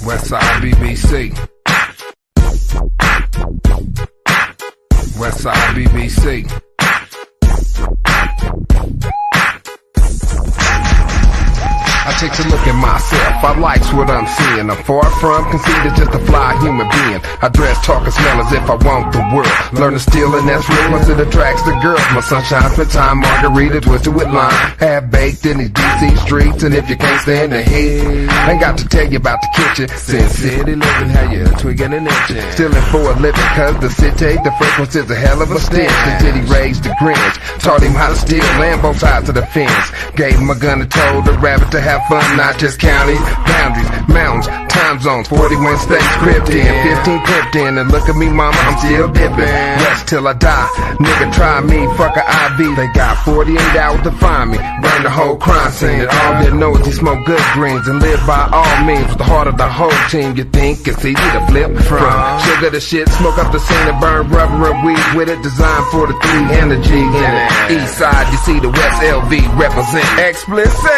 Westside BBC. Westside BBC. I take a look at myself, I likes what I'm seeing. I'm far from conceited, just a fly human being. I dress, talk, and smell as if I want the world. Learn to steal and that's real once it attracts the girls. My sunshine for time, margarita twisted with lime. Half baked in these DC streets, and if you can't stand the heat, ain't got to tell you about the kitchen. Sin City living, how you twigging and itching. Stealing for a living, cause the city, the fragrance is a hell of a stench. The city raised the Grinch, taught him how to steal, land both sides of the fence. Gave him a gun and told the rabbit to have fun, not just counties, boundaries, mountains, time zones, 41 states, cripped in, 15 cripped in, and look at me mama, I'm still dipping, rest till I die, nigga try me, fuck a IV, they got 48 hours to find me, burn the whole crime scene, and all they know is he smoke good greens, and live by all means, with the heart of the whole team, you think it's easy to flip from sugar to shit, smoke up the scene and burn rubber and weed with it, designed for the 3 and the G in it, east side, you see the West LV represent explicit,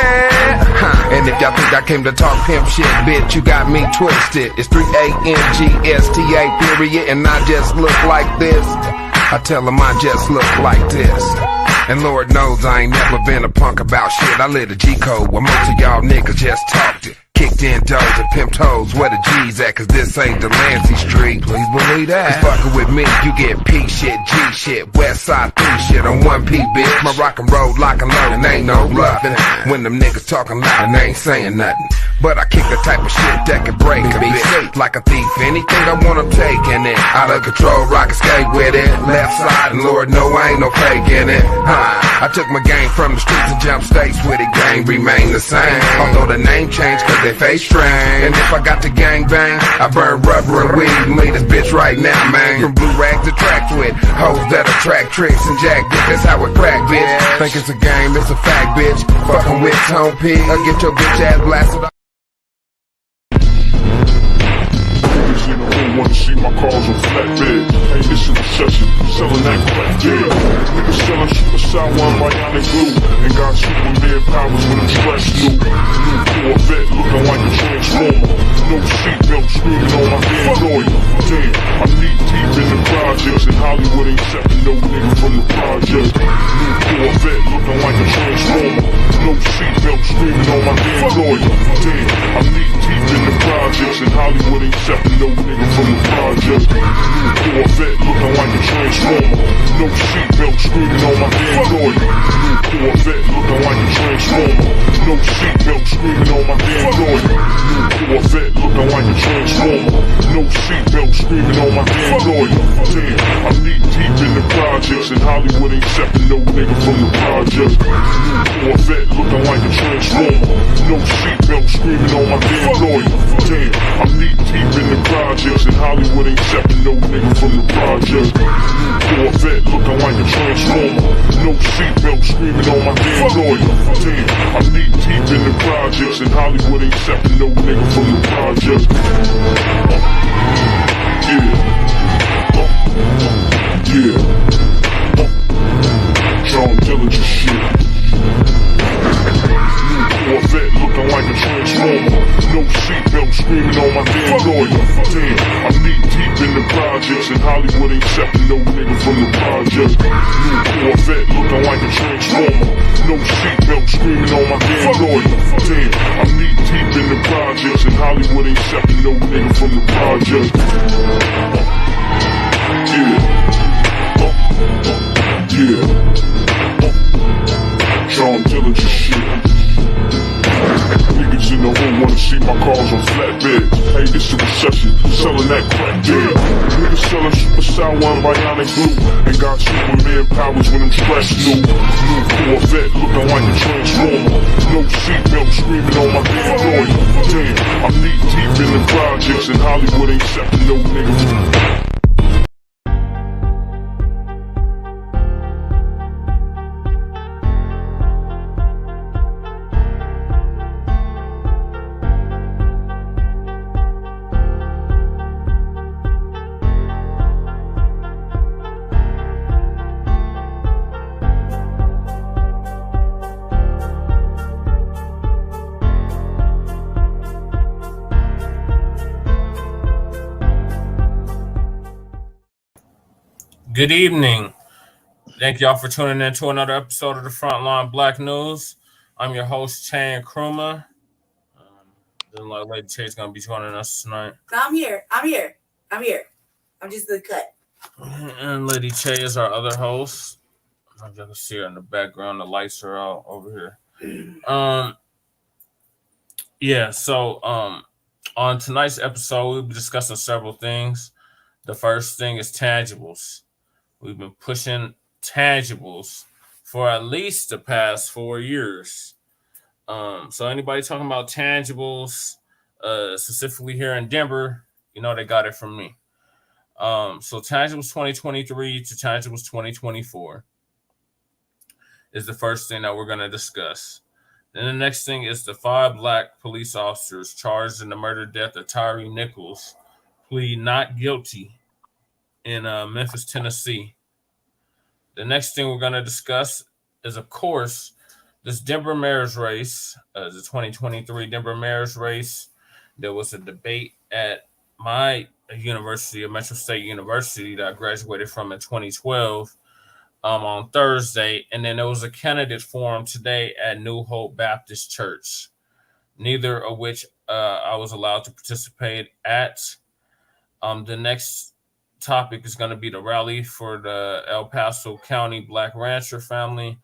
and if y'all think I came to talk pimp shit, bitch, you got me twisted. It's 3-A-N-G-S-T-A period, and I just look like this. I tell them I just look like this. And Lord knows I ain't never been a punk about shit. I live the G-code where most of y'all niggas just talked it. Kicked in doors and pimped hoes, where the G's at, cause this ain't the Lancey Street. Please believe that. Fucking with me, you get P shit, G shit, West Side 3 shit on 1P, bitch. My rock and roll lock and load, and ain't no bluffing. When them niggas talking loud and ain't saying nothing. But I kick the type of shit that can break a bitch. Like a thief, anything I wanna take in it. Out of control, rock and skate with it. Left side, and Lord know I ain't no fake in it. I took my game from the streets and jump states with it. Game remain the same, although the name changed cause they face strange. And if I got the gang bang, I burn rubber and weed and lead this bitch right now, man. From blue rags to tracks with hoes that attract tricks and jack dick, that's how it crack, bitch. Think it's a game, it's a fact, bitch. Fucking with Tone P, I'll get your bitch ass blasted. Wanna see my cars on flatbed. Hey, this is recession, selling that crack, yeah. Niggas selling super sour and bionic glue, and got Superman powers when I'm stressed new. New Corvette looking like a transformer. No seatbelt screaming on my damn lawyer. Damn, I'm knee deep in the projects, and Hollywood ain't accepting no nigga from the project. New Corvette looking like a transformer. No seatbelt screaming on my damn lawyer. Damn, I'm knee deep in the projects, and Hollywood ain't accepting no nigga from the project. New Corvette looking like a transformer. No seatbelt screaming on my damn lawyer. New Corvette looking like a transformer. No seatbelt screaming on my damn lawyer. New Corvette looking like a transformer. No seatbelt screaming on my damn lawyer. Damn, I'm knee deep in the projects, and Hollywood ain't accepting no nigga from the project. New Corvette looking like a transformer. No seatbelt screaming on my damn lawyer. Damn, I'm knee deep in the projects, and Hollywood ain't accepting no nigga from the project. New Corvette looking like a transformer. No seatbelt screaming on my damn lawyer. Damn, I'm knee deep in the projects, and Hollywood ain't accepting no nigga from the project. Yeah. John Dillinger shit. Corvette looking like a transformer. No seatbelt screaming on my damn lawyer. Damn, I'm knee deep in the projects, and Hollywood ain't accepting no nigga from the project. New Corvette looking like a transformer. No seatbelt screaming on my damn lawyer. Damn, I'm knee deep in the projects, and Hollywood ain't accepting no nigga from the project. John Dillinger shit. Niggas in the hood wanna see my cars on flatbed. Hey, this is recession, selling that crack, yeah. Niggas selling super sour and bionic glue, and got Superman powers when I'm stressed new. New Corvette looking like a transformer. No seatbelt screaming on my damn lawyer. Damn, I'm knee deep in the projects, and Hollywood ain't accepting no nigga. Good evening. Thank y'all for tuning in to another episode of the Front Line Blacc News. I'm your host, Chan Kruma. Then Lady Chase going to be joining us tonight. I'm here. I'm just the cut. And Lady Che is our other host. I can see her in the background. The lights are out over here. On tonight's episode, we'll be discussing several things. The first thing is tangibles. We've been pushing tangibles for at least the past 4 years. So anybody talking about tangibles, specifically here in Denver, they got it from me. So tangibles 2023 to tangibles 2024 is the first thing that we're going to discuss. Then the next thing is the 5 Black police officers charged in the murder death of Tyre Nichols plead not guilty in Memphis, Tennessee. The next thing we're going to discuss is, of course, this Denver mayor's race, the 2023 Denver mayor's race. There was a debate at my university, Metro State University, that I graduated from in 2012 on Thursday. And then there was a candidate forum today at New Hope Baptist Church, neither of which I was allowed to participate at. The next topic is going to be the rally for the El Paso County Blacc Rancher family,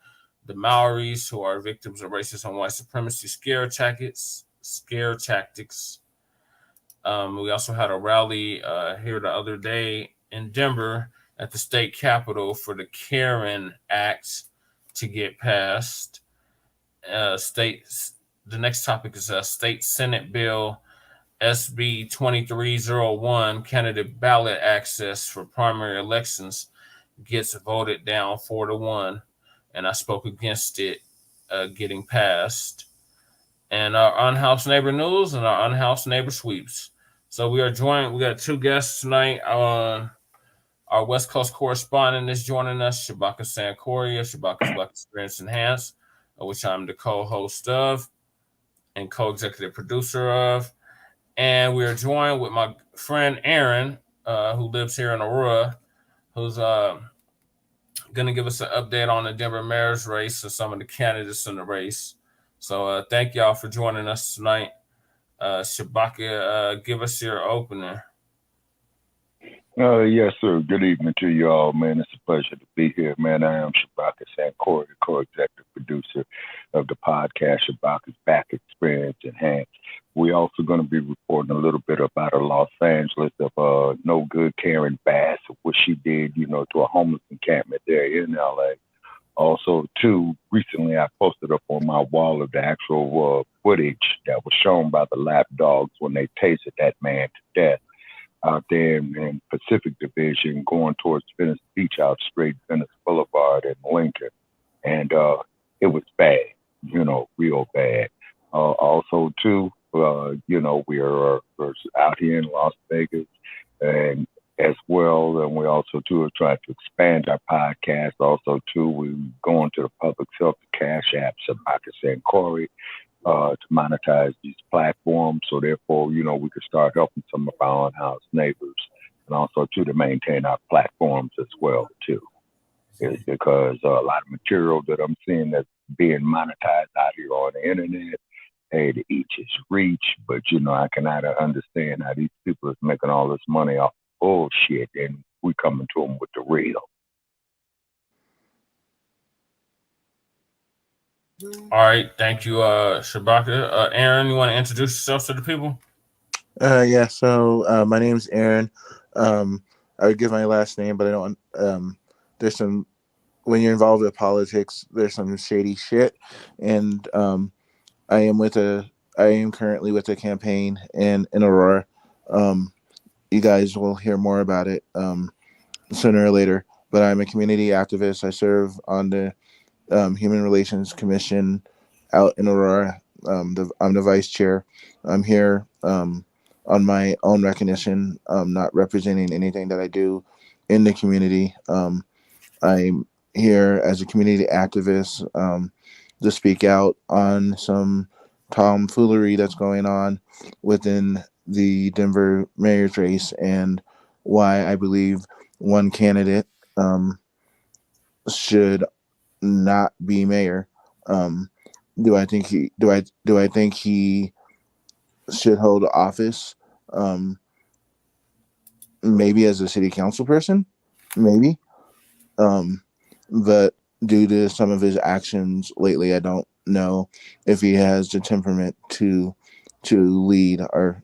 the Mallorys, who are victims of racism white supremacy scare tactics. We also had a rally here the other day in Denver at the state capitol for the C.A.R.E.N Act to get passed. The next topic is a state Senate bill, SB 2301, Candidate Ballot Access for primary elections, gets voted down 4-1, and I spoke against it getting passed. And our Unhoused Neighbor News and our Unhoused Neighbor Sweeps. So we got 2 guests tonight. Our West Coast correspondent is joining us, Shabaka Sankoria, Shabaka's Black Experience Enhanced, which I'm the co-host of and co-executive producer of. And we are joined with my friend Aaron, who lives here in Aurora, who's going to give us an update on the Denver mayor's race and some of the candidates in the race. So thank y'all for joining us tonight. Shabaka, give us your opener. Yes, sir. Good evening to you all, man. It's a pleasure to be here, man. I am Shabaka Sankoria, the co-executive producer of the podcast Shabaka's Black Experience Enhanced. We're also going to be reporting a little bit about a Los Angeles of no good Karen Bass, what she did, to a homeless encampment there in LA. Also, too, recently I posted up on my wall of the actual footage that was shown by the lap dogs when they tasted that man to death out there in Pacific Division going towards Venice Beach out straight Venice Boulevard in Lincoln. And it was bad, real bad. Also, too, we're out here in Las Vegas and as well. And we also, too, are trying to expand our podcast. Also, too, we're going to the public sector cash apps, Shabaka Sankoria, to monetize these platforms. So therefore, we could start helping some of our unhoused neighbors and also too to maintain our platforms as well too. It's because a lot of material that I'm seeing that's being monetized out here on the internet, hey, to each is reach, but I cannot understand how these people is making all this money off bullshit and we coming to them with the real. All right, thank you, Shabaka. Aaron, you want to introduce yourself to the people? Yeah, so my name's Aaron. I would give my last name, but I don't. There's some, when you're involved with politics, there's some shady shit, and I am currently with a campaign in Aurora. You guys will hear more about it sooner or later. But I'm a community activist. I serve on the Human Relations Commission out in Aurora. I'm the vice chair. I'm here on my own recognition, not representing anything that I do in the community. I'm here as a community activist to speak out on some tomfoolery that's going on within the Denver mayor's race and why I believe one candidate should not be mayor. Do I think he should hold office? Maybe as a city council person, maybe. But due to some of his actions lately, I don't know if he has the temperament to lead our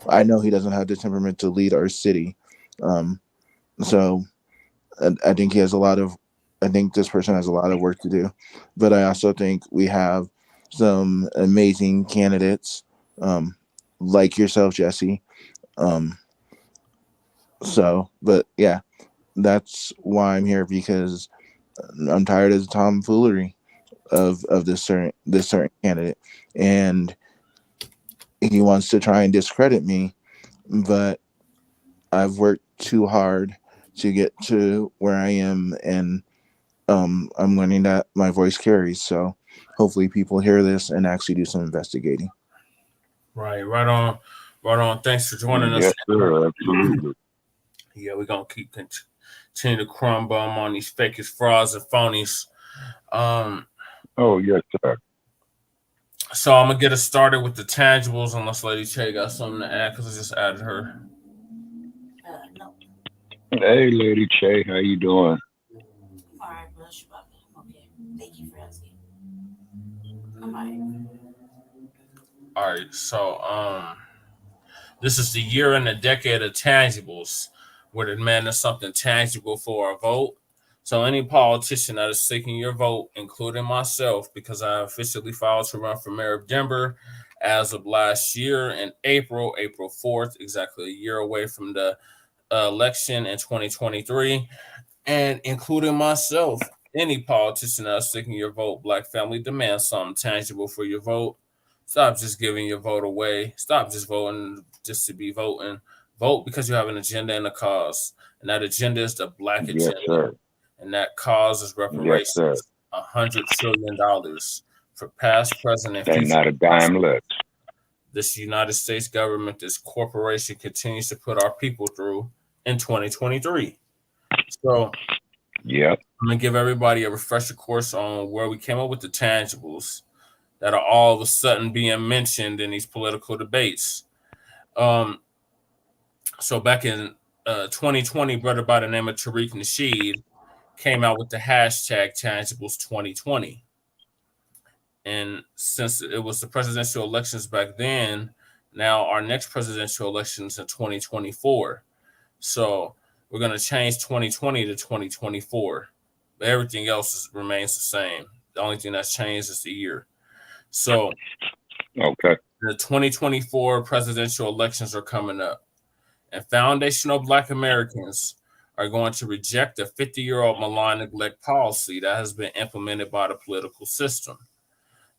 I know he doesn't have the temperament to lead our city. So I think he has I think this person has a lot of work to do, but I also think we have some amazing candidates, like yourself, Jesse. But yeah, that's why I'm here, because I'm tired of the tomfoolery of this certain candidate, and he wants to try and discredit me, but I've worked too hard to get to where I am, and I'm learning that my voice carries. So hopefully people hear this and actually do some investigating. Right on. Thanks for joining us. Yes, sir. Absolutely. Yeah, we're gonna continue to crumb bum on these fakest frauds and phonies. Oh, yes, sir. So I'm gonna get us started with the tangibles, unless Lady Che got something to add, because I just added her. No. Hey, Lady Che, how you doing? All right, Bush. Okay. Thank you for asking. I'm all right. All right, so this is the year and the decade of tangibles, where the demand is something tangible for a vote. So any politician that is seeking your vote, including myself, because I officially filed to run for mayor of Denver as of last year in April 4th, exactly a year away from the election in 2023, and including myself, any politician that is seeking your vote, Black family, demands something tangible for your vote. Stop just giving your vote away. Stop just voting just to be voting. Vote because you have an agenda and a cause. And that agenda is the Black agenda. Yes, sir. And that cause is reparations. Yes, sir. $100 trillion for past, present, and Ain't future. not a dime left. This United States government, this corporation continues to put our people through in 2023. So Yep. I'm going to give everybody a refresher course on where we came up with the tangibles that are all of a sudden being mentioned in these political debates. So back in 2020, brother by the name of Tyre Nichols came out with the hashtag tangibles 2020. And since it was the presidential elections back then, now our next presidential elections in 2024. So we're going to change 2020 to 2024. But everything else remains the same. The only thing that's changed is the year. So okay, the 2024 presidential elections are coming up. And foundational Black Americans are going to reject the 50-year-old malign neglect policy that has been implemented by the political system.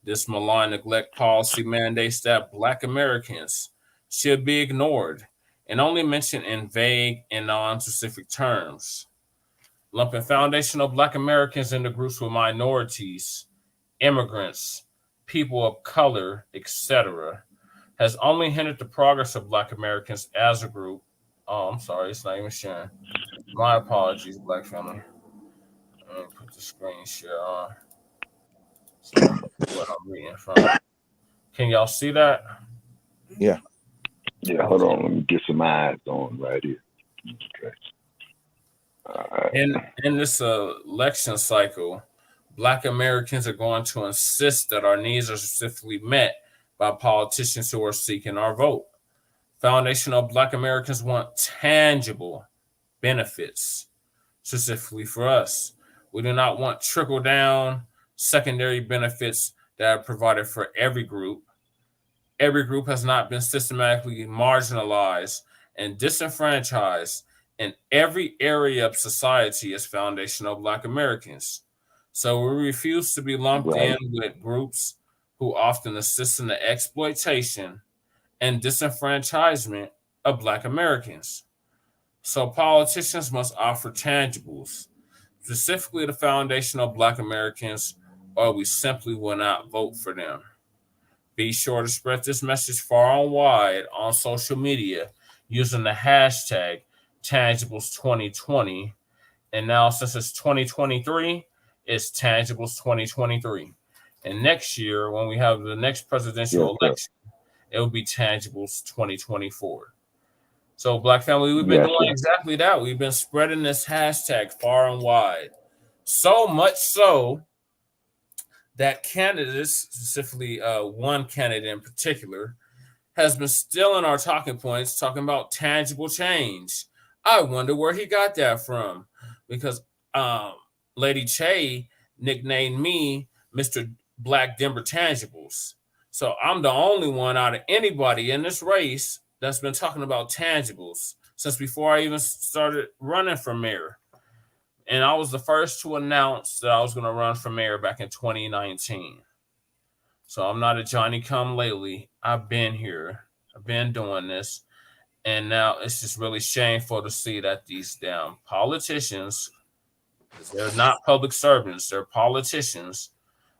This malign neglect policy mandates that Black Americans should be ignored and only mentioned in vague and non-specific terms. Lumping foundational Black Americans into groups with minorities, immigrants, people of color, etc., has only hindered the progress of Black Americans as a group. Oh, I'm sorry, it's not even sharing. My apologies, Black family. Let me put the screen share on. So what I'm reading from. Can y'all see that? Yeah. Yeah, hold on. Let me get some eyes on right here. Okay. All right. In this election cycle, Black Americans are going to insist that our needs are specifically met by politicians who are seeking our vote. Foundational Black Americans want tangible benefits, specifically for us. We do not want trickle-down secondary benefits that are provided for every group. Every group has not been systematically marginalized and disenfranchised in every area of society as foundational Black Americans. So we refuse to be lumped in with groups who often assist in the exploitation and disenfranchisement of Black Americans. So politicians must offer tangibles, specifically the foundational Black Americans, or we simply will not vote for them. Be sure to spread this message far and wide on social media using the hashtag Tangibles2020 And now since it's 2023, it's tangibles 2023. And next year, when we have the next presidential election, it will be tangibles 2024. So, Black family, we've been doing exactly that. We've been spreading this hashtag far and wide. So much so that candidates, specifically one candidate in particular, has been stealing our talking points, talking about tangible change. I wonder where he got that from, because Lady Che nicknamed me Mr. Black Denver Tangibles. So I'm the only one out of anybody in this race that's been talking about tangibles since before I even started running for mayor. And I was the first to announce that I was going to run for mayor back in 2019. So I'm not a Johnny come lately. I've been here. I've been doing this. And now it's just really shameful to see that these damn politicians, because they're not public servants, they're politicians,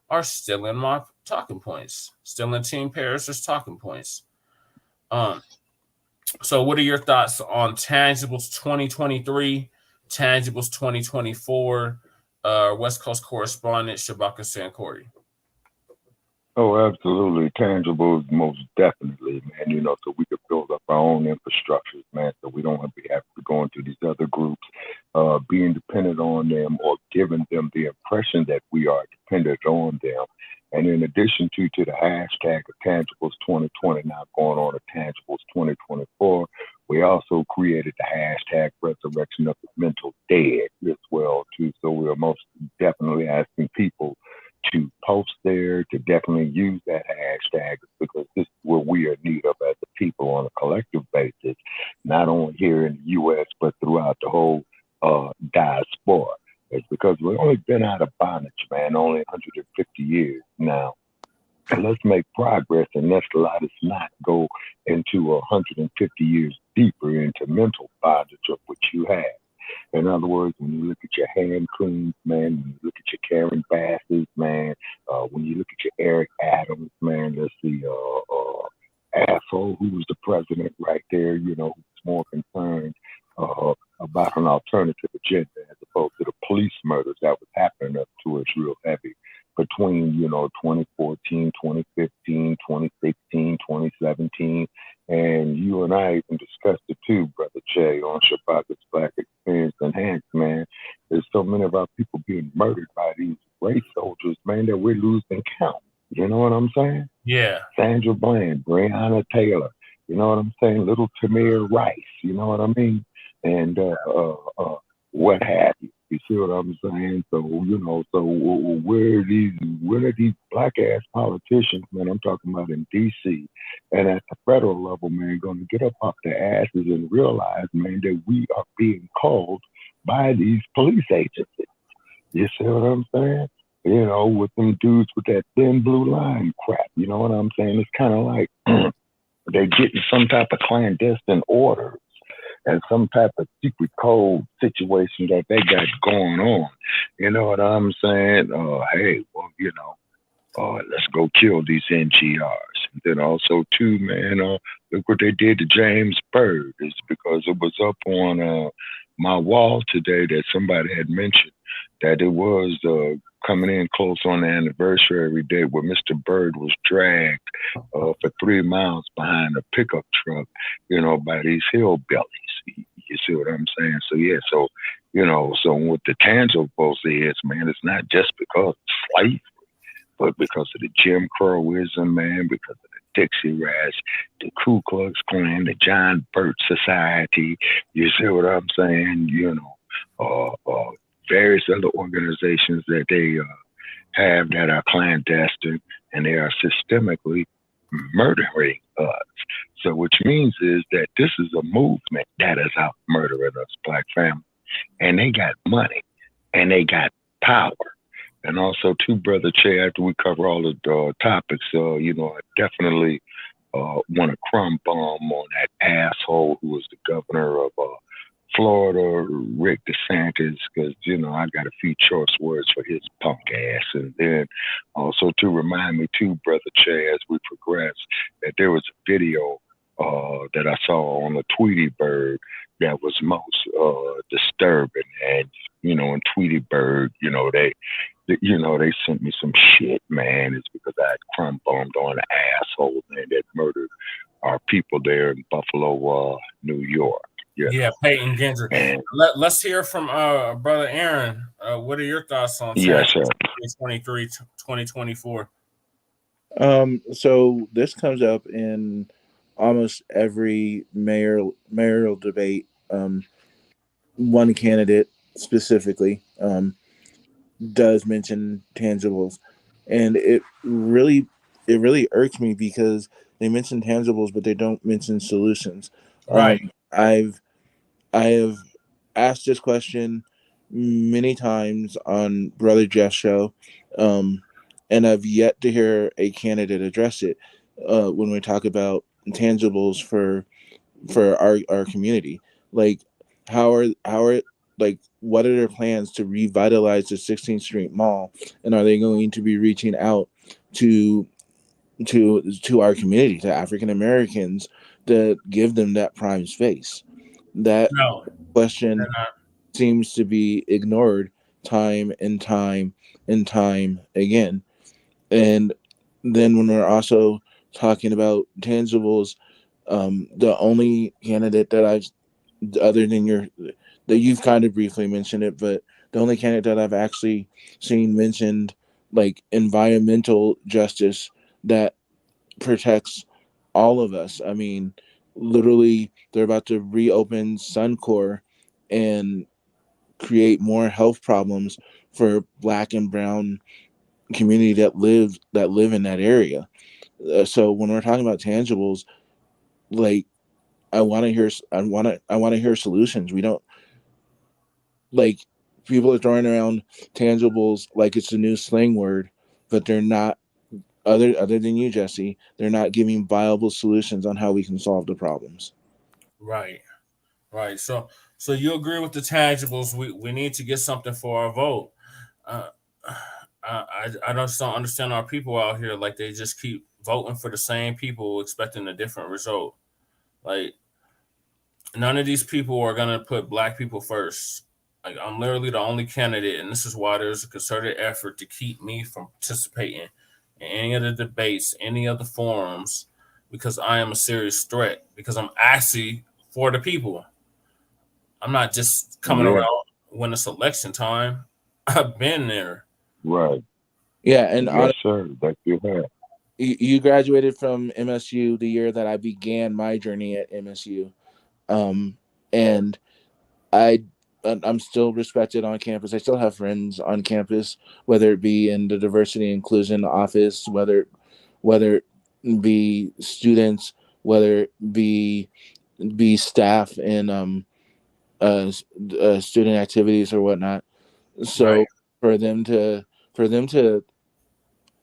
are stealing my talking points, stealing Team Paris's talking points. So what are your thoughts on tangibles 2023, tangibles 2024? West Coast correspondent Shabaka Sankori. Oh, absolutely. Tangibles, most definitely, man. You know, so we could build up our own infrastructures, man, so we don't have to go into these other groups, being dependent on them or giving them the impression that we are dependent on them. And in addition to the hashtag of Tangibles 2020 now going on to Tangibles 2024, we also created the hashtag Resurrection of the Mental Dead as well, too. So we are most definitely asking people to post there, to definitely use that hashtag, because this is what we are in need of as a people on a collective basis, not only here in the U.S., but throughout the whole diaspora. It's because we've only been out of bondage, man, only 150 years now. And let's make progress, and let's let us not go into 150 years deeper into mental bondage of what you have. In other words, when you look at your hand creams, man, when you look at your Karen Basses, man, when you look at your Eric Adams, man, let's see, Asshole, who was the president right there, you know, who's more concerned about an alternative agenda as opposed to the police murders that was happening up to us real heavy between, you know, 2014, 2015, 2016, 2017. And you and I even discussed it too, Brother Jay, on Shabaka's Black Experience Enhanced, man. There's so many of our people being murdered by these race soldiers, man, that we're losing count. You know what I'm saying? Yeah. Sandra Bland, Breonna Taylor, you know what I'm saying? Little Tamir Rice, you know what I mean? And what have you. You see what I'm saying? So, you know, so where are these black ass politicians, man, I'm talking about in DC and at the federal level, man, going to get up off their asses and realize, man, that we are being called by these police agencies. You see what I'm saying? You know, with them dudes with that thin blue line crap, you know what I'm saying? It's kind of like they're getting some type of clandestine orders and some type of secret code situation that they got going on. You know what I'm saying? Hey, well, you know, let's go kill these NGRs. And then also, too, man, look what they did to James Byrd. It's because it was up on my wall today that somebody had mentioned that it was coming in close on the anniversary date where Mr. Byrd was dragged for 3 miles behind a pickup truck, you know, by these hillbillies. You see what I'm saying? So, yeah, so, you know, so what the tangible is, man, it's not just because of slavery, but because of the Jim Crowism, man, because of the Dixie Rats, the Ku Klux Klan, the John Birch Society. You see what I'm saying? You know, various other organizations that they have that are clandestine, and they are systemically murdering us. So which means is that this is a movement that is out murdering us, black family. And they got money and they got power. And also, too, Brother Che, after we cover all of the topics, you know, I definitely want to crumb bomb on that asshole who was the governor of Florida, Rick DeSantis, because, you know, I got a few choice words for his punk ass. And then also to remind me, too, Brother Che, as we progress, that there was a video that I saw on the Tweety Bird that was most disturbing. And in Tweetyburg, they sent me some shit, man. It's because I had crumb bombed on an asshole, man, that murdered our people there in Buffalo, New York. Yeah, Peyton Gendry. And Let's hear from brother Aaron. What are your thoughts on yes, sir. 2023, 2024? So this comes up in almost every mayoral debate. One candidate specifically does mention tangibles, and it really irks me because they mention tangibles, but they don't mention solutions. Right. I have asked this question many times on Brother Jeff's show, and I've yet to hear a candidate address it when we talk about tangibles for our community. Like, how are like, what are their plans to revitalize the 16th Street Mall, and are they going to be reaching out to our community, to African Americans, to give them that prime space? That No, question they're not. seems to be ignored time and time and time again. And then when we're also talking about tangibles, the only candidate that I've, other than that you've kind of briefly mentioned it, but the only candidate that I've actually seen mentioned, like, environmental justice that protects all of us. I mean, literally, they're about to reopen Suncor and create more health problems for Black and brown community that live in that area. So when we're talking about tangibles, like, I want to hear solutions. We don't, like, people are throwing around tangibles like it's a new slang word, but they're not. Other than you, Jesse, they're not giving viable solutions on how we can solve the problems. Right. Right. So you agree with the tangibles? We need to get something for our vote. Uh, I just don't understand our people out here. Like, they just keep voting for the same people, expecting a different result. Like, none of these people are gonna put Black people first. Like, I'm literally the only candidate, and this is why there's a concerted effort to keep me from participating in any of the debates, any of the forums, because I am a serious threat. Because I'm actually for the people. I'm not just coming Yeah, around when it's election time. I've been there. right. Yeah, and Yes, sir. That you have. you graduated from MSU the year that I began my journey at MSU, and I I'm still respected on campus. I still have friends on campus, whether it be in the diversity and inclusion office, whether it be students, whether it be staff in student activities or whatnot. Right. So for them to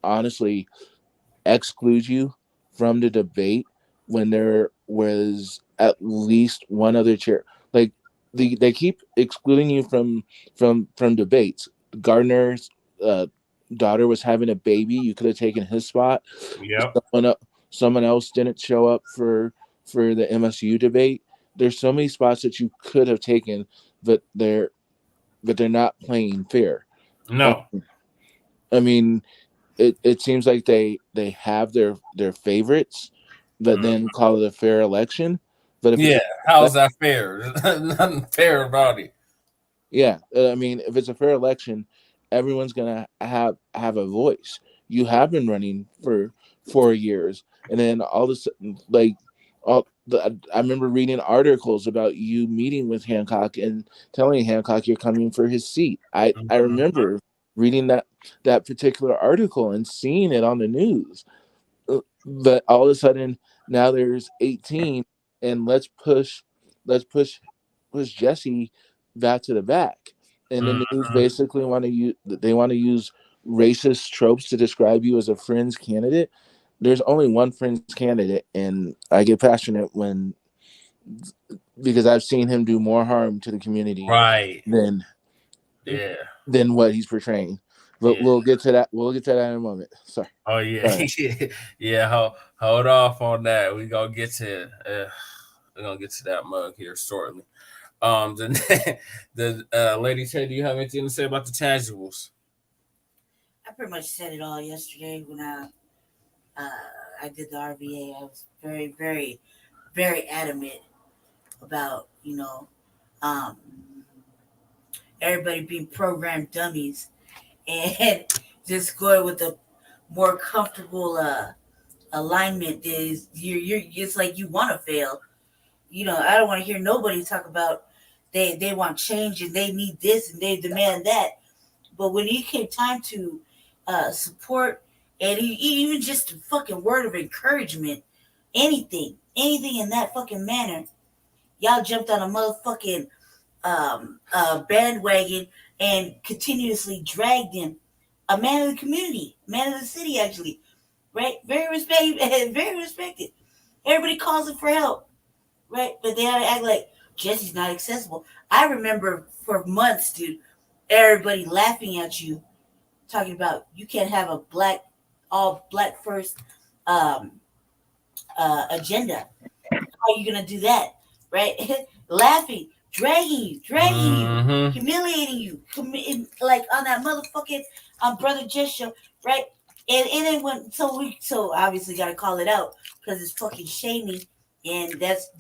honestly exclude you from the debate when there was at least one other chair, like, they keep excluding you from debates. Gardner's uh, daughter was having a baby. You could have taken his spot. Yep. Someone else didn't show up for the MSU debate. There's so many spots that you could have taken, but they're not playing fair. Um, No. I mean, it seems like they have their favorites, but Mm. then call it a fair election. But if it's Yeah. How's that fair? There's nothing fair about it. yeah, I mean, if it's a fair election, everyone's gonna have a voice. You have been running for 4 years, and then all of a sudden, like, I remember reading articles about you meeting with Hancock and telling Hancock you're coming for his seat. I Mhm. remember reading that particular article and seeing it on the news. But all of a sudden, now there's 18, and let's push Jesse back to the back. And the news Mhm. basically want to use racist tropes to describe you as a fringe candidate. There's only one fringe candidate, and I get passionate when because I've seen him do more harm to the community Right. than Yeah. what he's portraying. But Yeah. we'll get to that. We'll get to that in a moment. Sorry. Oh yeah. Sorry. Yeah. Hold off on that. We gonna get to we're gonna get to that mug here shortly. The Lady Tay, do you have anything to say about the tangibles? I pretty much said it all yesterday when I did the RVA. I was very, very, very adamant about, everybody being programmed dummies and just going with the more comfortable alignment is you're it's like you want to fail. I don't want to hear nobody talk about they want change and they need this and they demand that. But when it came time to support and even just a fucking word of encouragement, anything in that fucking manner, y'all jumped on a motherfucking bandwagon and continuously dragged him. A man of the community, man of the city, actually, right? Very respected. Everybody calls him for help, right? But they had to act like Jesse's not accessible. I remember for months, dude, everybody laughing at you, talking about you can't have a all black first agenda. How are you gonna do that, right? Laughing, dragging you, humiliating you, like on that motherfucking Brother Jess show, right? And then so obviously gotta call it out because it's fucking shaming, and that's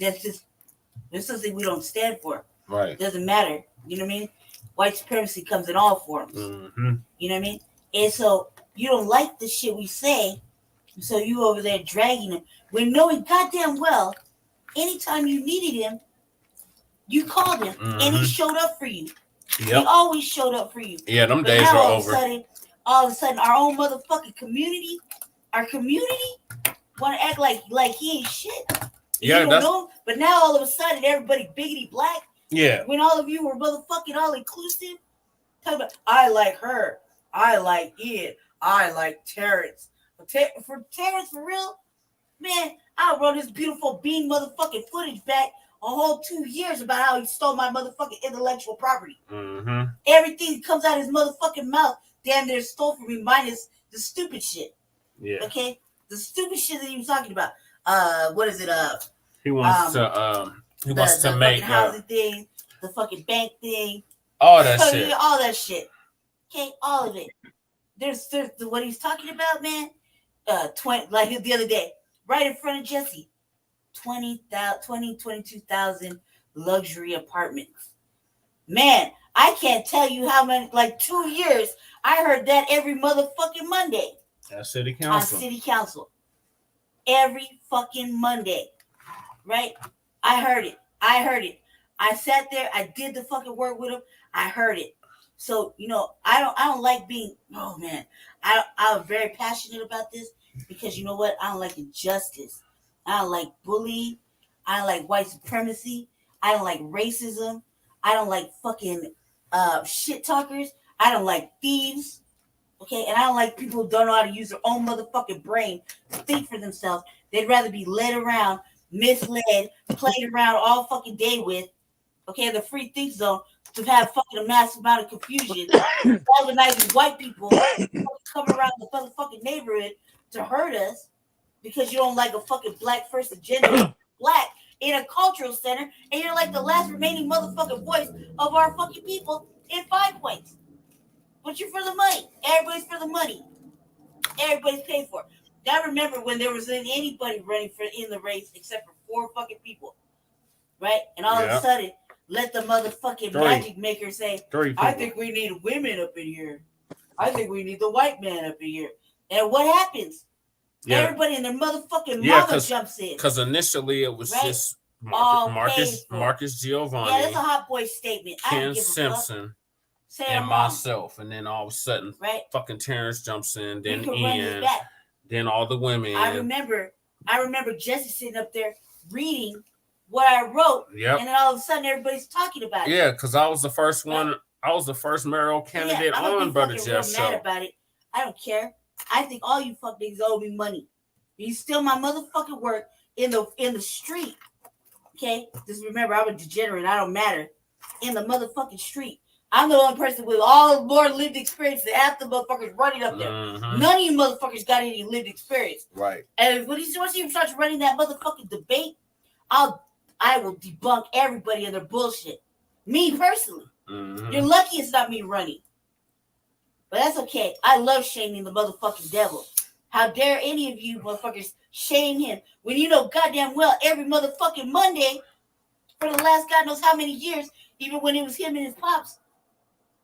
something we don't stand for. Right. It doesn't matter. You know what I mean? White supremacy comes in all forms. Mm-hmm. You know what I mean? And so you don't like the shit we say, so you over there dragging him when knowing goddamn well, anytime you needed him, you called him and he showed up for you. Yep. He always showed up for you. Yeah, them days are over. All of a sudden, our own motherfucking community want to act like he ain't shit. Yeah, you don't know him, but now all of a sudden, everybody biggity black. Yeah. When all of you were motherfucking all inclusive, talking about I like her, I like Ian, I like Terrence. For Terrence, for real, man, I wrote this beautiful bean motherfucking footage back a whole 2 years about how he stole my motherfucking intellectual property. Mm-hmm. Everything that comes out of his motherfucking mouth, damn near stole from me, minus the stupid shit. Yeah. Okay? The stupid shit that he was talking about. What is it? He wants to make the housing thing, the fucking bank thing. All that shit. All that shit. Okay? All of it. There's what he's talking about, man. 20, like the other day, right in front of Jesse. 22,000 luxury apartments. Man, I can't tell you how many, like 2 years, I heard that every motherfucking Monday. At City Council. On City Council. Every fucking Monday. Right? I heard it. I sat there, I did the fucking work with him, I heard it. So, I don't like being, oh man, I'm very passionate about this because you know what? I don't like injustice. I don't like bullying. I don't like white supremacy. I don't like racism. I don't like fucking shit talkers. I don't like thieves. Okay? And I don't like people who don't know how to use their own motherfucking brain to think for themselves. They'd rather be led around, misled, played around all fucking day with. Okay? The free think zone to have fucking a massive amount of confusion. Organizing white people come around the motherfucking neighborhood to hurt us. Because you don't like a fucking black first agenda, black in a cultural center, and you're like the last remaining motherfucking voice of our fucking people in 5 points. But you're for the money. Everybody's for the money. Everybody's paid for. I remember when there wasn't anybody running in the race except for 4 fucking people, right? And all of a sudden, let the motherfucking magic maker say, "I think we need women up in here. I think we need the white man up in here." And what happens? Yeah. Everybody in their motherfucking mama jumps in. Because initially it was just Marcus Giovanni. Yeah, that's a hot boy statement. Ken Simpson and myself. And then all of a sudden, fucking Terrence jumps in, then Ian, then all the women. I remember Jesse sitting up there reading what I wrote. Yep. And then all of a sudden everybody's talking about it. Yeah, because I was the first one. I was the first mayoral candidate on Brother Jeff's show. Mad about it. I don't care. I think all you fuck niggas owe me money. You steal my motherfucking work in the street. Okay? Just remember, I'm a degenerate. I don't matter. In the motherfucking street. I'm the only person with all more lived experience than half the motherfuckers running up there. Mm-hmm. None of you motherfuckers got any lived experience. Right. And once you start running that motherfucking debate, I will debunk everybody and their bullshit. Me personally. Mm-hmm. You're lucky it's not me running. But that's okay. I love shaming the motherfucking devil. How dare any of you motherfuckers shame him when you know goddamn well every motherfucking Monday for the last God knows how many years, even when it was him and his pops,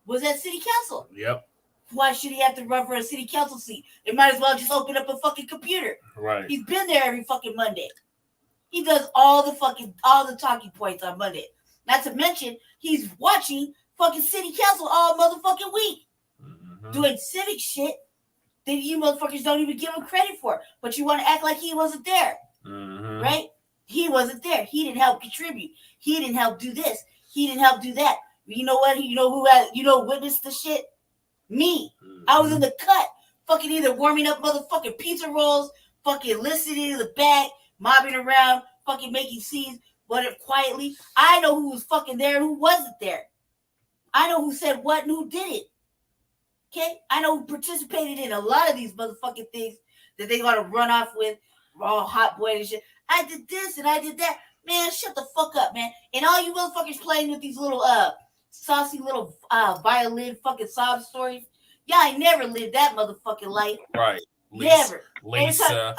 was at city council. Yep. Why should he have to run for a city council seat? They might as well just open up a fucking computer. Right. He's been there every fucking Monday. He does all the talking points on Monday. Not to mention, he's watching fucking city council all motherfucking week. Mm-hmm. Doing civic shit that you motherfuckers don't even give him credit for. But you want to act like he wasn't there. Mm-hmm. Right? He wasn't there. He didn't help contribute. He didn't help do this. He didn't help do that. You know what? You know who witnessed the shit? Me. Mm-hmm. I was in the cut. Fucking either warming up motherfucking pizza rolls, fucking listening to the back, mobbing around, fucking making scenes, but quietly. I know who was fucking there and who wasn't there. I know who said what and who did it. Okay? I know who participated in a lot of these motherfucking things that they gotta run off with, all hot boy and shit. I did this and I did that. Man, shut the fuck up, man. And all you motherfuckers playing with these little saucy little violin fucking sob stories. Yeah, I never lived that motherfucking life. Right. Never. Lisa,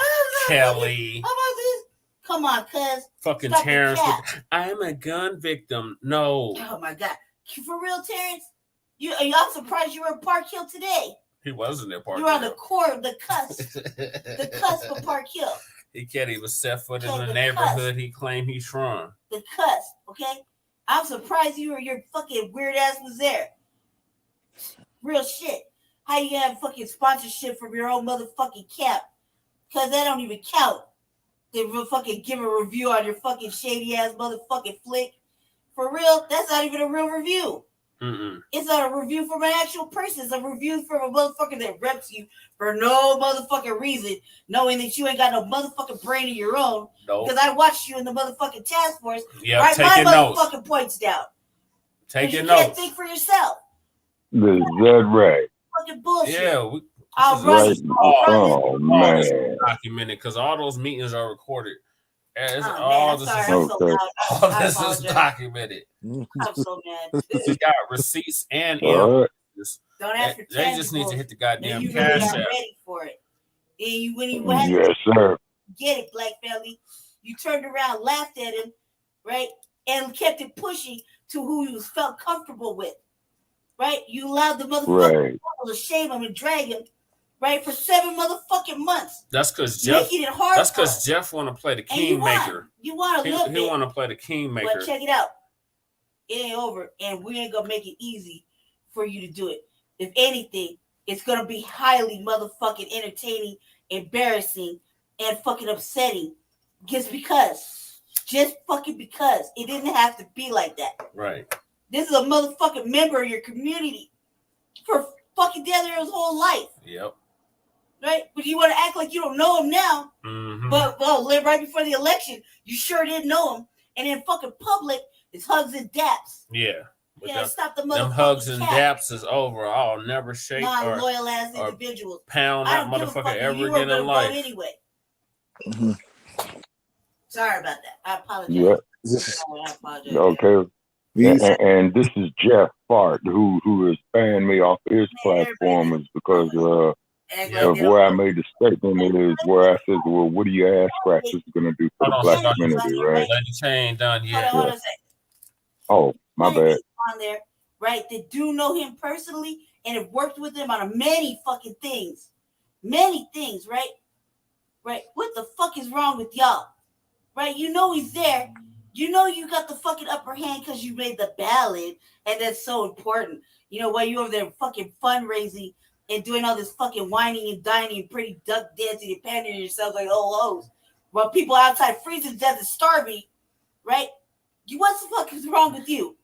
Kelly. How about this? Come on, cuz. Fucking Stop Terrence. the cat. I'm a gun victim. No. Oh my God. For real, Terrence? I'm surprised you were in Park Hill today. He wasn't at Park You were on Hill. the core, the cusp. The cusp of Park Hill. He can't even set foot in Okay, the the neighborhood he claimed he's from. The cusp, okay? I'm surprised your fucking weird ass was there. Real shit. How you have fucking sponsorship from your own motherfucking camp? Because that don't even count. They will fucking give a review on your fucking shady ass motherfucking flick. For real, that's not even a real review. Mm-mm. It's not a review from an actual person. It's a review from a motherfucker that reps you for no motherfucking reason, knowing that you ain't got no motherfucking brain of your own. Nope. Because I watched you in the motherfucking task force Yep, write my notes. motherfucking points down. Taking you notes. Can't think for yourself. Is that right? Fucking bullshit. Yeah. I'll run Right. it. Oh, man. Documented because all those meetings are recorded. It's Oh, all man, this I'm is, sorry. I'm so Okay. loud. all I this is apologize. documented. I'm so mad. We got receipts and All right. invoices. Don't ask for They just need to tangibles. hit the Now goddamn you really cash are app. ready for it. And when you had Yes, sir. get it, Black family, you turned around, laughed at him, right, and kept it pushing to who you felt comfortable with, right? You allowed the motherfucker Right. to shame him and drag him, right, for 7 motherfucking months, That's because Jeff. making it hard. That's for because us. Jeff want to play the And you kingmaker. want a little He bit, want to play the kingmaker. but check it out. It ain't over, and we ain't gonna make it easy for you to do it. If anything, it's gonna be highly motherfucking entertaining, embarrassing, and fucking upsetting. Just fucking because it didn't have to be like that. Right. This is a motherfucking member of your community for fucking down there his whole life, Yep. right? But you want to act like you don't know him now, Mm-hmm. but right before the election, you sure didn't know him, and in fucking public, it's hugs and daps. Yeah. But Yeah, stop the motherfucking them hugs and cap. daps is over. I'll never shake or Non-loyal ass individuals. pound I that don't give a fuck. motherfucker You ever were again gonna in vote life. anyway. Mhm. Sorry about that. I apologize. Yeah. I apologize. Okay. These- And this is Jeff Fart, who is banned me off his platform is because Act Yeah. like of they don't where I know. made the statement is where I said, well, what are your ass scratchers going to do for the Hold on, black somebody- community, right? Lady Chain done Hold yet. on a second. Oh, my Plenty bad. on there, right, that do know him personally and have worked with him on many fucking things. Many things, right? Right? What the fuck is wrong with y'all? Right? You know he's there. You know you got the fucking upper hand because you made the ballot, and that's so important. You know, while you over there fucking fundraising and doing all this fucking whining and dining and pretty duck dancing and pandering yourself like old hoes, while people outside freezing to death and starving, right? What the fuck is wrong with you?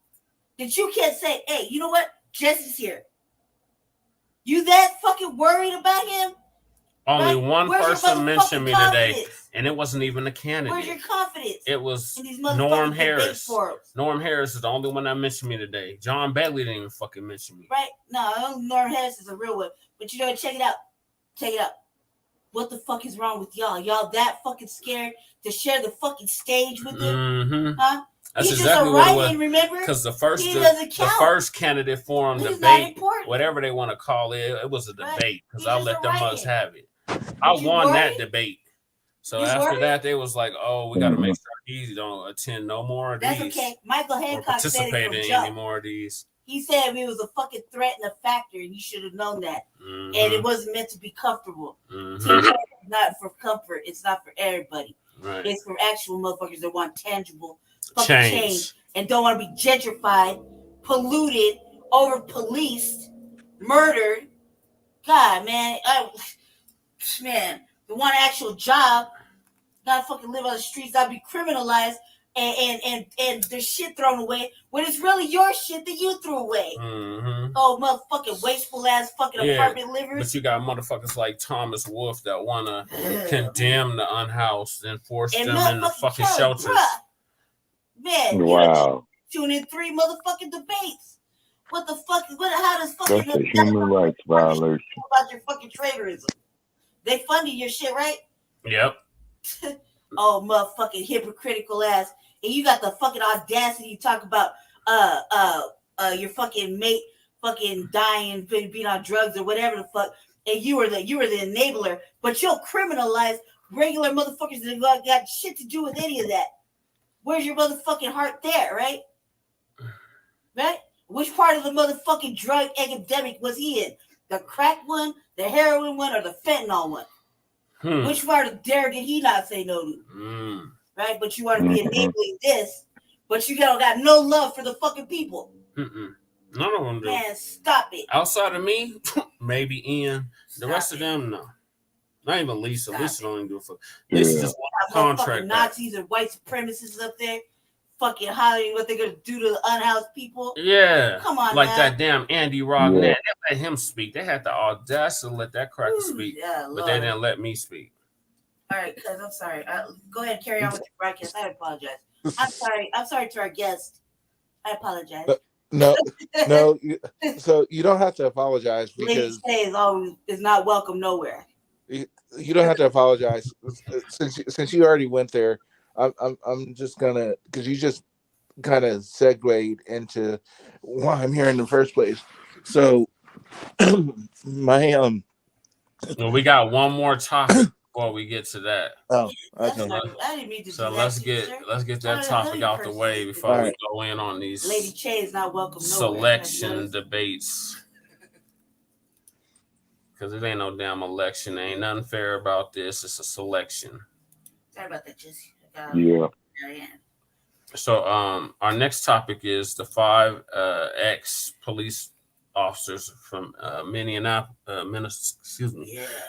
That you can't say, hey, you know what? Jesse's here. You that fucking worried about him? Only Right? one Where's your person mentioned me today, confidence? and it wasn't even a Where's your candidate. confidence? It was in these Norm motherfucking debate Harris. forums? Norm Harris is the only one that mentioned me today. John Bailey didn't even fucking mention me. Right? No, Norm Harris is a real one. But you know what? Check it out. Check it out. What the fuck is wrong with y'all? Y'all that fucking scared to share the fucking stage with him? Mm-hmm. Huh? That's He's exactly just a what it write-in, was. remember? Because the first candidate forum He's not debate, important. whatever they want to call it, it was a Right. debate. Because He's I just let a them write-in. mugs have it. But I you won that worried? debate. So You after worried? that, they was like, "Oh, we got to make sure he don't attend no more of That's these okay. Michael or Hancock said participate it from in jump. any more of these." He said it was a fucking threat and a factor, and you should have known that. Mm-hmm. And it wasn't meant to be comfortable. Mm-hmm. Teamwork is not for comfort. It's not for everybody. Right. It's for actual motherfuckers that want tangible fucking change and don't want to be gentrified, polluted, over policed, murdered. God, man, man, they want an actual job. Gotta fucking live on the streets. Gotta be criminalized and their shit thrown away when it's really your shit that you threw away. Mm-hmm. Oh, motherfucking wasteful ass fucking apartment livers. But you got motherfuckers like Thomas Wolfe that want to condemn the unhoused and force them in the fucking shelters. Bruh. Man, wow. Tune in 3 motherfucking debates. What the fuck? How does fucking that's a human rights violation about your fucking traitorism? They funded your shit, right? Yep. Oh, motherfucking hypocritical ass. And you got the fucking audacity to talk about your fucking mate fucking dying, being on drugs or whatever the fuck, and you were the enabler, but you'll criminalize regular motherfuckers that got shit to do with any of that. Where's your motherfucking heart there, right? Right? Which part of the motherfucking drug epidemic was he in? The crack one, the heroin one, or the fentanyl one? Which part of dare did he not say no to? Right? But you want to be enabling this, but you got no love for the fucking people. None of them do. Man, stop it. Outside of me, maybe Ian. The rest of them, no. Not even Lisa. Lisa don't even do a fuck. Lisa just want a contract. Nazis and white supremacists up there fucking hollering what they're going to do to the unhoused people. Yeah. Come on, like man. that damn Andy Rock. They let him speak. They had the audacity to let that cracker speak. Yeah, but they didn't let me speak. All right, cuz I'm sorry. Go ahead and carry on with your broadcast. I apologize. I'm sorry to our guest. I apologize. No. So you don't have to apologize because Lady is not welcome nowhere. You don't have to apologize since you already went there. I'm just gonna, because you just kind of segued into why I'm here in the first place. So my well, we got one more topic before we get to that. Oh, okay. I didn't mean to so do let's that get that topic out the way before we go in on these Lady Che is not welcome selection debates. Because it ain't no damn election. There ain't nothing fair about this. It's a selection. Sorry about that, Jesse. Yeah. So our next topic is the 5 ex-police officers from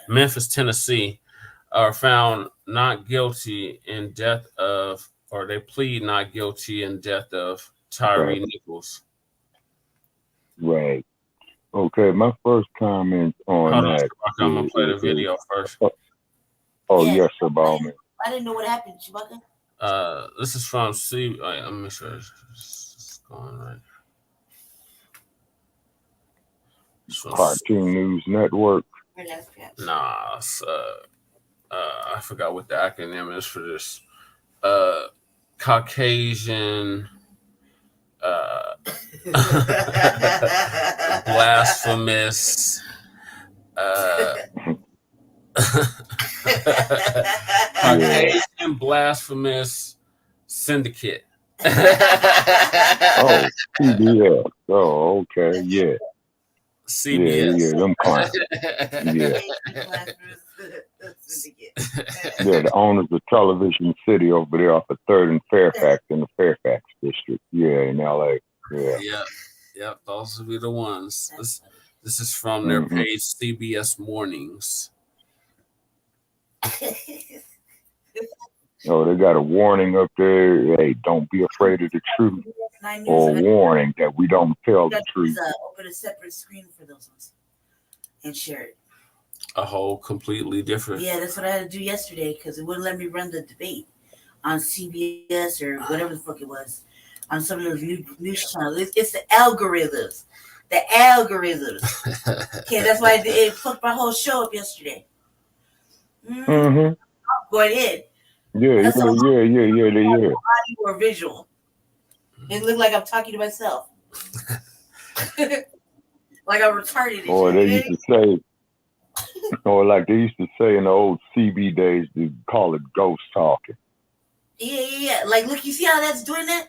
Memphis, Tennessee, are found not guilty in death of, or they plead not guilty in death of Tyre Nichols. Right. Okay, my first comment on that. I'm gonna play the video first. Yes, sir, Ballman. I didn't know what happened, Chewbacca. This is from C. Let me make sure it's going right. Cartoon News Network. Nah, I forgot what the acronym is for this. Caucasian. Blasphemous. Caucasian blasphemous syndicate. Oh, CBS. Oh, okay, yeah. CBS. Yeah, them clowns. Yeah, the owners of Television City over there off of 3rd and Fairfax in the Fairfax district. Yeah, in LA. Yeah. Yep. Those will be the ones. This is from their page, CBS Mornings. Oh, they got a warning up there. Hey, don't be afraid of the truth. Or a warning that we don't tell the truth. Open a separate screen for those ones and share it. A whole completely different. Yeah, that's what I had to do yesterday because it wouldn't let me run the debate on CBS or whatever the fuck it was on some of those news channels. It's the algorithms. The algorithms. Okay, that's why it fucked my whole show up yesterday. Mm-hmm. Go ahead. Yeah. Audio or visual. It looked like I'm talking to myself. Like I'm retarded. Or they used to say, or like they used to say in the old CB days, they call it ghost talking. Yeah. Like, look, you see how that's doing that?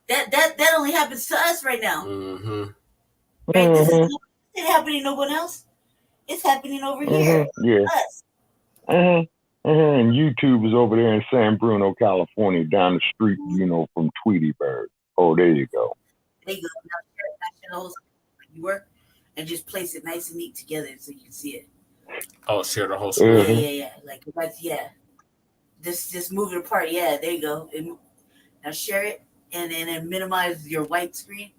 That only happens to us right now. Mm-hmm. Right? This is not happening to no one else. It's happening over here. Yeah. Us. And YouTube is over there in San Bruno, California, down the street, from Tweety Bird. Oh, there you go. There you go. Now share you work and just place it nice and neat together so you can see it. Oh, share the whole screen. Yeah. Like just move it apart. Yeah, there you go. Now share it and then minimize your white screen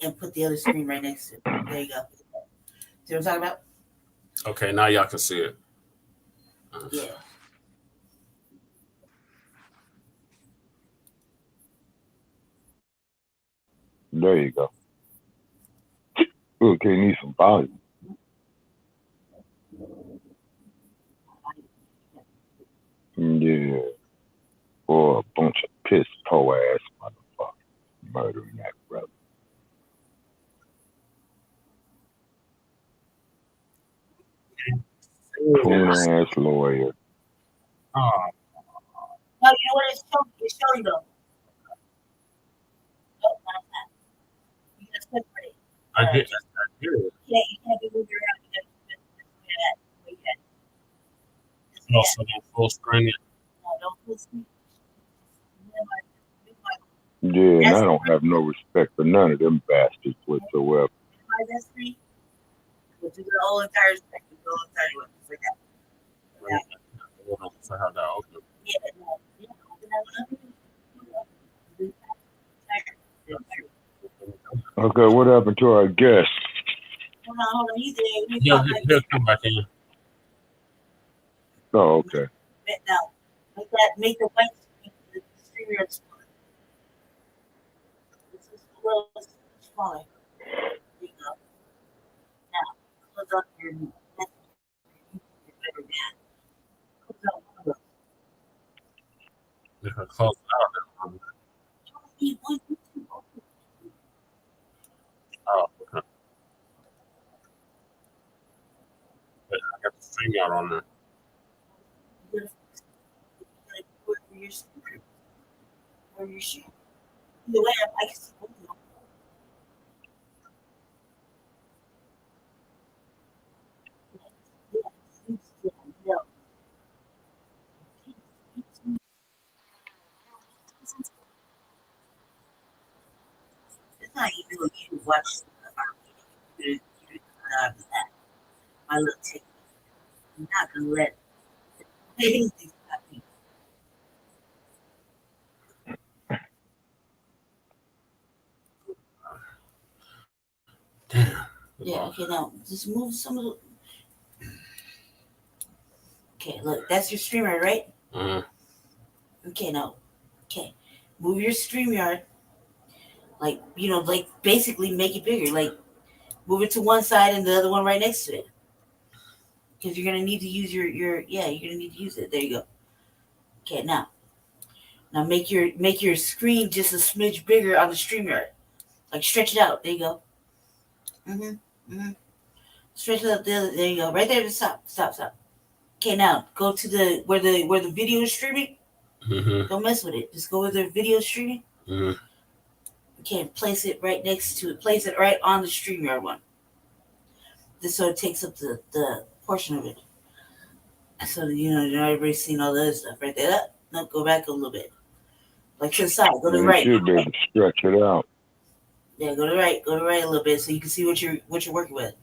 and put the other screen right next to it. There you go. See what I'm talking about? Okay, now y'all can see it. Yeah. There you go. Okay, need some volume. Yeah. Or a bunch of piss poor ass motherfuckers murdering that brother. Coon ass lawyer. Oh. No, you know what it's showing though. Oh, not that. You gotta separate it. I did. You can't be moving around. You gotta do that. No, so don't full screen it. No, don't full screen. Yeah, and I don't have no respect for none of them bastards whatsoever. That screen. We'll do the whole entire spectrum, the whole entire one. Like that. Okay, what happened to our guest? Hold on. He'll come back in. Oh, okay. Now, make the white screen, the streamer smaller. This is a little smaller. There you go. Now, close up your better man. Close up one of those. If I close out, oh, okay. But I got the string out on there. Where you're shooting. Either way, I can see both of them. It's not even what you watch you that. My little take. I'm not gonna let anything stop me. Damn. Yeah, okay, now just move some of the. Okay, look, that's your streamer, right? Okay, now, move your StreamYard. Like, like basically make it bigger. Like, move it to one side and the other one right next to it. Because you're gonna need to use you're gonna need to use it. There you go. Okay, now make your screen just a smidge bigger on the StreamYard. Like stretch it out. There you go. Stretch it up there you go. Right there. Stop. Okay, now go to the where the video is streaming. Don't mess with it. Just go where the video is streaming. Okay, place it right next to it. Place it right on the StreamYard one. This so it takes up the portion of it. So everybody's seen all the other stuff right there. No, go back a little bit. Like to the side. Go to the right. You should be able to stretch it out. Yeah, go to the right a little bit so you can see what you're working with.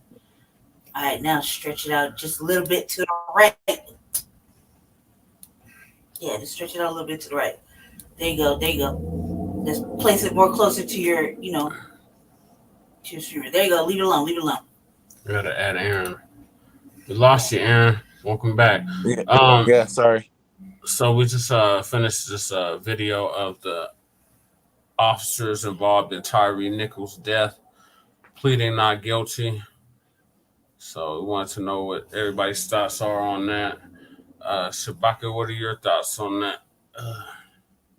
All right, now stretch it out just a little bit to the right. Yeah, just stretch it out a little bit to the right. There you go. Just place it more closer to your, to your streamer. There you go. Leave it alone. We gotta add Aaron. We lost you, Aaron. Welcome back. Yeah, sorry. So we just finished this video of the officers involved in Tyre Nichols' death, pleading not guilty. So we wanted to know what everybody's thoughts are on that. Shabaka, what are your thoughts on that?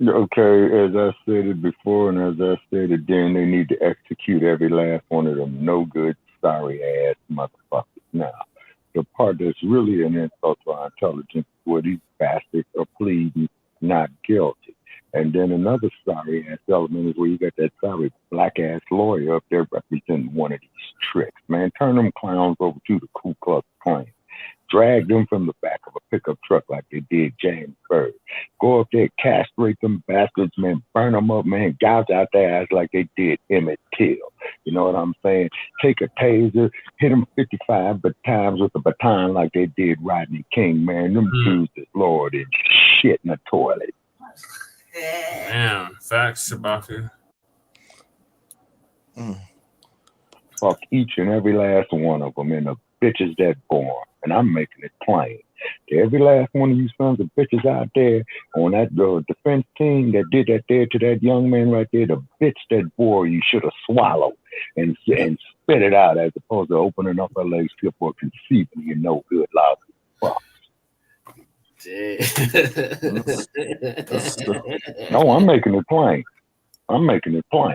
Okay, as I stated before, and as I stated then, they need to execute every last one of them no good, sorry ass motherfuckers. Now, the part that's really an insult to our intelligence is where these bastards are pleading not guilty. And then another sorry ass element is where you got that sorry black ass lawyer up there representing one of these tricks. Man, turn them clowns over to the Ku Klux Klan. Drag them from the back of a pickup truck like they did James Byrd. Go up there, castrate them bastards, man, burn them up, man, gouge out their ass like they did Emmett Till. You know what I'm saying? Take a taser, hit them 55 times with a baton like they did Rodney King, man. Them dudes is Lord and shit in the toilet. Man, facts, Shabaka. Fuck each and every last one of them and the bitches that born. And I'm making it plain. To every last one of you sons of bitches out there on that defense team that did that there to that young man right there, the bitch that bore you should have swallowed and spit it out as opposed to opening up her legs for conceiving you no good lousy fuck. No, I'm making it plain. I'm making it plain.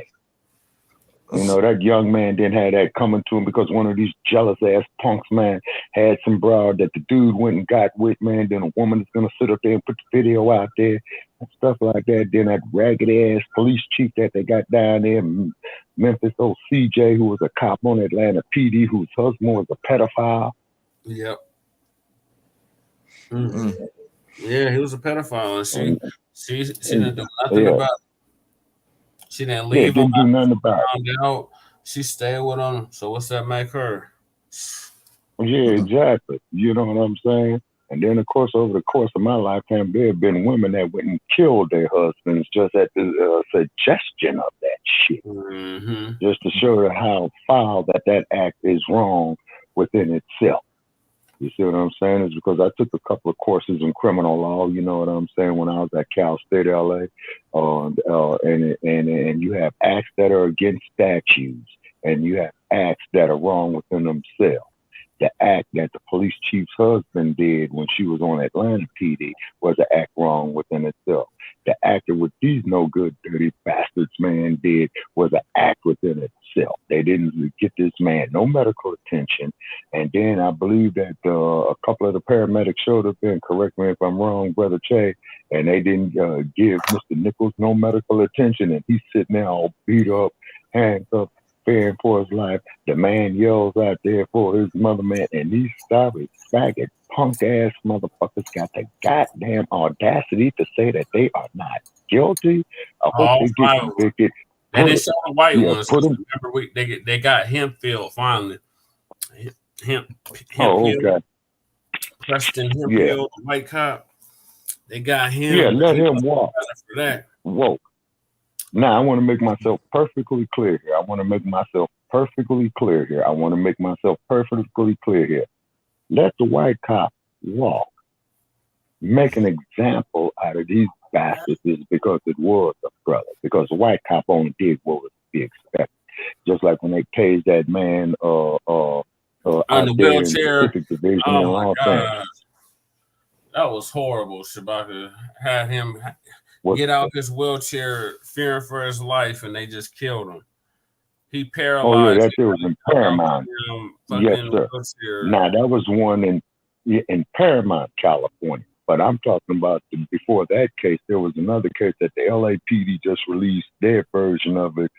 You know, that young man didn't have that coming to him because one of these jealous ass punks, man, had some broad that the dude went and got with, man. Then a woman is going to sit up there and put the video out there and stuff like that. Then that ragged ass police chief that they got down there, Memphis old CJ, who was a cop on Atlanta PD, whose husband was a pedophile. Yep. Mm-hmm. Yeah, he was a pedophile. And she didn't do nothing about it. She didn't leave him. Didn't do nothing about it. Out. She stayed with him. So what's that make her? Yeah, exactly. You know what I'm saying? And then, of course, over the course of my lifetime, there have been women that went and killed their husbands just at the suggestion of that shit. Mm-hmm. Just to show how foul that act is wrong within itself. You see what I'm saying? It's because I took a couple of courses in criminal law, you know what I'm saying, when I was at Cal State LA. And you have acts that are against statutes, and you have acts that are wrong within themselves. The act that the police chief's husband did when she was on Atlanta PD was an act wrong within itself. The act that what these no good, dirty bastards, man, did was an act within itself. They didn't get this man no medical attention. And then I believe that a couple of the paramedics showed up there, and correct me if I'm wrong, Brother Che, and they didn't give Mr. Nichols no medical attention, and he's sitting there all beat up, handcuffed, fearing for his life. The man yells out there for his mother, man, and these sorry, faggot, punk-ass motherfuckers got the goddamn audacity to say that they are not guilty. I hope they get convicted. And they saw the white ones. Remember, they got Hempfield finally. Okay. Preston Hempfield, the white cop. They got him. Yeah, let him walk. For that. Whoa. Now, I want to make myself perfectly clear here. Let the white cop walk. Make an example out of these bastards because it was a brother. Because the white cop only did what was to be expected. Just like when they tased that man on the wheelchair. In the Pacific Division in Los Angeles. That was horrible. Shabaka had him get out his wheelchair, fearing for his life, and they just killed him. He paralyzed. Oh yeah, that shit was in Paramount. Yes, sir. Now that was one in Paramount, California. But I'm talking about before that case, there was another case that the LAPD just released their version of it,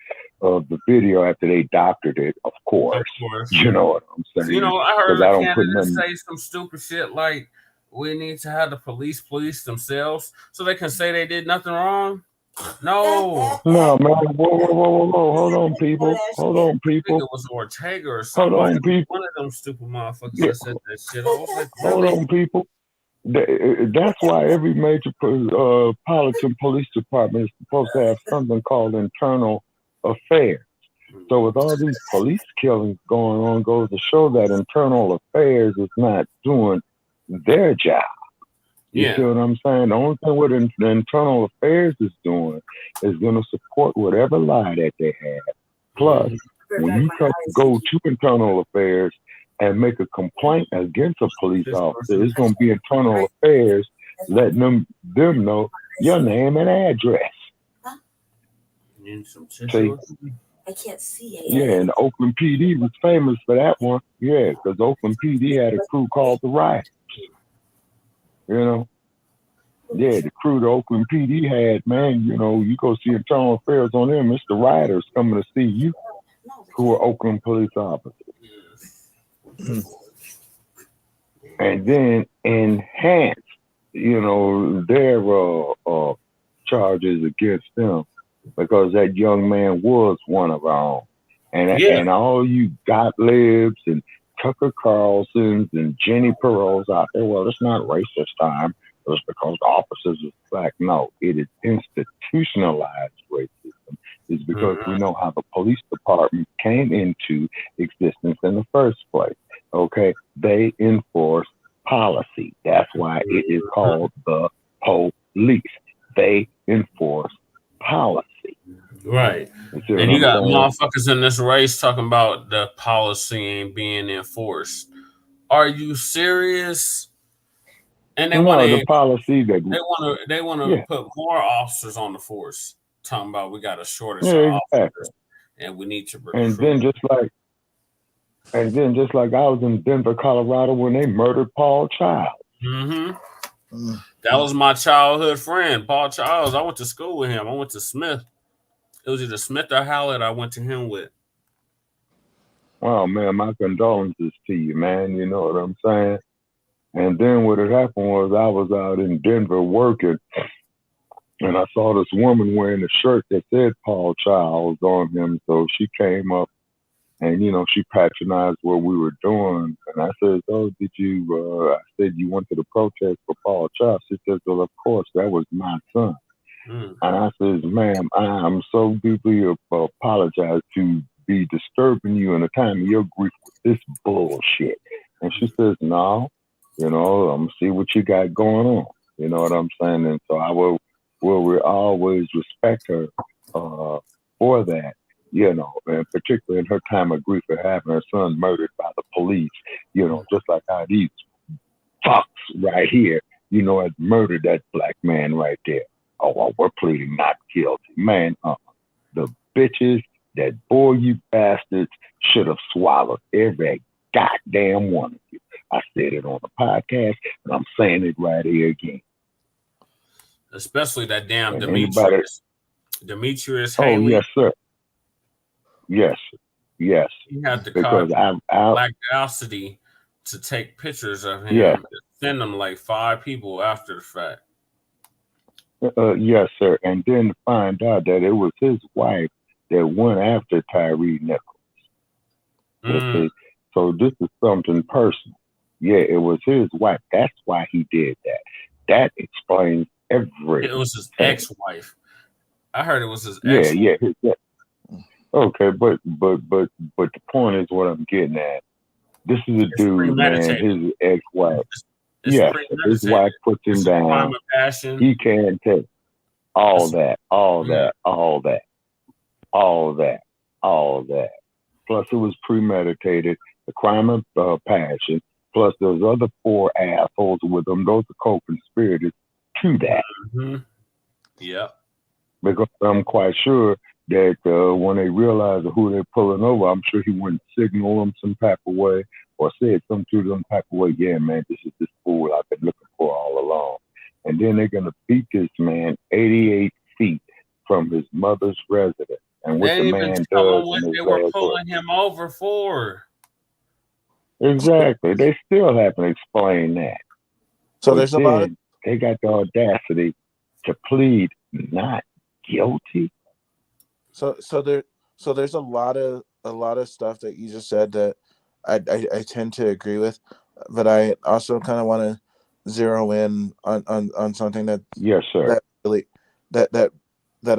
of the video after they doctored it, of course. You know what I'm saying? You know, I heard a candidate say some stupid shit like, we need to have the police themselves so they can say they did nothing wrong. No, man. Whoa. Hold on, people. I think it was Ortega or something. Hold on, people. One of them stupid motherfuckers that said that shit. I was like, hold on, people. That's why every major metropolitan police department is supposed to have something called internal affairs. So with all these police killings going on, goes to show that internal affairs is not doing their job. You see what I'm saying? The only thing what the internal affairs is doing is going to support whatever lie that they have. Plus, when you go to internal affairs, and make a complaint against a police officer, it's going to be internal affairs letting them know your name and address. See? I can't see it. Yeah, and Oakland PD was famous for that one. Yeah, because Oakland PD had a crew called the Rioters. You know? Yeah, the crew the Oakland PD had, man, you know, you go see internal affairs on them, it's the Rioters coming to see you, who are Oakland police officers. And then Enhanced, you know, their charges against them, because that young man was one of our own. And all you Gottliebs and Tucker Carlsons and Jenny Pearls out there, well, it's not racist time. It's because the officers are black. No, it is institutionalized racism. It's because we know how the police department came into existence in the first place. Okay, they enforce policy. That's why it is called the police. They enforce policy. Right. And you got motherfuckers in this race talking about the policy ain't being enforced. Are you serious? And they want the policy that they want to put more officers on the force. Talking about we got a shortage of officers, and we need to recruit. And then just like I was in Denver, Colorado, when they murdered Paul Childs. Mm-hmm. That was my childhood friend, Paul Childs. I went to school with him. I went to Smith. It was either Smith or Howlett I went to him with. Wow, man, my condolences to you, man. You know what I'm saying? And then what had happened was I was out in Denver working, and I saw this woman wearing a shirt that said Paul Childs on him. So she came up and, you know, she patronized what we were doing. And I said, oh, did you, I said, you went to the protest for Paul Childs? She said, well, of course, that was my son. And I said, ma'am, I'm so deeply apologize to be disturbing you in a time of your grief with this bullshit. And she says, no, you know, I'm gonna see what you got going on. You know what I'm saying? And so I will always respect her for that, you know, and particularly in her time of grief of having her son murdered by the police, you know, just like how these fucks right here, you know, had murdered that black man right there. Oh, well, we're pleading not guilty. Man, the bitches that bore you bastards should have swallowed every goddamn one of you. I said it on the podcast, and I'm saying it right here again. Especially that damn Demetrius. Demetrius Haley. Oh, yes, sir. Yes. He had to call Black Audacity to take pictures of him and send them like 5 people after the fact. Yes, sir. And then to find out that it was his wife that went after Tyre Nichols. Okay? So this is something personal. Yeah, it was his wife. That's why he did that. That explains everything. It was his ex-wife. I heard it was his ex-wife. Yeah. Okay, but the point is what I'm getting at. This is a dude, man, his ex-wife. Yes, his wife puts him down. He can't take all that. Plus, it was premeditated. The crime of passion. Plus, those other 4 assholes with them. Those are co-conspirators to that. Yeah. Because I'm quite sure that when they realize who they're pulling over, I'm sure he wouldn't signal them some type of way or said something to them type of way. Yeah, man, this is this fool I've been looking for all along. And then they're going to beat this man 88 feet from his mother's residence. And what the man does what they were pulling him over for. Exactly. They still haven't explained that. So there's a lot of... They got the audacity to plead not guilty. So there's a lot of stuff that you just said that I tend to agree with, but I also kind of want to zero in on something that yes, sir. That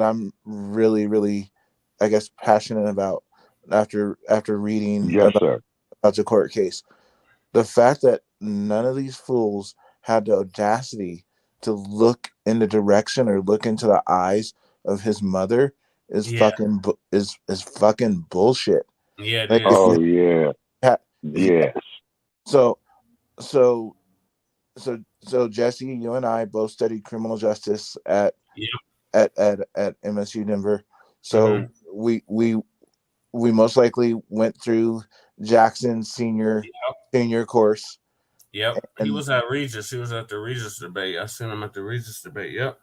I'm really I guess passionate about after reading about the court case. The fact that none of these fools had the audacity to look in the direction or look into the eyes of his mother is fucking bullshit. Yeah. Yes. So so so Jesse, you and I both studied criminal justice at MSU Denver. Mm-hmm. So we most likely went through Jackson's senior course, Yep. He and was at Regis. He was at the Regis debate. I seen him at the Regis debate. Yep.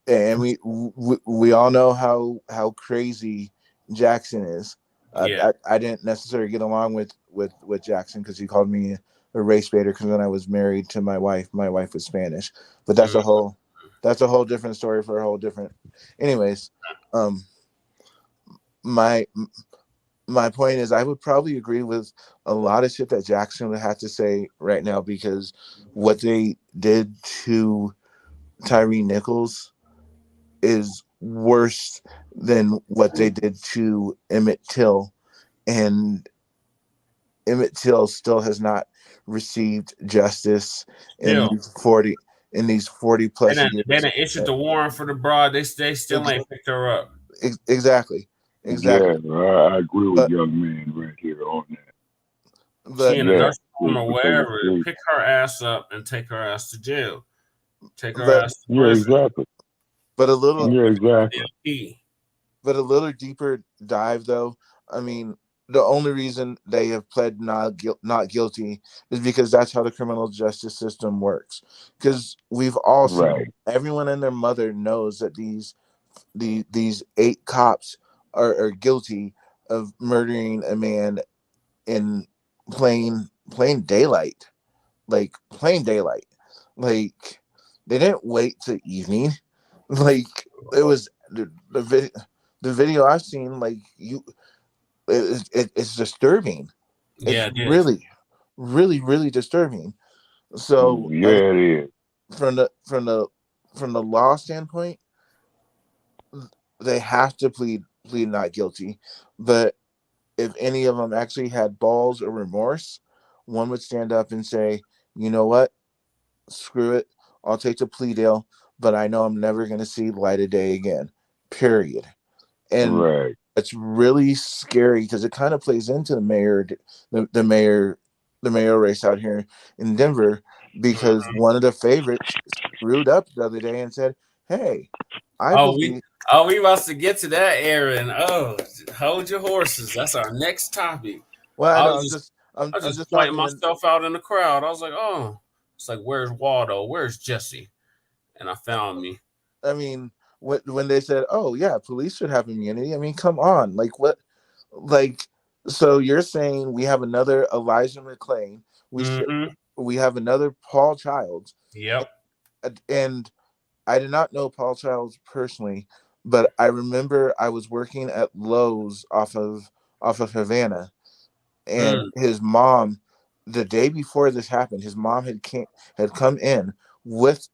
and we all know how crazy Jackson is. Yeah. I didn't necessarily get along with Jackson because he called me a race baiter because when I was married to my wife was Spanish. But Mm-hmm. that's a whole different story for a whole different. Anyways, um, my my point is I would probably agree with a lot of shit that Jackson would have to say right now because what they did to Tyre Nichols is worse than what they did to Emmett Till, and Emmett Till still has not received justice in Still, these 40 they plus didn't, they years. didn't issue the warrant for the broad. They still ain't picked her up. Exactly. Yeah, I agree with But young man right here on that. She but in a Yeah, nursing home or because wherever. Pick her ass up and take her ass to jail. Take her but ass to yeah, prison. exactly. but a little Yeah, exactly. but a little deeper dive though. I mean, the only reason they have pled not guilty is because that's how the criminal justice system works. Because we've all seen Right, everyone and their mother knows that these 8 cops are guilty of murdering a man in plain daylight, like plain daylight. Like they didn't wait till evening. Like it was the video I've seen. Like it's disturbing. It's Yeah, it is. really disturbing. So yeah, it is. from the law standpoint, they have to plead not guilty. But if any of them actually had balls or remorse, one would stand up and say, you know what, screw it, I'll take the plea deal, but I know I'm never going to see light of day again. Period. And Right. it's really scary because it kind of plays into the mayor race out here in Denver because one of the favorites screwed up the other day and said, "Hey, I Oh, we believe." we about to get to that, Aaron. Oh, hold your horses. That's our next topic. Well, I I know was just I was I'm just just pointing talking. And myself out in the crowd. I was like, oh, it's like, where's Waldo? Where's Jesse? And I found me. I mean, when they said, "Oh yeah, police should have immunity," I mean, come on, like what, like, so you're saying we have another Elijah McClain, Mm-hmm. we have another Paul Childs, Yep. and I did not know Paul Childs personally, but I remember I was working at Lowe's off of Havana, and Mm. his mom, the day before this happened, his mom had come in with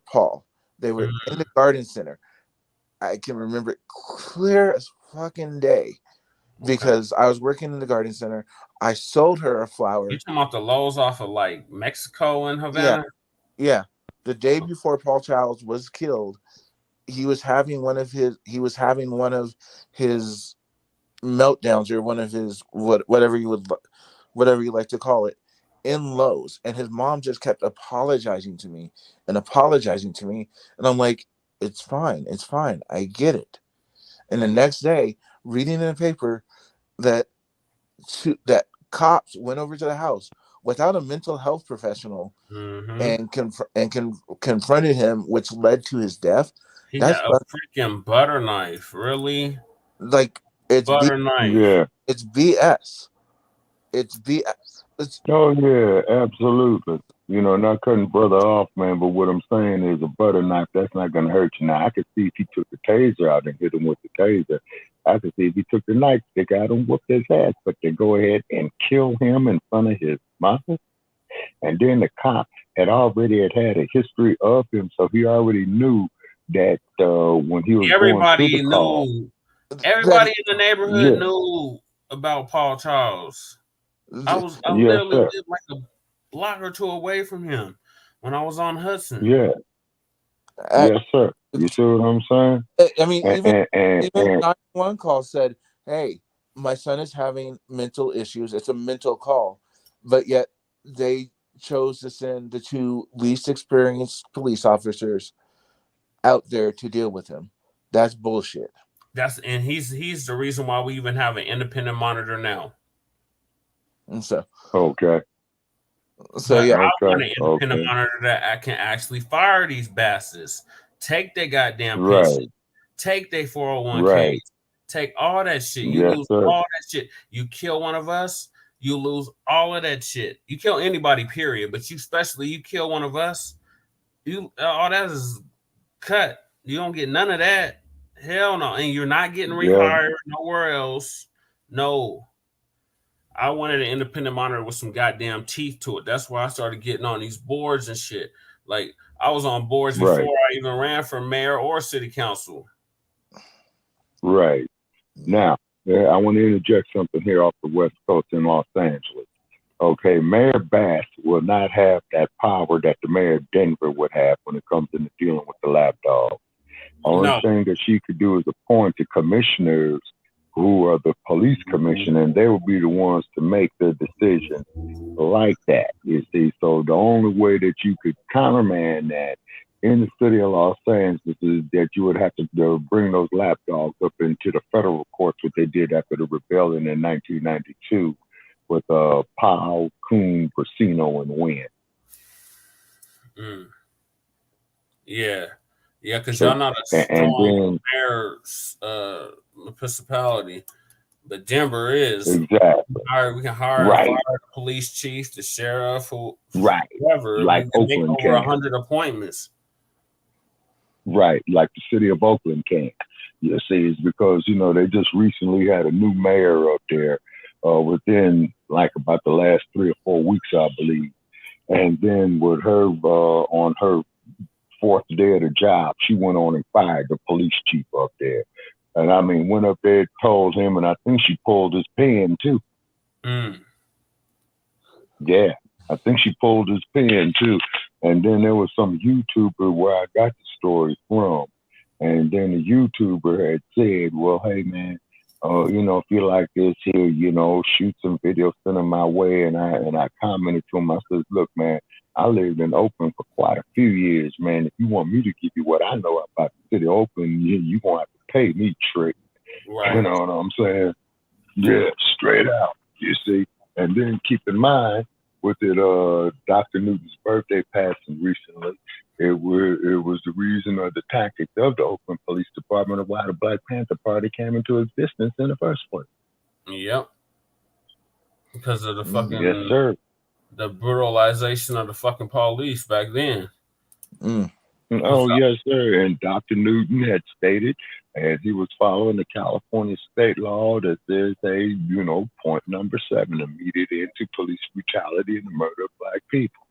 Paul. They were Mm. in the garden center. I can remember it clear as fucking day Okay. because I was working in the garden center. I sold her a You flower. talking about the lows off of like Mexico and Yeah, Havana? yeah. The day before Paul Childs was killed, he was having one of his meltdowns or one of his whatever you like to call it in Lowe's, and his mom just kept apologizing to me and I'm like, it's fine, I get it. And the next day, reading in the paper that that cops went over to the house without a mental health professional Mm-hmm. and confronted him, which led to his death. He That's got a freaking butter knife. Really? like it's B, Butter knife. Yeah. it's BS. It's BS. It's Oh yeah, absolutely. You know, not cutting brother off, man, but what I'm saying is a butter knife, that's not gonna hurt you. Now I could see if he took the taser out and hit him with the taser. I could see if he took the nightstick out and whooped his ass, but to go ahead and kill him in front of his mother. And then the cop had a history of him, so he already knew that when he was going through the Everybody call, knew. that Everybody in the neighborhood yeah, knew about Paul Charles. I yes, literally sir, lived like a block or two away from him when I was on Hudson. yeah, I, yes, sir. You see what I'm saying? I mean, And even 911 call said, "Hey, my son is having mental issues. It's a mental call," but yet they chose to send the two least experienced police officers out there to deal with him. That's bullshit. And he's the reason why we even have an independent monitor now. And so Okay. So yeah, I want an independent monitor that can actually fire these bastards, take their goddamn pension, take their 401k, take all that shit. You lose all that shit. You kill one of us, you lose all of that shit. You kill anybody, period. But you kill one of us, all that is cut. You don't get none of that. Hell no. And you're not getting rehired nowhere else. No. I wanted an independent monitor with some goddamn teeth to it. That's why I started getting on these boards and shit. Like, I was on boards before I even ran for mayor or city council. Right. Now, I want to interject something here off the West Coast in Los Angeles. Okay, Mayor Bass will not have that power that the mayor of Denver would have when it comes into dealing with the lapdog. Only thing that she could do is appoint the commissioners who are the police commission, and they will be the ones to make the decision like that, you see. So the only way that you could countermand that in the city of Los Angeles is that you would have to bring those lapdogs up into the federal courts, what they did after the rebellion in 1992 with Paso County Casino and Wynn. Yeah, because y'all not a strong mayor's municipality, but Denver is. Exactly. We can hire the police chief, the sheriff, whoever. Like we can Oakland make over 100 appointments. Right, like the city of Oakland can. You see, it's because, they just recently had a new mayor up there within like about the last 3 or 4 weeks, I believe. And then with her on her 4th day of the job, she went on and fired the police chief up there. And I mean, went up there, told him, and I think she pulled his pen too. Yeah, I think she pulled his pen too. And then there was some YouTuber where I got the story from. And then the YouTuber had said, well, hey, man, if you like this here, shoot some videos, send them my way. And I commented to him, I said, look, man, I lived in Oakland for quite a few years, man. If you want me to give you what I know about the city of Oakland, you're going to have to pay me, trick. Right. You know what I'm saying? Yeah, straight out, you see. And then keep in mind, with it, Dr. Newton's birthday passing recently, it was the reason or the tactics of the Oakland Police Department of why the Black Panther Party came into existence in the first place. Yep. Because of the fucking... Yes, sir. The brutalization of the fucking police back then. Oh, yes, sir. And Dr. Newton had stated, as he was following the California state law, that there's a, point number 7, immediate end to police brutality and the murder of Black people.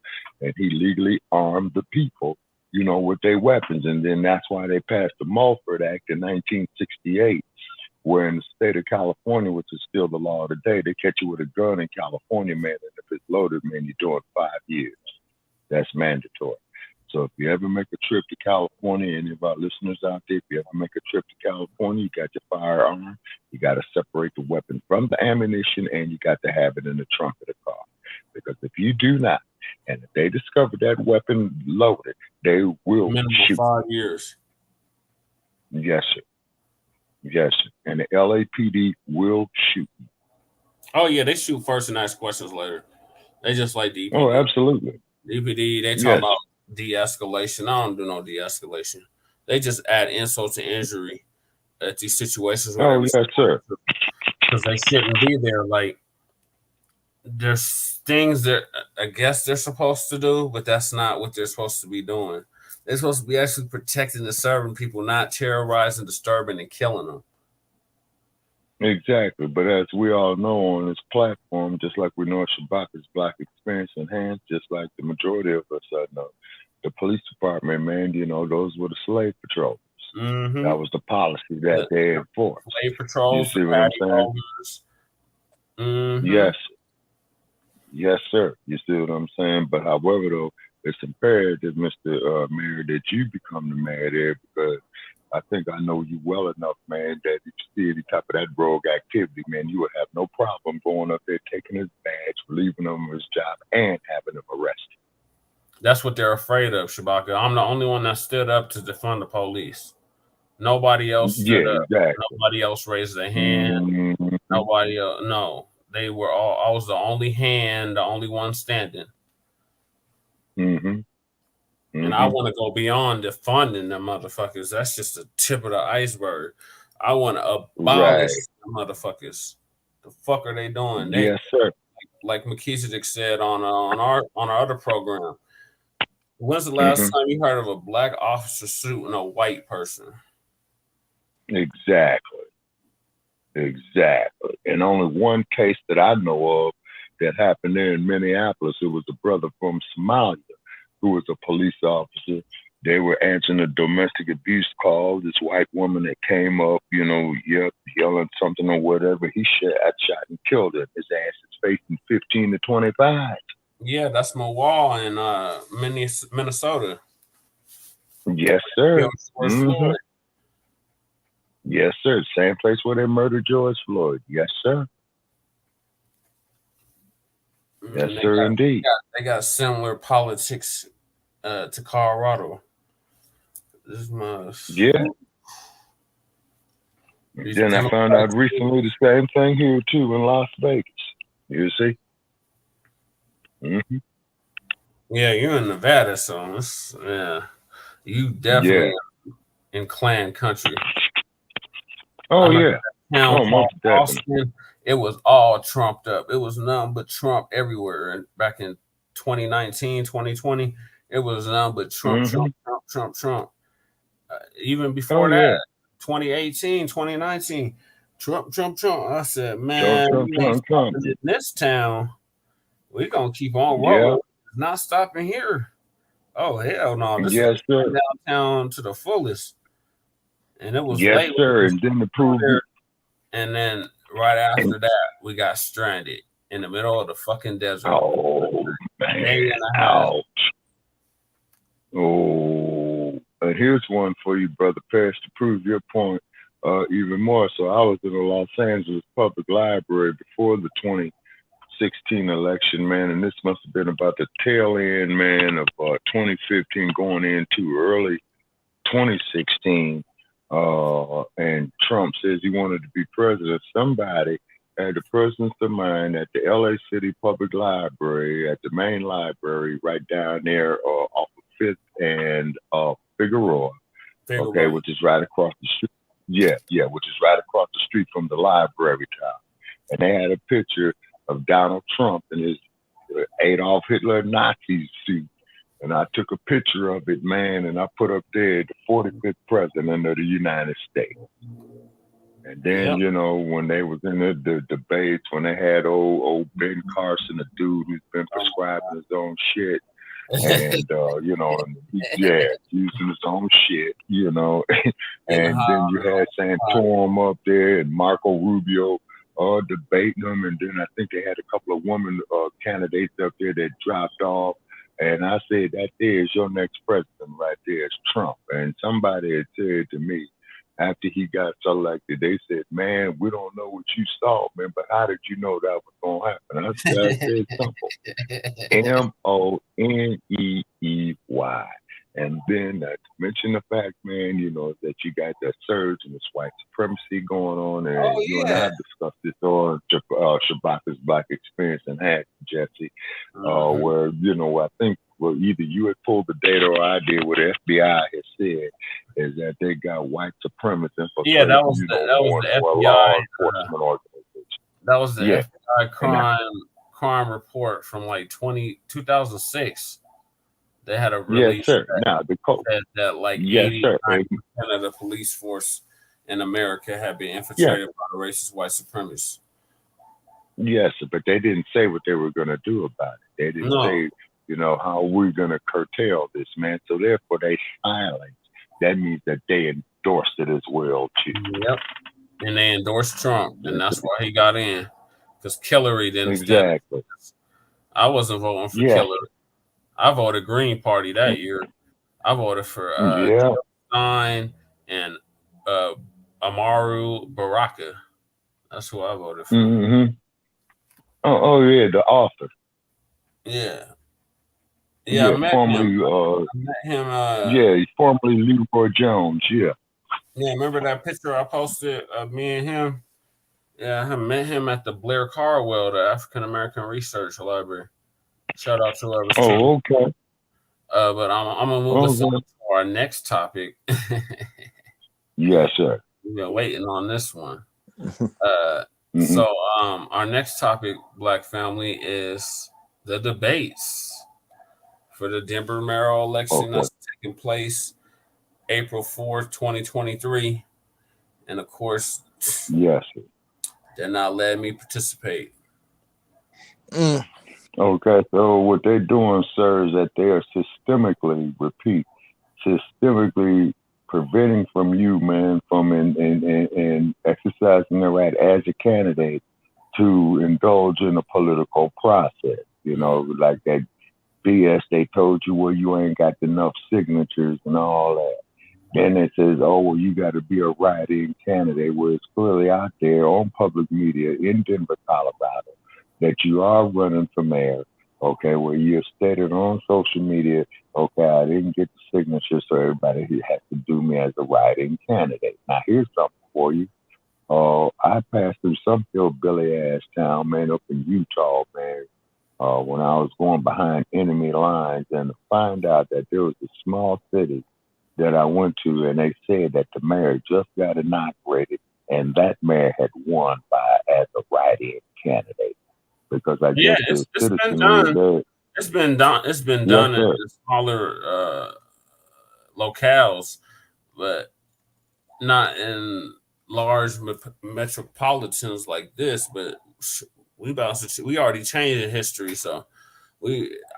And he legally armed the people, with their weapons. And then that's why they passed the Mulford Act in 1968, where in the state of California, which is still the law today, they catch you with a gun in California, man, and if it's loaded, man, you're doing 5 years. That's mandatory. So if you ever make a trip to California, any of our listeners out there, if you ever make a trip to California, you got your firearm, you got to separate the weapon from the ammunition, and you got to have it in the trunk of the car. Because if you do not, and if they discover that weapon loaded, they will shoot. 5 years. Yes, sir. Yes, sir. And the LAPD will shoot you. Oh, yeah, they shoot first and ask questions later. They just like DPD. Oh, absolutely. DPD, they talk about de-escalation. I don't do no de-escalation. They just add insult to injury at these situations. Oh, yes, sir. Because they shouldn't be there. Like, there's things that I guess they're supposed to do, but that's not what they're supposed to be doing. They're supposed to be actually protecting and serving people, not terrorizing, disturbing, and killing them. Exactly. But as we all know on this platform, just like we know Shabaka's Black Experience Enhanced, just like the majority of us know, the police department, man, those were the slave patrols. Mm-hmm. That was the policy that they enforced. Slave patrols. You see what I'm saying? Mm-hmm. Yes. Yes, sir. You see what I'm saying? But however, though, it's imperative, Mr. Mayor, that you become the mayor there, because I think I know you well enough, man, that if you see any type of that rogue activity, man, you would have no problem going up there, taking his badge, relieving him of his job and having him arrested. That's what they're afraid of, Shabaka. I'm the only one that stood up to defund the police. Nobody else stood up. Exactly. Nobody else raised their hand. Nobody else. No, they were all. I was the only hand, the only one standing. And I want to go beyond defunding them motherfuckers. That's just the tip of the iceberg. I want to abolish them motherfuckers. The fuck are they doing? Yes, sir. Like Melchizedek said on our other program. When's the last time you heard of a black officer shooting a white person? Exactly. And only one case that I know of that happened there in Minneapolis. It was a brother from Somalia who was a police officer. They were answering a domestic abuse call. This white woman that came up, yelling something or whatever. He shot and killed her. His ass is facing 15 to 25. Yeah, that's my wall in Minnesota. Yes, sir. Yes, sir. Same place where they murdered George Floyd. Yes, sir. Yes, sir, indeed. They got similar politics to Colorado. Then I found out recently the same thing here too in Las Vegas. You see? Yeah, you're in Nevada, so you definitely in Klan country. Oh yeah. Most Austin, it was all trumped up. It was nothing but Trump everywhere. And back in 2019, 2020, it was nothing but Trump. Even before that, 2018, 2019, Trump. I said, man, Trump. In this town, we're going to keep on rolling. It's not stopping here. Oh, hell no. This is downtown to the fullest. And it was late. Sir. And then to prove it. And then right after that, we got stranded in the middle of the fucking desert. Oh, man. Ouch. Oh, and here's one for you, Brother Parrish, to prove your point even more. So I was in the Los Angeles Public Library before the 2016 election, man, and this must have been about the tail end, man, of 2015 going into early 2016. And Trump says he wanted to be president. Somebody had the presence of mind at the LA City Public Library, at the main library, right down there off of 5th and Figueroa, okay, which is right across the street. Which is right across the street from the library tower. And they had a picture of Donald Trump in his Adolf Hitler Nazi suit. And I took a picture of it, man, and I put up there the 45th president of the United States. And then, when they was in the debates, when they had old Ben Carson, a dude who's been prescribing his own shit, and, using his own shit, and then you had Santorum up there and Marco Rubio debating them. And then I think they had a couple of women candidates up there that dropped off. And I said, that there is your next president right there, is Trump. And somebody had said to me, after he got selected, they said, man, we don't know what you saw, man, but how did you know that was going to happen? I said simple. Moneey. And then to mention the fact, man, that you got that surge and this white supremacy going on. And you and I have discussed this on Shabaka's Black Experience and Hack, Jesse, where, I think either you had pulled the data or I did, what the FBI has said is that they got white supremacists infiltrating. Yeah, that was the FBI. Law enforcement organization. That was the FBI crime report from like 2006. They had a release that like 89% of the police force in America had been infiltrated by the racist white supremacists. Yes, but they didn't say what they were going to do about it. They didn't say, how we're going to curtail this, man. So therefore, they silence. That means that they endorsed it as well, too. Yep. And they endorsed Trump, and that's why he got in. Because Hillary didn't. Exactly. I wasn't voting for Hillary. I voted Green Party that year. I voted for Stein and Amaru Baraka. That's who I voted for. Mm-hmm. Oh, yeah, the author. Yeah. Yeah, I Yeah, met him. formerly, I met him. yeah, he's formerly Leroy Jones. Yeah. Yeah, remember that picture I posted of me and him? Yeah, I met him at the Blair Carwell, the African American Research Library. Shout out to whoever's trying. Oh, okay. But I'm gonna move us on Okay. to our next topic. Yes, sir. We've been waiting on this one. Uh, Mm-hmm. so our next topic, Black family, is the debates for the Denver mayoral election Okay. that's taking place April 4th, 2023. And of course, Yes, sir. they're not letting me participate. Okay. So what they're doing, sir, is that they are systemically preventing from you, man, from in exercising the right as a candidate to indulge in the political process. You know, like that BS they told you where you ain't got enough signatures and all that. Then it says, oh, well, you got to be a write-in candidate, where it's clearly out there on public media in Denver, Colorado, that you are running for mayor, okay, where you stated on social media, okay, I didn't get the signature, so everybody has to do me as a write-in candidate. Now, here's something for you. I passed through some hillbilly-ass town, man, up in Utah, man, when I was going behind enemy lines, and to find out that there was a small city that I went to, and they said that the mayor just got inaugurated, and that mayor had won as a write-in candidate, because I Yeah, guess the it's been citizenry done. there. It's been done. It's been Yes, done in sir. smaller locales, but not in large metropolitans like this. But we already changed the history, so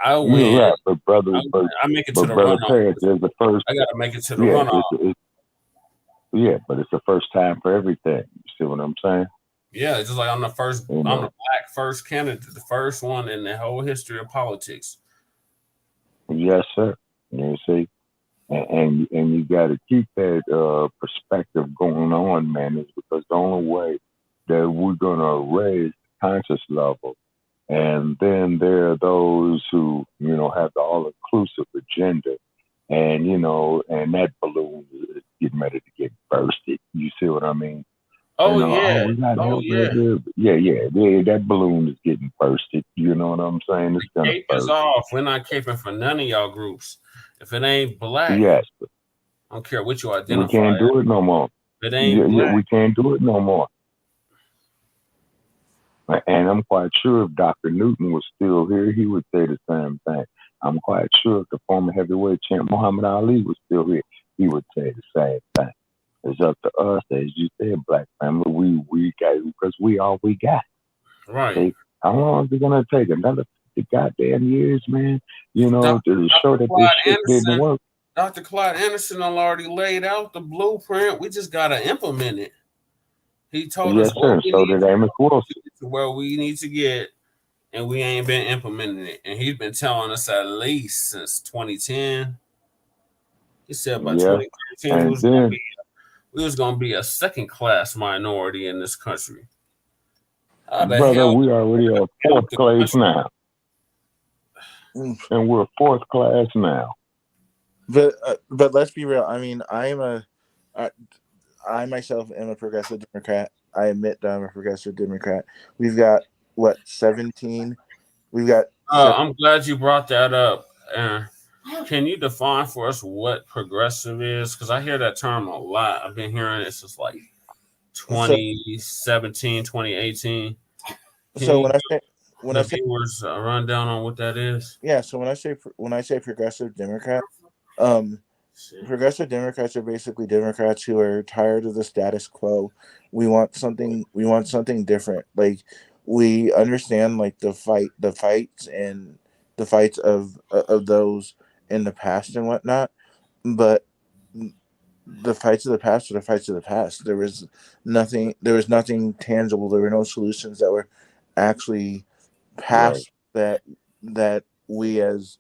I You're win. right, but brother, I make it to but the brother runoff. Paris, there's the first. I gotta make it to the Yeah, runoff. yeah, but it's the first time for everything. You see what I'm saying? Yeah, just like I'm the first. You I'm know. the Black first candidate, the first one in the whole history of politics. Yes, sir. You see, and you got to keep that perspective going on, man. Is because the only way that we're gonna raise the conscious level, and then there are those who have the all-inclusive agenda, and and that balloon is getting ready to get bursted. You see what I mean? Oh yeah. We got to Oh help yeah. yeah. That balloon is getting bursted. You know what I'm saying? It's The gonna cape is burst. off. We're not caping for none of y'all groups. If it ain't Black, Yes, I don't care what you we identify can't as. do it no more. If it ain't Black, We can't do it no more. And I'm quite sure if Dr. Newton was still here, he would say the same thing. I'm quite sure if the former heavyweight champ Muhammad Ali was still here, he would say the same thing. It's up to us, as you said, Black family. We got, because we all we got. right? See, how long is it gonna take? Another 50 goddamn years, man? To show that this shit didn't work. Dr. Clyde Anderson already laid out the blueprint. We just gotta implement it. He told Yes, us sir. what we So need did Amos Wilson. to where we need to get, and we ain't been implementing it. And he's been telling us at least since 2010. He said by 2013 And then, we was gonna be a second class minority in this country. How the brother, hell we already are fourth class now, and we're fourth class now. But let's be real. I mean, I myself am a progressive Democrat. I admit that I'm a progressive Democrat. We've got 17. We've got. I'm glad you brought that up. Can you define for us what progressive is? Because I hear that term a lot. I've been hearing it since like 2017, 2018. So when I say viewers a rundown on what that is? Yeah. So when I say progressive Democrat, progressive Democrats are basically Democrats who are tired of the status quo. We want something different. Like, we understand like the fights of those in the past and whatnot, but the fights of the past are the fights of the past. There was nothing tangible. There were no solutions that were actually passed that we as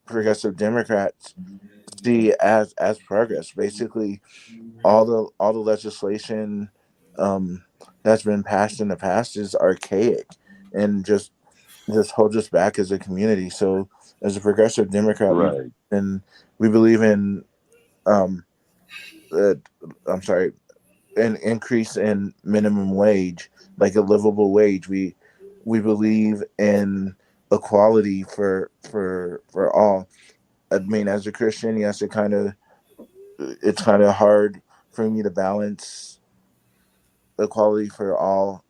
progressive Democrats see as progress. Basically, all the legislation that's been passed in the past is archaic and just just holds us back as a community. So as a progressive Democrat, Right. we believe in I'm sorry, an increase in minimum wage, like a livable wage. We believe in equality for all. I mean, as a Christian, yes, it's kind of hard for me to balance equality for all.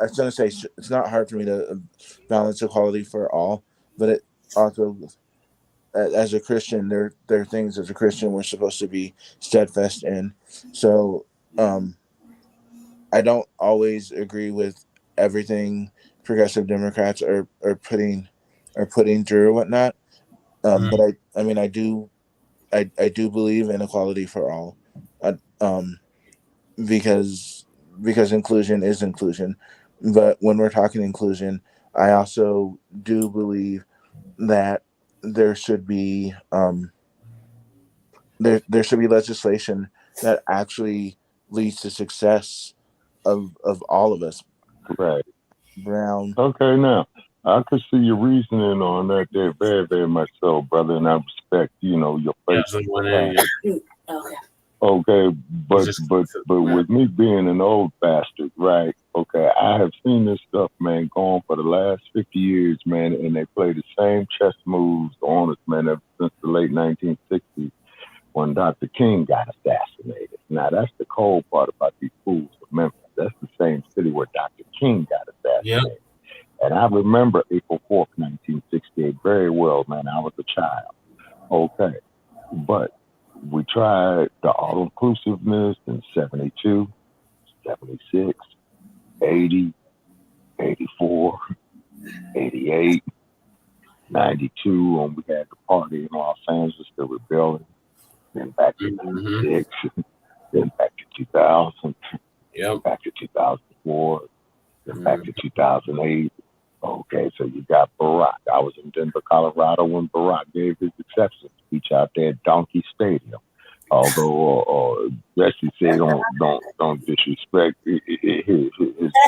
I was gonna say it's not hard for me to balance equality for all, but it also, as a Christian, there are things as a Christian we're supposed to be steadfast in. So I don't always agree with everything progressive Democrats are putting through or whatnot. But I mean I do believe in equality for all, because inclusion is inclusion. But when we're talking inclusion, I also do believe that there should be there should be legislation that actually leads to success of all of us. Right. Brown. Okay, now I could see your reasoning on that there very, very much so, brother, and I respect, your faith. Okay, but with me being an old bastard, right? Okay, I have seen this stuff, man, going for the last 50 years, man, and they play the same chess moves on us, man, ever since the late 1960s when Dr. King got assassinated. Now, that's the cold part about these fools of Memphis. That's the same city where Dr. King got assassinated. Yep. And I remember April 4th, 1968 very well, man. I was a child. Okay, but we tried the all-inclusiveness in 72, 76, 80, 84, 88, 92, and we had the party in Los Angeles, the rebellion, then back to 96, then back to 2000, back to 2004, then back to 2008. Okay, so you got Barack. I was in Denver, Colorado when Barack gave his acceptance speech out there at Donkey Stadium. Although Jesse said don't disrespect his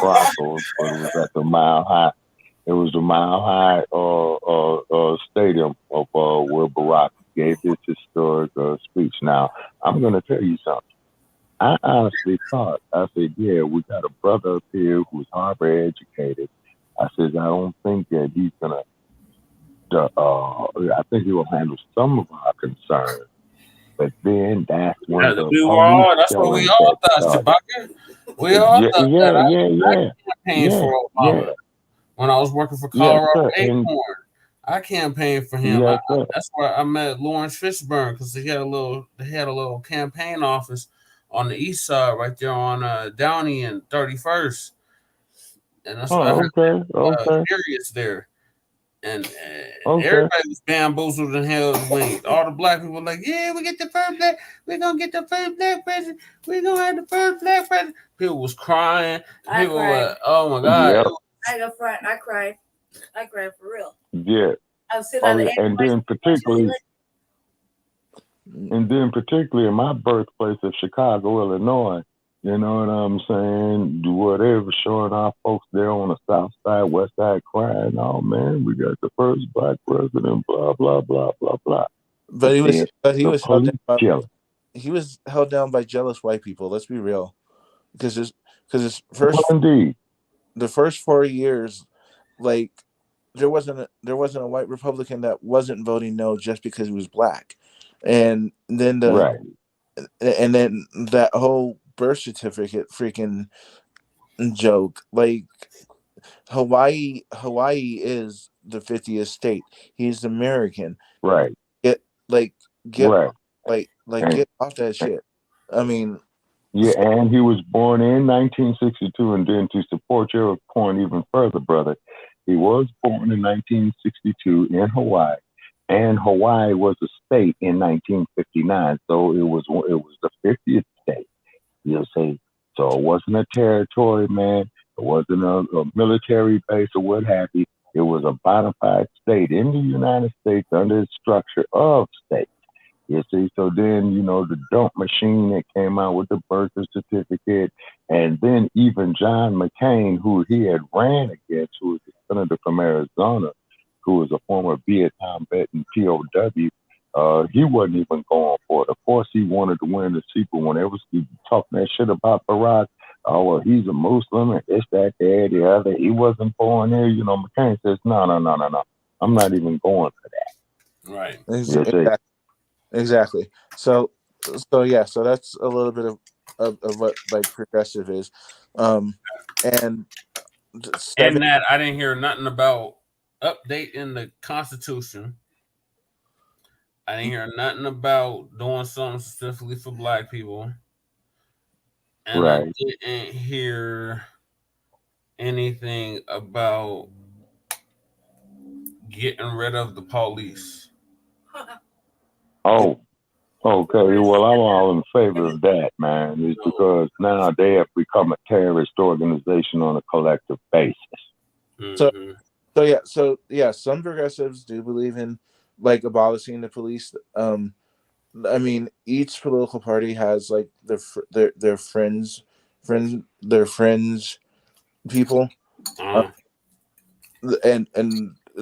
Broncos, but it was at the Mile High. It was the Mile High stadium of where Barack gave his historic speech. Now I'm going to tell you something. I honestly thought, I said, yeah, we got a brother up here who's Harvard educated. I said, I don't think that he's gonna. I think he will handle some of our concerns, but then that's when that's what we all thought, Shabaka. We all thought that. I campaigned for Obama when I was working for Colorado Acorn. I campaigned for him. That's where I met Lawrence Fishburne because they had a little campaign office on the east side, right there on Downey and 31st. And that's why I had periods there. And everybody was bamboozled in hell's wings. All the black people were like, yeah, we're gonna get the first black president. We're gonna have the first black president. People was crying. People were, oh my God. Yep. I go front. I cried for real. Yeah. I was sitting on the and then particularly in my birthplace of Chicago, Illinois, you know what I'm saying? Do whatever, showing our folks there on the south side, west side, crying, oh man, we got the first black president, blah, blah, blah, blah, blah. But he was held down by jealous white people. Let's be real. Because his first the first 4 years, like there wasn't a white Republican that wasn't voting no just because he was black. And then and then that whole birth certificate freaking joke. Like Hawaii is the 50th state. He's American. Right. Get off that shit. I mean, yeah, and he was born in 1962, and then to support your point even further, brother, he was born in 1962 in Hawaii, and Hawaii was a state in 1959, so it was the 50th state. You'll say, so it wasn't a territory, man. It wasn't a military base or what have you. It was a bona fide state in the United States under the structure of states. You see, so then, the dump machine that came out with the birth certificate, and then even John McCain, who he had ran against, who was the senator from Arizona, who was a former Vietnam vet and POW, he wasn't even going for it. Of course, he wanted to win the seat, but when they was talking that shit about Barack, oh, well, he's a Muslim and this, that, that, the other. He wasn't born here. You know, McCain says, no. I'm not even going for that. Right. Exactly. So that's a little bit of what like progressive is. And that I didn't hear nothing about updating the Constitution. I didn't hear nothing about doing something specifically for Black people. And right. I didn't hear anything about getting rid of the police. Oh, okay. Well, I'm all in favor of that, man. It's because now they have become a terrorist organization on a collective basis. Mm-hmm. So some progressives do believe in like abolishing the police. I mean, each political party has like their friends people, and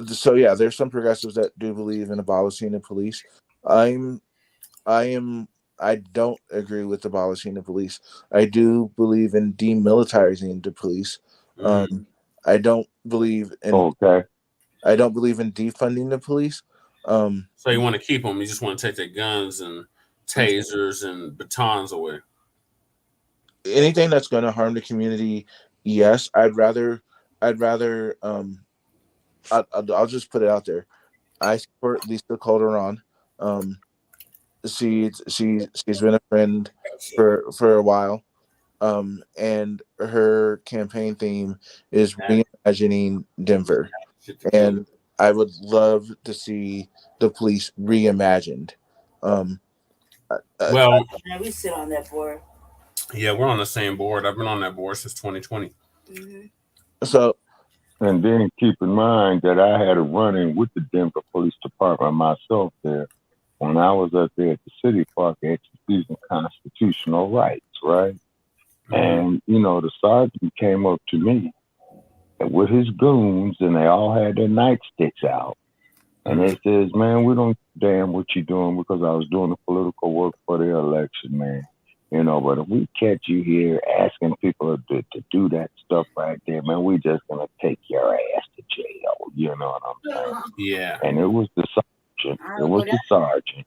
so yeah, there's some progressives that do believe in abolishing the police. I don't agree with abolishing the police. I do believe in demilitarizing the police. I don't believe in I don't believe in defunding the police. So you want to keep them? You just want to take their guns and tasers and batons away? Anything that's going to harm the community, yes. I'd rather. I'll just put it out there. I support Lisa Calderon. She's been a friend for a while. And her campaign theme is reimagining Denver. And I would love to see the police reimagined. Well, we sit on that board. Yeah, we're on the same board. I've been on that board since 2020. Mm-hmm. So, and then keep in mind that I had a run-in with the Denver Police Department myself there when I was up there at the city park exercising constitutional rights, right? Mm-hmm. And, you know, the sergeant came up to me with his goons, and they all had their nightsticks out. And they says, man, we don't damn what you're doing, because I was doing the political work for the election, man. You know, but if we catch you here asking people to do that stuff right there, man, we just going to take your ass to jail. You know what I'm saying? Yeah. And it was the sergeant.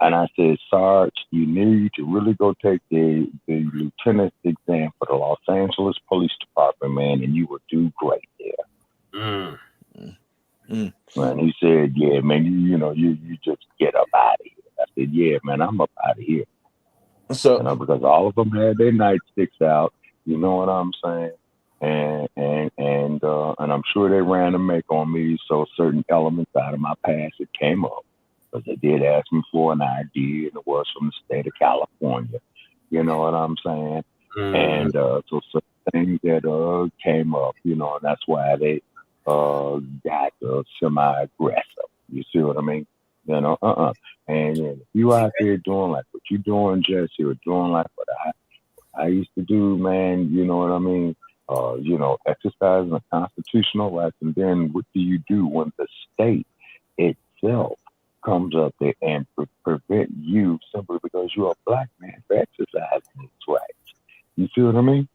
And I said, Sarge, you need to really go take the lieutenant's exam for the Los Angeles Police Department, man, and you will do great there. And he said, yeah, man, you just get up out of here. I said, yeah, man, I'm up out of here. So, because all of them had their nightsticks out, you know what I'm saying? And I'm sure they ran a make on me, so certain elements out of my past it came up. Because they did ask me for an ID, and it was from the state of California. You know what I'm saying? And so certain things that came up, you know, and that's why they got semi-aggressive. You see what I mean? You know, And if you out there doing like what you doing, Jesse, or doing like what I used to do, man, you know what I mean? You know, exercising the constitutional rights, and then what do you do when the state itself comes up there and prevent you simply because you're a Black man for exercising its rights? You see what I mean?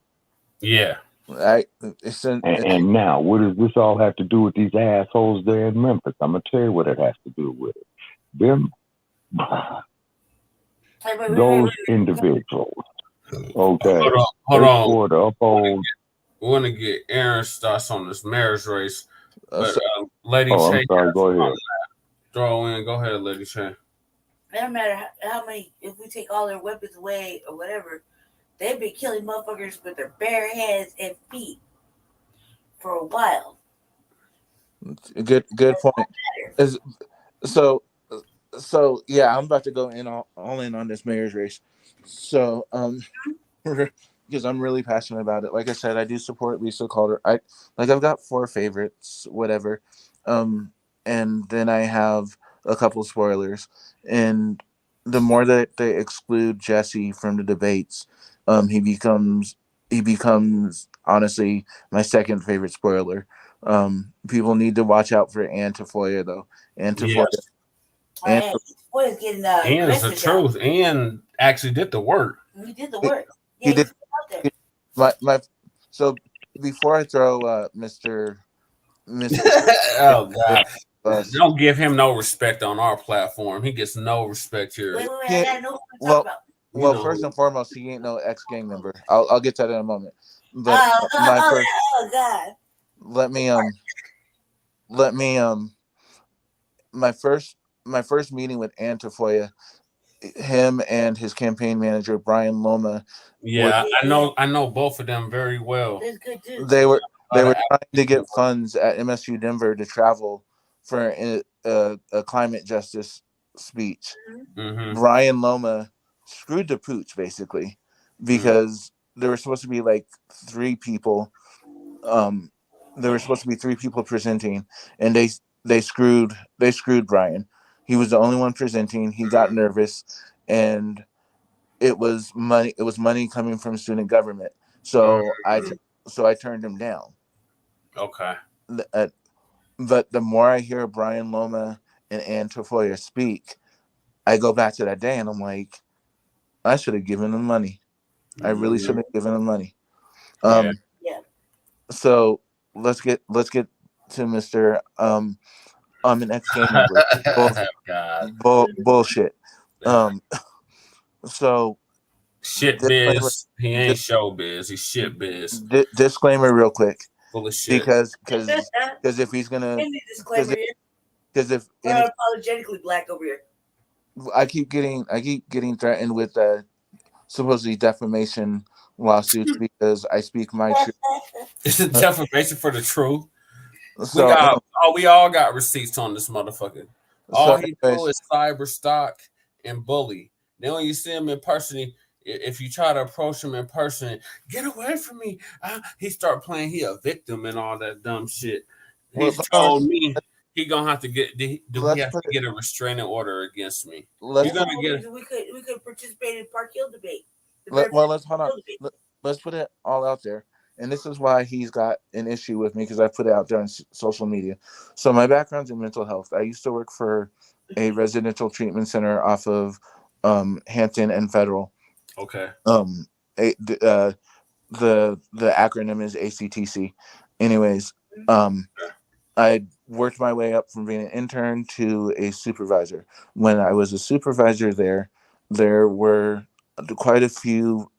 Yeah. And now, what does this all have to do with these assholes there in Memphis? I'm going to tell you what it has to do with it. Them, those individuals, okay, hold on. We want to get Aaron's thoughts on this marriage race. But Lady Che, go ahead. Throw in. Go ahead, Lady Che. It don't matter how many, if we take all their weapons away or whatever, they've been killing motherfuckers with their bare hands and feet for a while. Good point. So yeah, I'm about to go in all in on this marriage race. So because I'm really passionate about it. Like I said, I do support Lisa Calder. I've got 4 favorites, whatever. And then I have a couple spoilers. And the more that they exclude Jesse from the debates, he becomes honestly my second favorite spoiler. People need to watch out for Antifoya though. Antifoya, Yes. Ant- Boy is getting And it's the aggressive now. truth. And actually did the work. He did the work. he Yeah, did. he's out there. My so before I throw Mr. Oh God. Bus, Don't give him no respect on our platform. He gets no respect here. Wait, I can't- gotta know what we're well, talking about. well, know. first and foremost, he ain't no ex-gang member. I'll get to that in a moment. But Oh God. let me my first meeting with Antifoya, him and his campaign manager Brian Loma, Yeah, I know both of them very well. That's good too. they were trying to get funds at MSU Denver to travel for a climate justice speech. Mm-hmm. Brian Loma screwed the pooch basically because there were supposed to be like three people. There were supposed to be three people presenting, and they screwed Brian. He was the only one presenting. He got nervous, and it was money. It was money coming from student government. So I turned him down. Okay. But the more I hear Brian Loma and Antifoya speak, I go back to that day and I'm like, I should have given him money. I really should have given him money. Yeah. So let's get to Mr. I'm an ex-gang member. Bullshit. So shit biz. He ain't show biz. He's shit biz. Disclaimer real quick. Full of shit. Because if he's gonna because if unapologetically black over here. I keep getting threatened with supposedly defamation lawsuits because I speak my truth. It's a defamation for the truth. So we all got receipts on this motherfucker. All he do is cyber stalk and bully. Then when you see him in person, if you try to approach him in person, get away from me. He start playing he a victim and all that dumb shit. He's told me he gonna have to get he has to get a restraining order against me. We could participate in Park Hill debate. Let's hold on. Let's put it all out there. And this is why he's got an issue with me because I put it out there on social media. So my background's in mental health. I used to work for a residential treatment center off of Hampton and Federal. Okay. The acronym is ACTC. Anyways, I worked my way up from being an intern to a supervisor. When I was a supervisor there were quite a few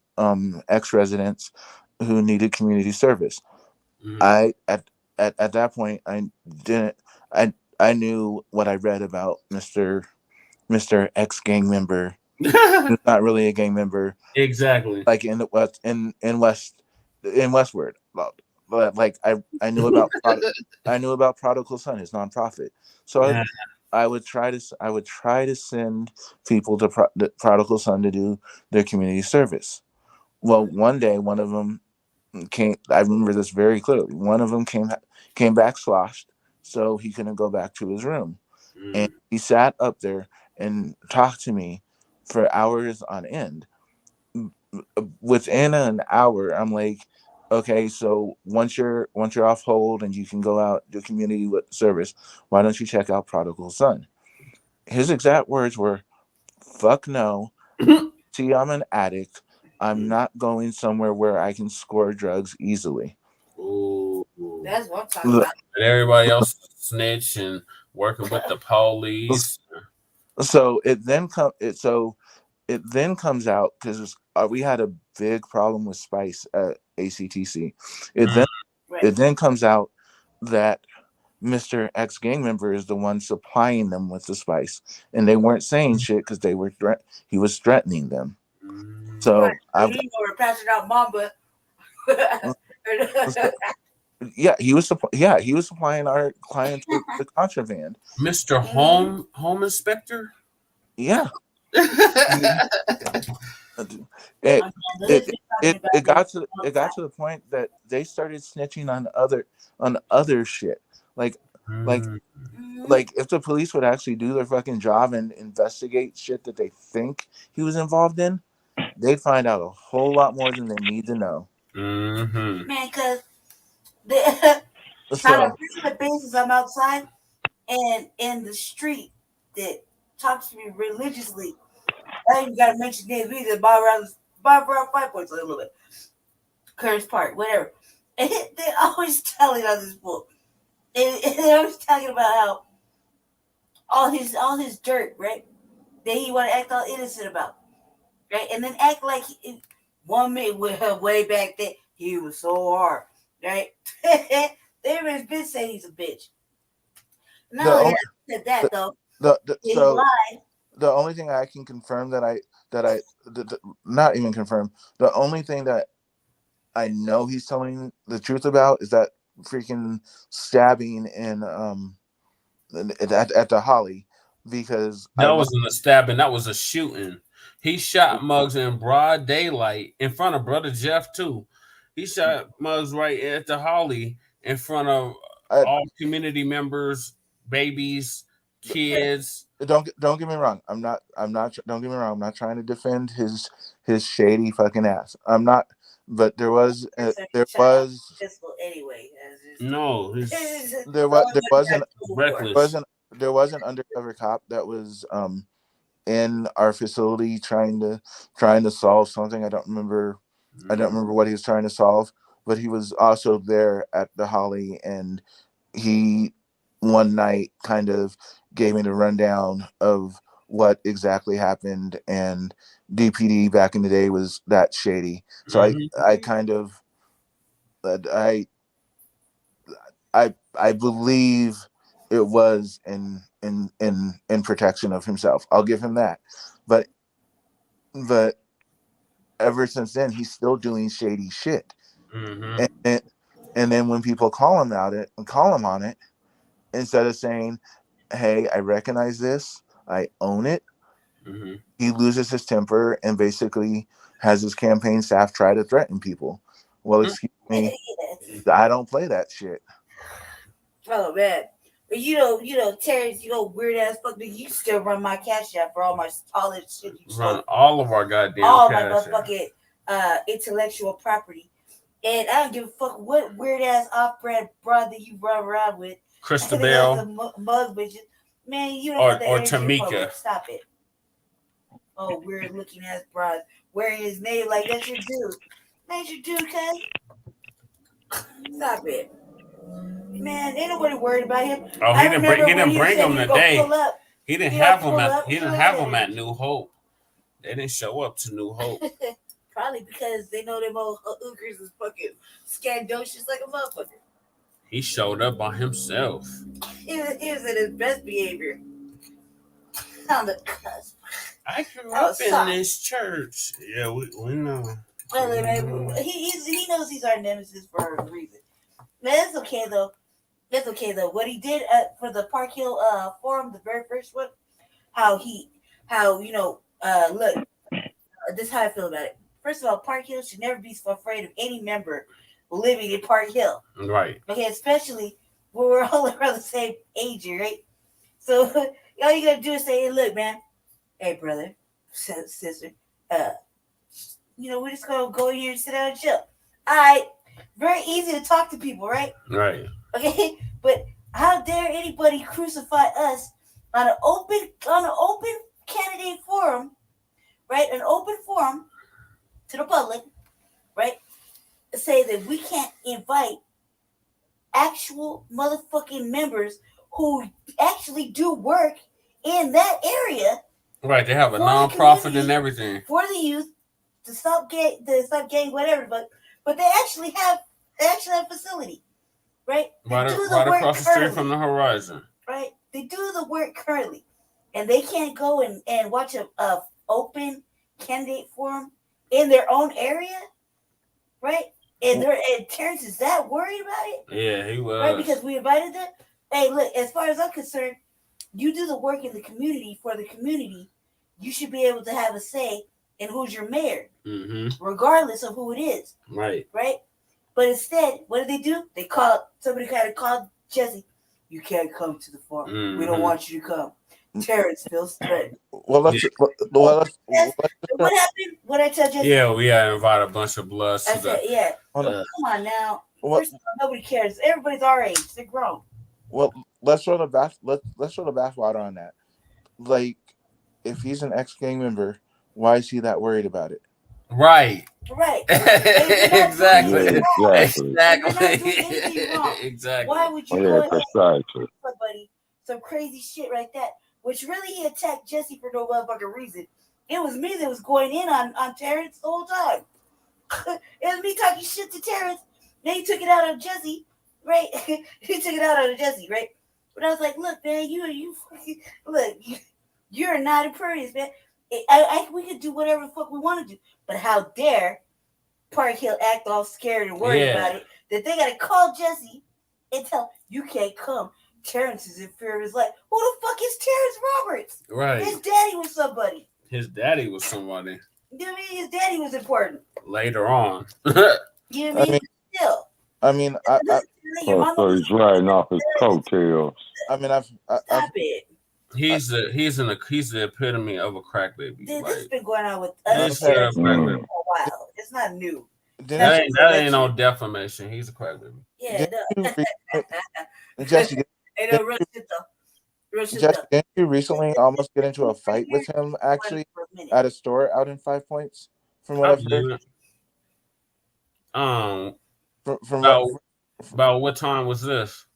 ex-residents who needed community service. I at that point I knew what I read about Mr. ex-gang member. Not really a gang member. Exactly. Like in Westward. But like I knew about Prodigal Son, his nonprofit. So I would try to send people to Prodigal Son to do their community service. Well, one day one of them came. I remember this very clearly. One of them came back sloshed, so he couldn't go back to his room, and he sat up there and talked to me for hours on end. Within an hour, I'm like, okay, so once you're off hold and you can go out do community service, why don't you check out Prodigal Son? His exact words were, "Fuck no. See, I'm an addict. I'm not going somewhere where I can score drugs easily." Ooh. That's what I'm talking about. And everybody else snitch and working with the police. So it then comes out because we had a big problem with spice at ACTC. It then comes out that Mr. ex-gang member is the one supplying them with the spice, and they weren't saying shit because he was threatening them. So we're passing out Mamba. he was supplying our clients with the contraband. Mr. Home Inspector. Yeah. It got to the point that they started snitching on other shit. Like if the police would actually do their fucking job and investigate shit that they think he was involved in, they'd find out a whole lot more than they need to know. Man, because Tyler, this is the basis. I'm outside and in the street that talks to me religiously. I ain't gotta mention names either. Bob around 5 points a little bit. Curtis Park, whatever. And they always telling on this book. And they always talking about how all his dirt, right? That he want to act all innocent about, right? And then act like one minute way back then he was so hard, right? They've been saying he's a bitch. No, said that though. He lied. The only thing I can confirm not even confirm. The only thing that I know he's telling the truth about is that freaking stabbing in at the Holly, because that wasn't a stabbing, that was a shooting. He shot Muggs in broad daylight in front of Brother Jeff too. He shot Muggs right at the Holly in front of all community members, babies, kids. Don't get me wrong. I'm not. Don't get me wrong. I'm not trying to defend his shady fucking ass. I'm not. But there was anyway. No, there was an undercover cop that was in our facility trying to solve something. I don't remember what he was trying to solve, but he was also there at the Holly, and he one night kind of gave me the rundown of what exactly happened, and DPD back in the day was that shady. So I believe it was in protection of himself. I'll give him that. But ever since then, he's still doing shady shit. And then when people call him on it, instead of saying, hey, I recognize this, I own it, he loses his temper and basically has his campaign staff try to threaten people. Well, excuse me, I don't play that shit. Oh man, but you know, Terrence, weird ass fuck, you still run my cash app for all my solid shit. You run all of our goddamn all cash my motherfucking intellectual property, and I don't give a fuck what weird ass off-brand broad that you run around with. Christabel, mug bitches, man, you don't or Tamika. Stop it. Oh, weird looking ass broad wearing his name like that's your dude. That's your dude, cuz. Stop it. Man, ain't nobody worried about him. Oh, he didn't bring him today. He didn't have him at New Hope. They didn't show up to New Hope. Probably because they know them old hookers is fucking scandalous like a motherfucker. He showed up by himself. He was in his best behavior. On the cusp. I grew up in this church. Yeah, we know. Well, he knows he's our nemesis for a reason. That's okay though. What he did for the Park Hill forum, the very first one, look, this is how I feel about it. First of all, Park Hill should never be so afraid of any member living in Park Hill. Right. Okay, especially when we're all around the same age, right? So all you gotta do is say, hey, look, man, hey, brother, sister, we're just gonna go here and sit down and chill. All right. Very easy to talk to people, right? Right. Okay, but how dare anybody crucify us on an open candidate forum, right? An open forum to the public, right? Say that we can't invite actual motherfucking members who actually do work in that area. Right, they have a nonprofit and everything for the youth to stop gang, whatever. But they actually have facility, right? Right across the street from the Horizon. Right? They do the work currently. And they can't go and watch a open candidate forum in their own area, right? And Terrence is that worried about it? Yeah, he was. Right, because we invited them. Hey, look, as far as I'm concerned, you do the work in the community for the community. You should be able to have a say in who's your mayor, regardless of who it is. Right. Right? But instead, what do? They called Jesse. You can't come to the forum. We don't want you to come. Terrence feels threatened. Well, let's Yeah. let's What happened? What I tell Jesse? Yeah, we had invited a bunch of bloods I to said, the. yeah. hold on. Come on now. What- First of all, nobody cares. Everybody's our age. They're grown. Well, let's throw the bathwater on that. Like, if he's an ex-gang member, why is he that worried about it? Right. Right. Exactly. Yeah, exactly. Exactly. Exactly. Why would you Yeah, go ahead and precisely. somebody some crazy shit like that? Which really he attacked Jesse for no motherfucking reason. It was me that was going in on Terrence the whole time. It was me talking shit to Terrence. Then he took it out on Jesse, right? He took it out on Jesse, right? But I was like, look, man, you fucking look, you're not impervious, man. We could do whatever the fuck we want to do, but how dare Park Hill act all scared and worried about it that they gotta call Jesse and tell you can't come. Terrence is in fear of his life. Who the fuck is Terrence Roberts? Right. His daddy was somebody. His daddy was somebody. You know what I mean? His daddy was important. Later on. You know what I mean? Still. I mean, So he's riding off his coattails. I mean, Stop it. He's the epitome of a crack baby. This Like, has been going on with other he's parents a for crack a baby. while. It's not new. That ain't no defamation. He's a crack baby. Yeah, no. Jesse, Hey, no, real shit though. Real shit Jesse, though. didn't you recently almost get into a fight with him actually For a minute. at a store out in 5 Points? From what I've heard. From About what time was this?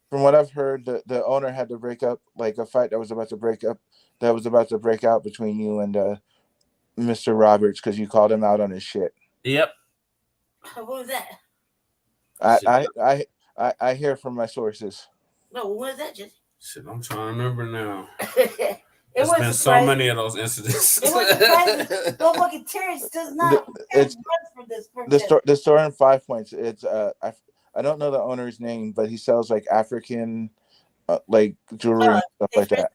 From what I've heard, the owner had to break up, like a fight that was about to break out between you and Mr. Roberts because you called him out on his shit. Yep. What was that? I hear from my sources. No, what was that, Jesse? Shit, I'm trying to remember now. There's been so many of those incidents. It was surprising. No fucking Terrence does not run for this. The store in 5 Points. It's I don't know the owner's name, but he sells like African like jewelry and stuff like that.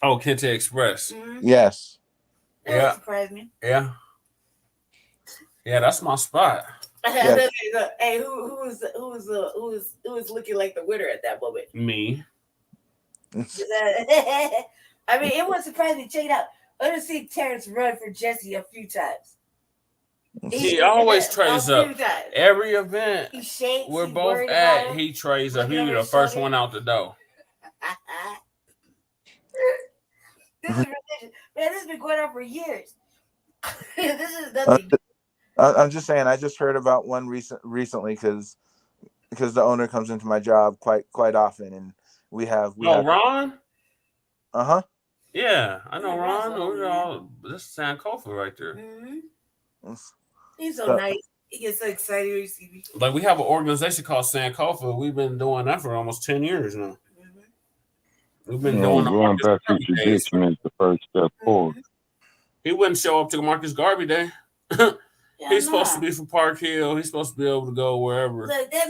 Oh, Kente Express. Mm-hmm. Yes. That surprised me. Yeah. Yeah, that's my spot. Yeah. Hey, who was looking like the winner at that moment? Me. I mean, it was surprising. Check it out. I done seen Terrence run for Jesse a few times. He always trades up. Every event he shakes, we're both at, he trades up. He the first one out the door. This is religion. Man, this has been going on for years. This is nothing. I'm just saying. I just heard about one recently because the owner comes into my job quite often, and we have Ron. Yeah, I know Ron. This is Sankofa right there. Mm-hmm. He's so nice. He gets so excited when he sees me. Like, we have an organization called Sankofa. We've been doing that for almost 10 years now. Mm-hmm. We've been doing going back to tradition is the first step forward. He wouldn't show up to Marcus Garvey Day. He's supposed to be from Park Hill. He's supposed to be able to go wherever. Look, that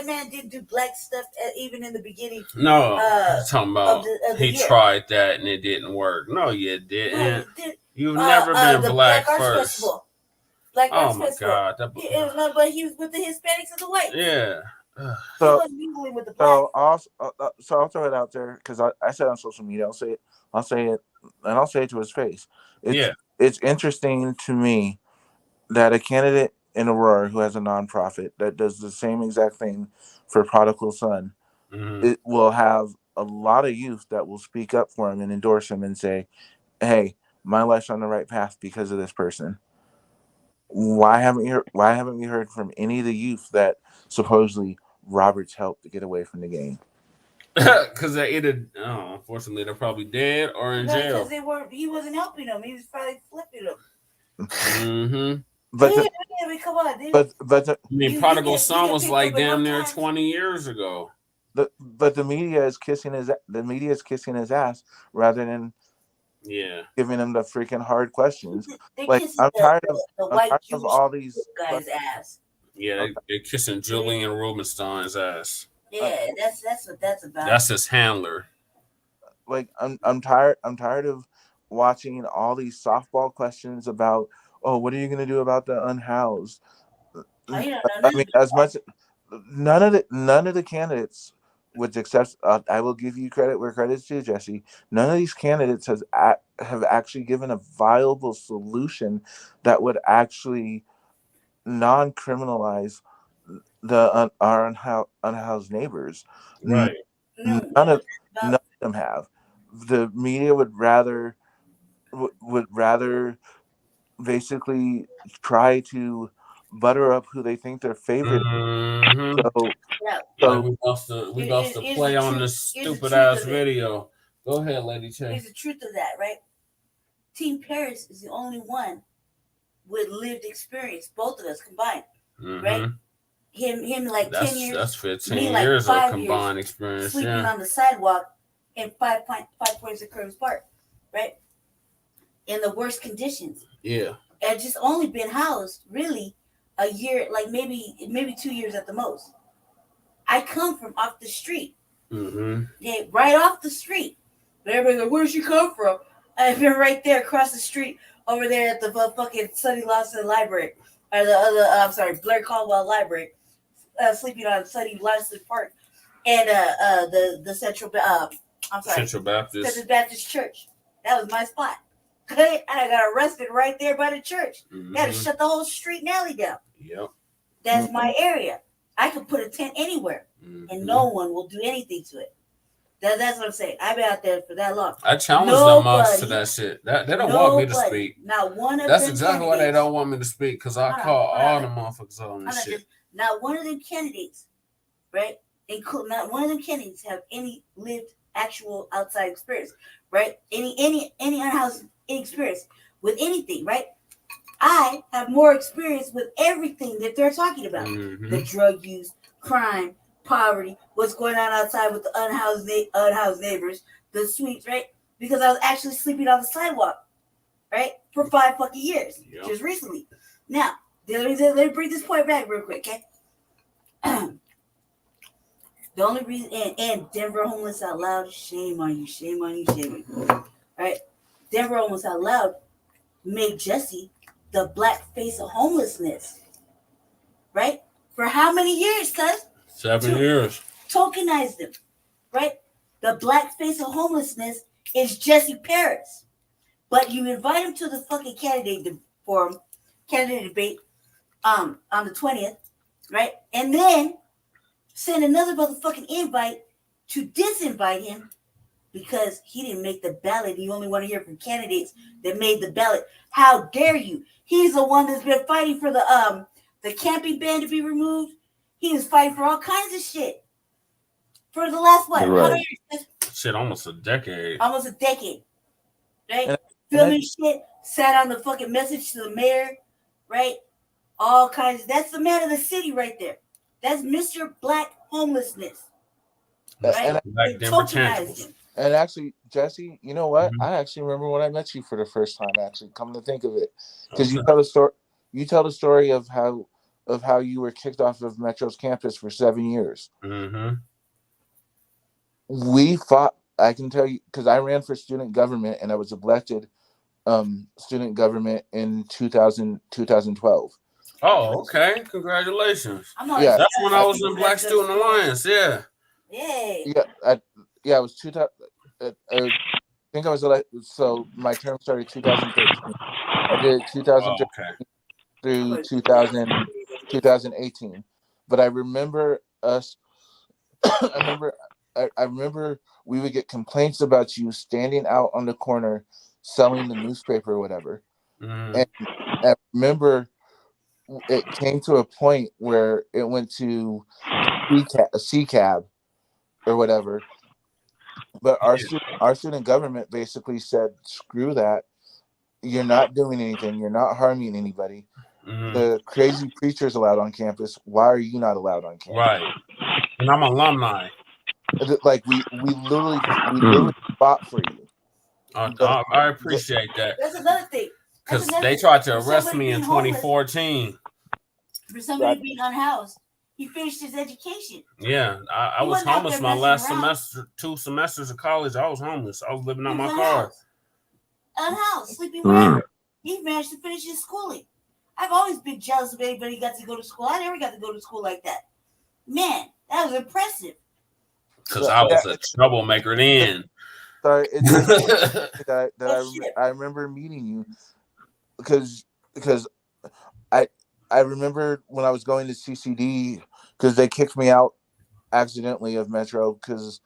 man didn't do black stuff even in the beginning. No, I'm talking about he year. tried that and it didn't work. No, you didn't. You've never the been black Arts first. Festival. Black Arts Festival. God, it was not, but he was with the Hispanics and the whites. Yeah. He wasn't mingling with the blacks. So I'll throw it out there because I said on social media. I'll say it, and I'll say it to his face. It's interesting to me that a candidate in Aurora who has a nonprofit that does the same exact thing for Prodigal Son, it will have a lot of youth that will speak up for him and endorse him and say, "Hey, my life's on the right path because of this person." Why haven't we heard from any of the youth that supposedly Roberts helped to get away from the game? Because they either, unfortunately, they're probably dead or in jail. Because he wasn't helping them. He was probably flipping them. Mm-hmm. But come on, but Prodigal Son was like damn near 20 years ago. But the media is kissing his ass rather than giving him the freaking hard questions. Like I'm tired of all these guys' ass. Yeah, they're kissing Julian Rubenstein's ass. Yeah, that's what that's about. That's his handler. Like I'm tired of watching all these softball questions about, oh, what are you gonna do about the unhoused? I mean, as much none of the candidates which accepts, I will give you credit where credit's due, Jesse. None of these candidates have actually given a viable solution that would actually non-criminalize our unhoused neighbors. Right. None of them have. The media would rather basically try to butter up who they think their favorite. Mm-hmm. So we lost to play on this stupid ass video. Go ahead, Lady Che. Here's the truth of that, right? Team Paris is the only one with lived experience, both of us combined, right? Him like 10 years. That's 15 me like years 5 of combined years, experience. sleeping on the sidewalk in 5 points of Curtis Park, right? In the worst conditions. Yeah. I've just only been housed really a year, like maybe 2 years at the most. I come from off the street. Yeah, right off the street. But everybody's like, where'd she come from? I've been right there across the street over there at the fucking Sonny Lawson Library. Or the other, Blair Caldwell Library. Sleeping on Sonny Lawson Park. And the Central Baptist Church. That was my spot. And I got arrested right there by the church. They had to shut the whole street and alley down. Yep. That's my area. I could put a tent anywhere, and no one will do anything to it. That's what I'm saying. I've been out there for that long. I challenge them much to that shit. They don't want me to speak. Not one of That's them exactly why they don't want me to speak, because I call all the motherfuckers on this shit. Not one of them candidates, right? Not one of them candidates have any lived actual outside experience, right? Any unhoused experience with anything, right? I have more experience with everything that they're talking about. The drug use, crime, poverty, what's going on outside with the unhoused neighbors, the sweeps, right? Because I was actually sleeping on the sidewalk, right? For 5 fucking years, just recently. Now, let me bring this point back real quick, okay? The only reason, and Denver Homeless Out Loud, shame on you, shame on you, shame on you. Right? Denver Homeless Out Loud made Jesse the black face of homelessness. Right? For how many years, cuz? 7 years. Tokenized him. Right? The black face of homelessness is Jesse Paris. But you invite him to the fucking candidate debate on the 20th, right? And then send another motherfucking invite to disinvite him because he didn't make the ballot. You only want to hear from candidates that made the ballot. How dare you? He's the one that's been fighting for the camping ban to be removed. He was fighting for all kinds of shit for the last what? Right. Shit, almost a decade. Almost a decade, right? Filming shit, sat on the fucking message to the mayor, right? All kinds. That's the man of the city right there. That's Mr. Black Homelessness. Right? And actually, Jesse, you know what? I actually remember when I met you for the first time. Actually, come to think of it, because you tell the story. You tell the story of how you were kicked off of Metro's campus for 7 years. We fought. I can tell you because I ran for student government and I was elected student government in 2012. Oh, okay. Congratulations. Yeah. That's when I was in Black Student Alliance. Yeah. Yay. Yeah, it was 2000. I think I was elected. So my term started 2013. I did 2013 through 2018. But I remember us. I remember we would get complaints about you standing out on the corner selling the newspaper or whatever. And I remember it came to a point where it went to C.A.R.E.N or whatever. But our student government basically said, screw that. You're not doing anything. You're not harming anybody. The crazy preachers allowed on campus. Why are you not allowed on campus? Right. And I'm alumni. Like we literally fought for you. I appreciate that. That's another thing. Because they tried to arrest me in 2014. For somebody being unhoused, he finished his education. Yeah, I was homeless my last semester, 2 semesters of college. I was homeless. I was living out my car. Unhoused, sleeping wherever. He managed to finish his schooling. I've always been jealous of anybody who got to go to school. I never got to go to school like that. Man, that was impressive. Because I was a troublemaker then. Sorry, it's that shit. I remember meeting you because I remember when I was going to CCD because they kicked me out accidentally of Metro because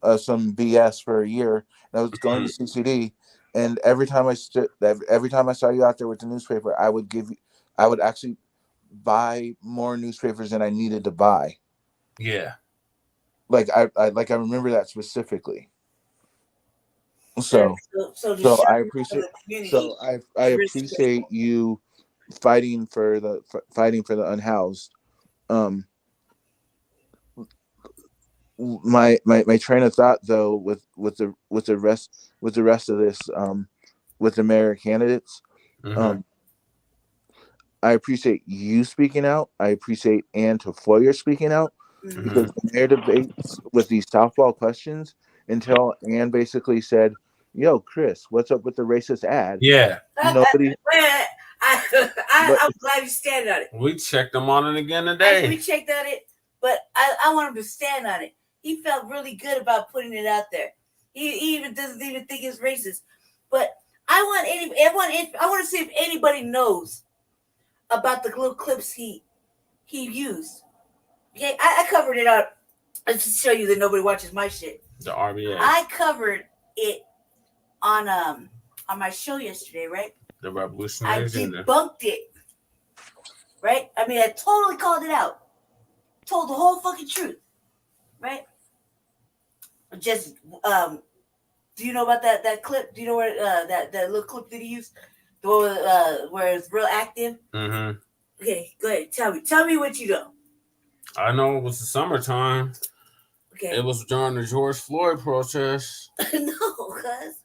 of some BS for a year. And I was going to CCD, and every time I saw you out there with the newspaper, I would actually buy more newspapers than I needed to buy. Yeah. Like I remember that specifically. So I appreciate you fighting for the unhoused. My train of thought though with the rest of this with the mayor candidates, I appreciate you speaking out. I appreciate Ann Tafoya speaking out because the mayor debates with these softball questions until Ann basically said, "Yo, Chris, what's up with the racist ad?" Yeah. Nobody. I'm glad you stand on it. We checked him on it again today. We checked on it, but I want him to stand on it. He felt really good about putting it out there. He even doesn't even think it's racist. But I want to see if anybody knows about the little clips he used. Okay, I covered it up. Let's just show you that nobody watches my shit. The RBA. I covered it on my show yesterday, right? The revolutionary agenda. I debunked it. Right? I mean, I totally called it out. Told the whole fucking truth. Right? Just do you know about that clip? Do you know where that little clip that he used? The one where it's real active? Mm-hmm. Okay, go ahead. Tell me what you know. I know it was the summertime. Okay. It was during the George Floyd protest. No, cuz.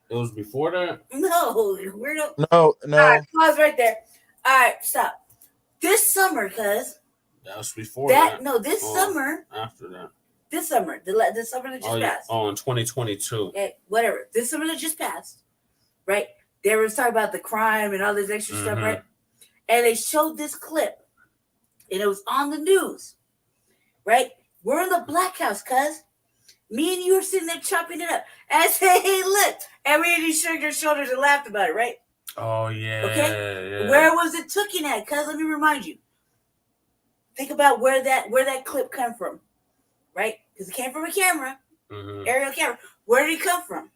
It was before that? No, we're No. All right, pause right there. All right, stop. This summer, cuz. That was before that. No, this summer. After that. This summer. The summer that just passed. Oh, in 2022. Okay, whatever. This summer that just passed. Right? They were talking about the crime and all this extra stuff, right? And they showed this clip. And it was on the news. Right? We're in the Black House, cuz. Me and you were sitting there chopping it up. And I said, hey, look. And we just shrugged our shoulders and laughed about it, right? Oh, yeah. Okay? Yeah. Where was it taken at, cuz? Let me remind you. Think about where that clip came from. Right? Because it came from a camera. Aerial camera. Where did it come from?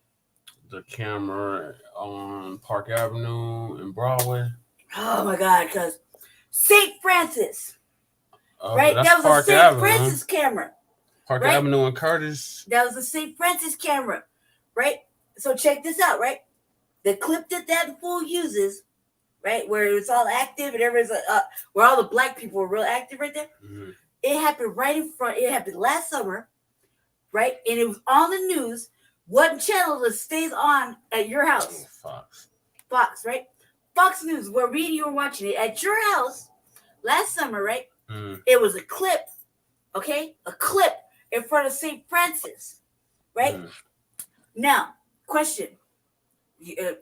The camera on Park Avenue and Broadway. Oh, my God, cuz. St. Francis. Oh, right? That was Park a St. Francis camera. Park Avenue and Curtis. That was a St. Francis camera, right? So check this out, right? The clip that fool uses, right, where it's all active and everybody's where all the black people were real active right there. It happened right in front. It happened last summer, right? And it was on the news. What channel that stays on at your house? Fox, right? Fox News, where me and you were watching it at your house last summer, right? It was a clip, okay? A clip in front of St. Francis, right? Now, question.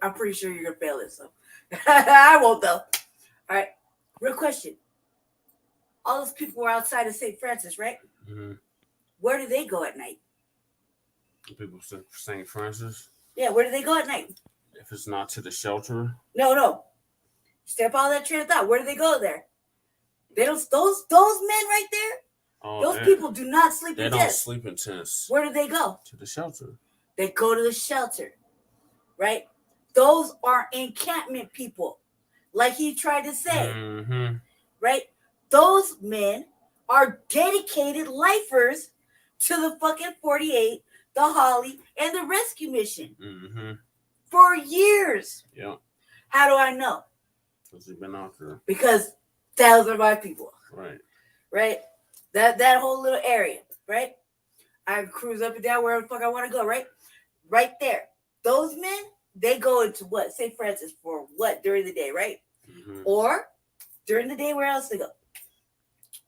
I'm pretty sure you're going to fail this, so. I won't, though. All right. Real question. All those people were outside of St. Francis, right? Where do they go at night? People from St. Francis? Yeah, where do they go at night? If it's not to the shelter? No. Step all that train of thought. Where do they go there? They don't. Those men right there. Those people do not sleep in tents. They don't sleep in tents. Where do they go? To the shelter. They go to the shelter, right? Those are encampment people, like he tried to say, right? Those men are dedicated lifers to the fucking 48, the Holly, and the rescue mission for years. Yeah. How do I know? Because you've been out there. Because thousands of my people. Right. Right? That whole little area, right? I cruise up and down wherever the fuck I want to go, right? Right there. Those men, they go into what? St. Francis for what? During the day, right? Or during the day, where else they go?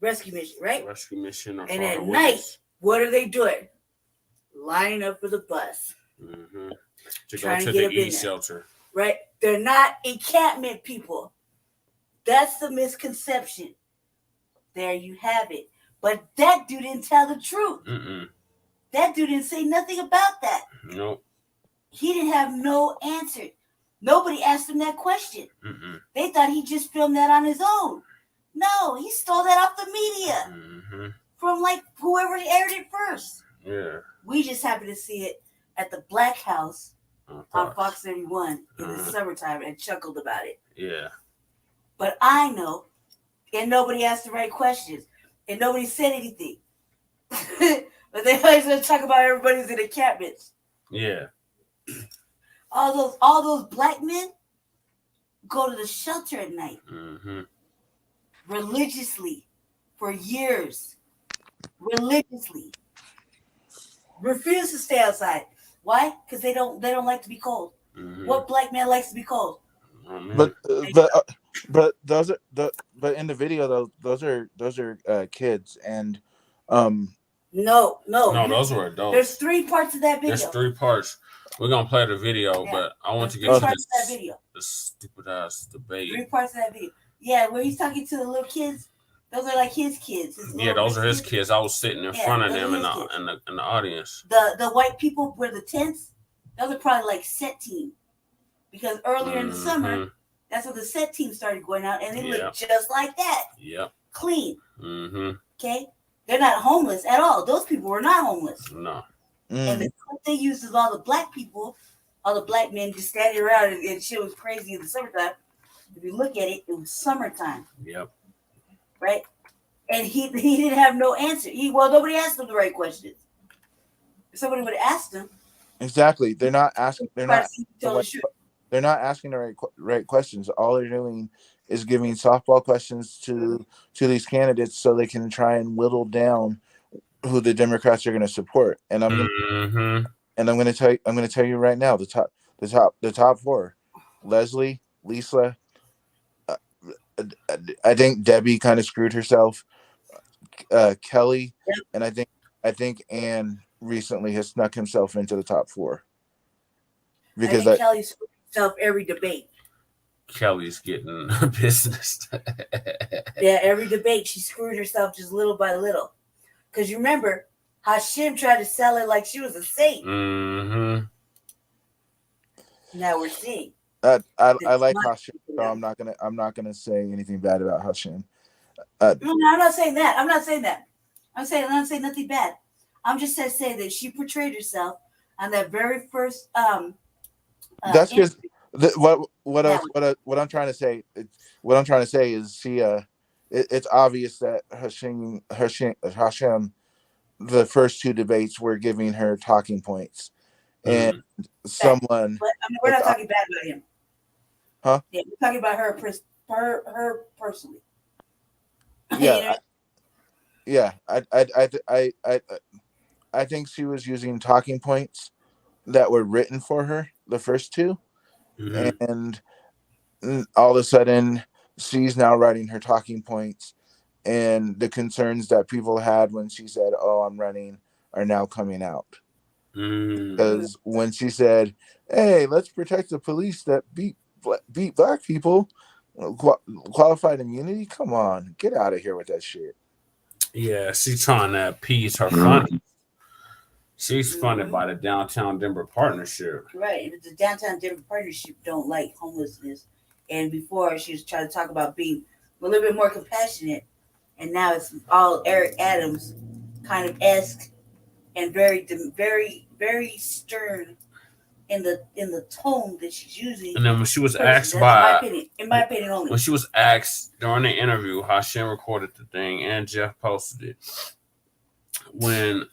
Rescue mission, right? Rescue mission. And at night, what are they doing? Lining up for the bus. To go to the E shelter. Right? They're not encampment people. That's the misconception. There you have it. But that dude didn't tell the truth. That dude didn't say nothing about that. Nope. He didn't have no answer. Nobody asked him that question. Mm-mm. They thought he just filmed that on his own. No, he stole that off the media from like whoever aired it first. Yeah. We just happened to see it at the Blacc House on Fox 31 in the summertime and chuckled about it. Yeah. But I know, and nobody asked the right questions, and nobody said anything. But they always want to talk about everybody's in encampments. Yeah. All those black men go to the shelter at night religiously for years. Religiously. Refuse to stay outside. Why? Because they don't like to be cold. What black man likes to be cold? But those are but in the video though, those are kids, and No, those were adults. There's 3 parts of that video. There's 3 parts. We're gonna play the video, but I want to get to this stupid ass debate. 3 parts of that video. Yeah, where he's talking to the little kids. Those are like his kids. Those are his kids. I was sitting in front of them in the audience. The white people were the tents. Those are probably like set team, because earlier in the summer, that's when the set team started going out, and they look just like that. Yep. Clean. Okay. They're not homeless at all. Those people were not homeless. No. And the clip they used is all the black people, all the black men just standing around, and shit was crazy in the summertime. If you look at it, it was summertime. Yep. Right? And he didn't have no answer. Nobody asked him the right questions. If somebody would have asked him. Exactly. They're not asking the right questions. All they're doing is giving softball questions to these candidates so they can try and whittle down who the Democrats are going to support. And I'm going to tell you right now, the top 4: Leslie, Lisa. I think Debbie kind of screwed herself. Kelly, and I think Ann recently has snuck himself into the top 4. Because Kelly screwed himself every debate. Kelly's getting business. Yeah, every debate she screwed herself just little by little. Because you remember how Shim tried to sell it like she was a saint. Now we're seeing. I like Hashim, so I'm not gonna say anything bad about Hashim. No, I'm not saying that. I'm not saying nothing bad. I'm just saying that she portrayed herself on that very first. That's just what I'm trying to say. What I'm trying to say is she. It's obvious that Hashim, the first 2 debates were giving her talking points, and someone. But we're not talking bad about him. Huh? Yeah, we're talking about her personally. Yeah, I think she was using talking points that were written for her, the first 2, and all of a sudden she's now writing her talking points, and the concerns that people had when she said, "Oh, I'm running," are now coming out. Because when she said, "Hey, let's protect the police that beat black people," qualified immunity, come on, get out of here with that shit. Yeah, she's trying to appease her funding. She's funded by the Downtown Denver Partnership. Right, the Downtown Denver Partnership don't like homelessness, and before she was trying to talk about being a little bit more compassionate, and now it's all Eric Adams kind of esque and very, very, very stern in the tone that she's using. And then when she was asked in my opinion only. When she was asked during the interview, Hashim recorded the thing and Jeff posted it. When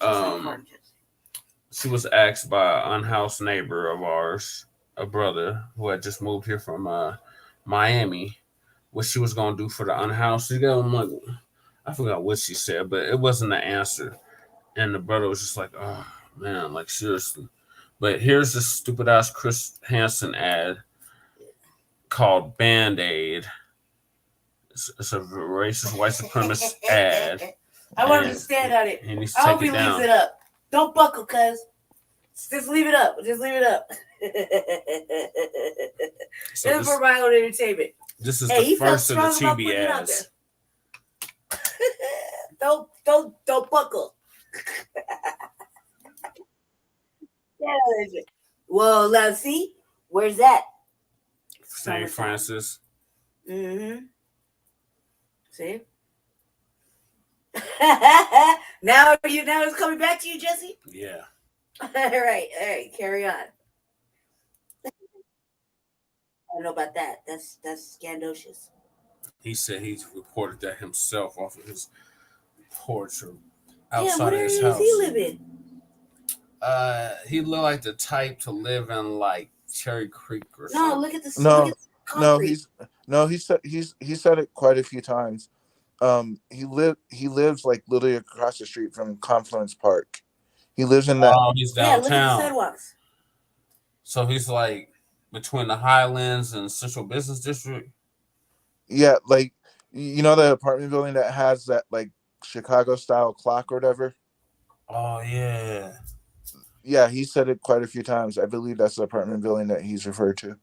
she was asked by an unhoused neighbor of ours, a brother who had just moved here from Miami, what she was gonna do for the unhoused. I forgot what she said, but it wasn't the answer. And the brother was just like, "Oh man, like seriously." But here's this stupid ass Chris Hansen ad called Band-Aid. It's a racist white supremacist ad. I want him to stand on it. I hope he leaves it up. Don't buckle, cuz. Just leave it up. Just leave it up. So this is for my own entertainment. This is the first of the TV ads. Don't buckle. Yeah. Well, let's see. Where's that? St. Francis. Mm-hmm. See? now it's coming back to you, Jesse? Yeah. all right, carry on. I don't know about that. That's scandalous. He said he's reported that himself off of his porch or Yeah, outside what of his area does house. he live in? He looked like the type to live in like Cherry Creek or No, something. look at the No, concrete. he said it quite a few times. He lives like literally across the street from Confluence Park. He lives in that. Oh, he's downtown. Yeah, look at the sidewalks. So he's like between the Highlands and Central Business District. Yeah, like you know the apartment building that has that like Chicago style clock or whatever. Oh yeah. Yeah, he said it quite a few times. I believe that's the apartment building that he's referred to.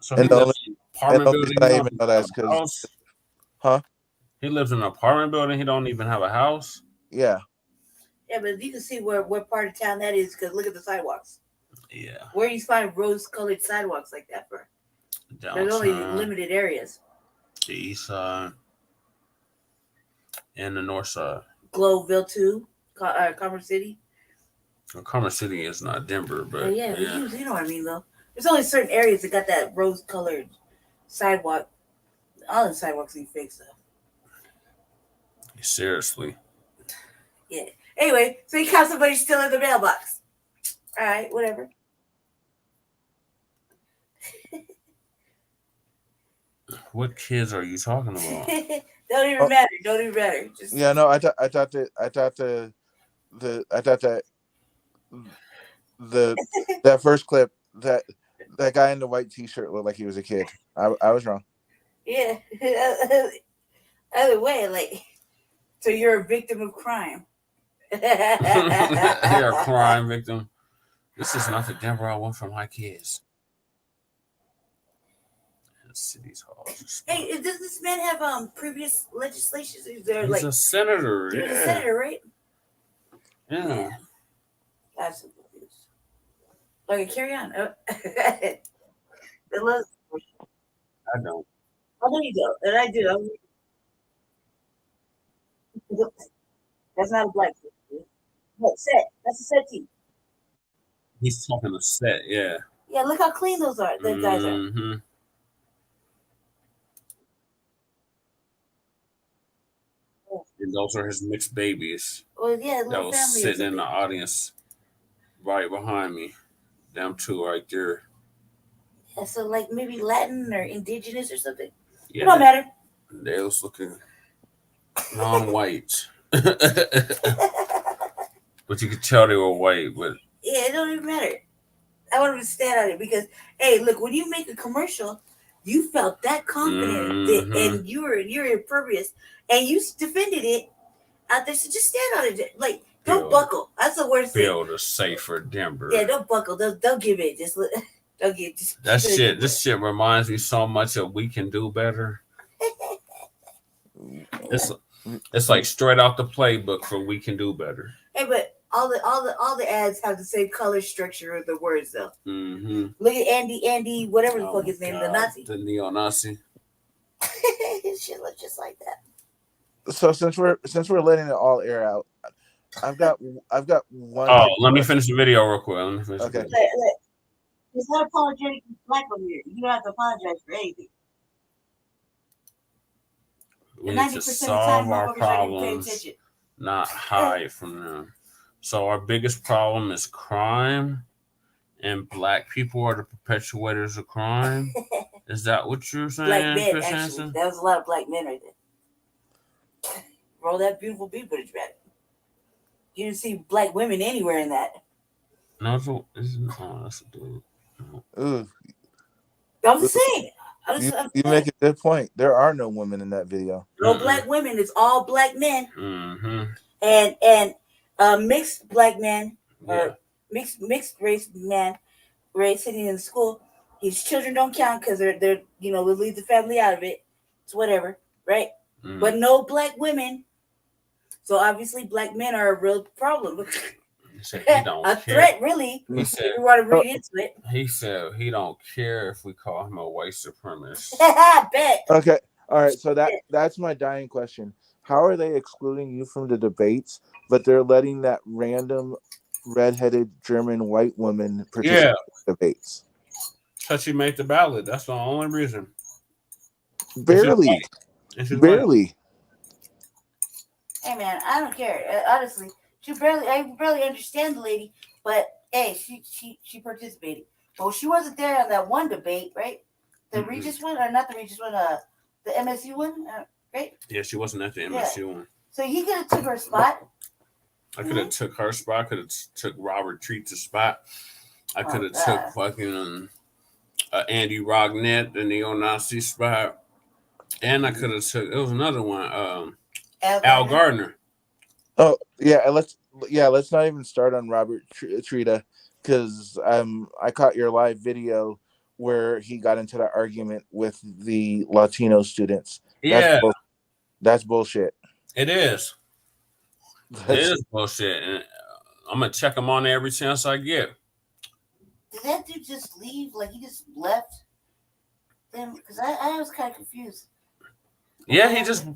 So And he the lives only, in an apartment building. reason I even know that is because, House? huh? He lives in an apartment building. He don't even have a house. Yeah. Yeah, but you can see where part of town that is because look at the sidewalks. Yeah. Where do you find rose-colored sidewalks like that for? Downtown. There's only limited areas. The east side and the north side. Globeville too, Commerce City. Well, Commerce City is not Denver, but yeah. But you know what I mean though. There's only certain areas that got that rose-colored sidewalk. All the sidewalks need fixed though. Seriously. Yeah. Anyway, so you caught somebody still in the mailbox. All right, whatever. What kids are you talking about? Don't even matter. Just yeah, no, I thought that that first clip that guy in the white t-shirt looked like he was a kid. I was wrong. Yeah. Other way, like, so you're a victim of crime. You're a crime victim. This is not the Denver I want for my kids. City's halls. Hey, does this man have previous legislation? He's a senator. He's a senator, right? Yeah. That's confused. Okay, carry on. I don't. Oh, no, you don't. And I do. That's not a black thing. What, set? That's a set team. He's talking a set, yeah. Yeah, look how clean those guys are. Mm-hmm. And those are his mixed babies. Well, yeah, that was sitting in the audience right behind me. Them two right there. Yeah, so like maybe Latin or indigenous or something. Yeah, it don't matter. They was looking non-white. But you could tell they were white. But yeah, it don't even matter. I want to stand on it because, hey, look, when you make a commercial, you felt that confident and you're impervious and you defended it out there. So just stand on it. Like, don't buckle. That's the worst thing. Build a safer Denver. Yeah, don't buckle. Don't give it. Just don't give. Just that shit. This shit reminds me so much of We Can Do Better. It's like straight out the playbook for We Can Do Better. Hey, but all the ads have the same color structure of the words though. Mm-hmm. Look at Andy, whatever the fuck his name, the Nazi, the neo-Nazi. His shit looks just like that. So since we're letting it all air out, I've got one. Oh, let me finish the video real quick. Okay. It's not apologetic to black on here. You don't have to apologize for anything. We need to solve our problems, not hide from them. So our biggest problem is crime, and black people are the perpetuators of crime. Is that what you're saying? Black men, actually. That was a lot of black men right there. Roll that beautiful beat footage back. You didn't see black women anywhere in that. No, that's a dude. Ooh. I'm just saying. You make a good point. There are no women in that video. No black women. It's all black men. Mm-hmm. And mixed black men, or mixed race man, raised sitting in school. His children don't count because they're we'll leave the family out of it. It's whatever, right? But no black women. So obviously black men are a real problem. He said he don't A care. threat, really. He If said you want to read into it. he said he don't care if we call him a white supremacist. Bet. Okay. All right. So that's my dying question. How are they excluding you from the debates, but they're letting that random redheaded German white woman participate in the debates? Because she made the ballot. That's the only reason. Barely. Barely. Hey man, I don't care. Honestly, I barely understand the lady, but hey, she participated. Well, she wasn't there on that one debate, right? The Regis one, or not the Regis one, the MSU one, right? Yeah, she wasn't at the MSU one. So he could have took her spot. I could have took her spot. I could have took Robert Treat's spot. I could have took fucking Andy Rognett, the neo-Nazi spot. And I could have took, it was another one, Al Gardner. Oh, yeah, let's not even start on Robert Trita, because I caught your live video where he got into that argument with the Latino students. Yeah. That's bullshit. It is. It is bullshit. And I'm going to check him on every chance I get. Did that dude just leave? Like, he just left? Because I was kind of confused. Yeah, he just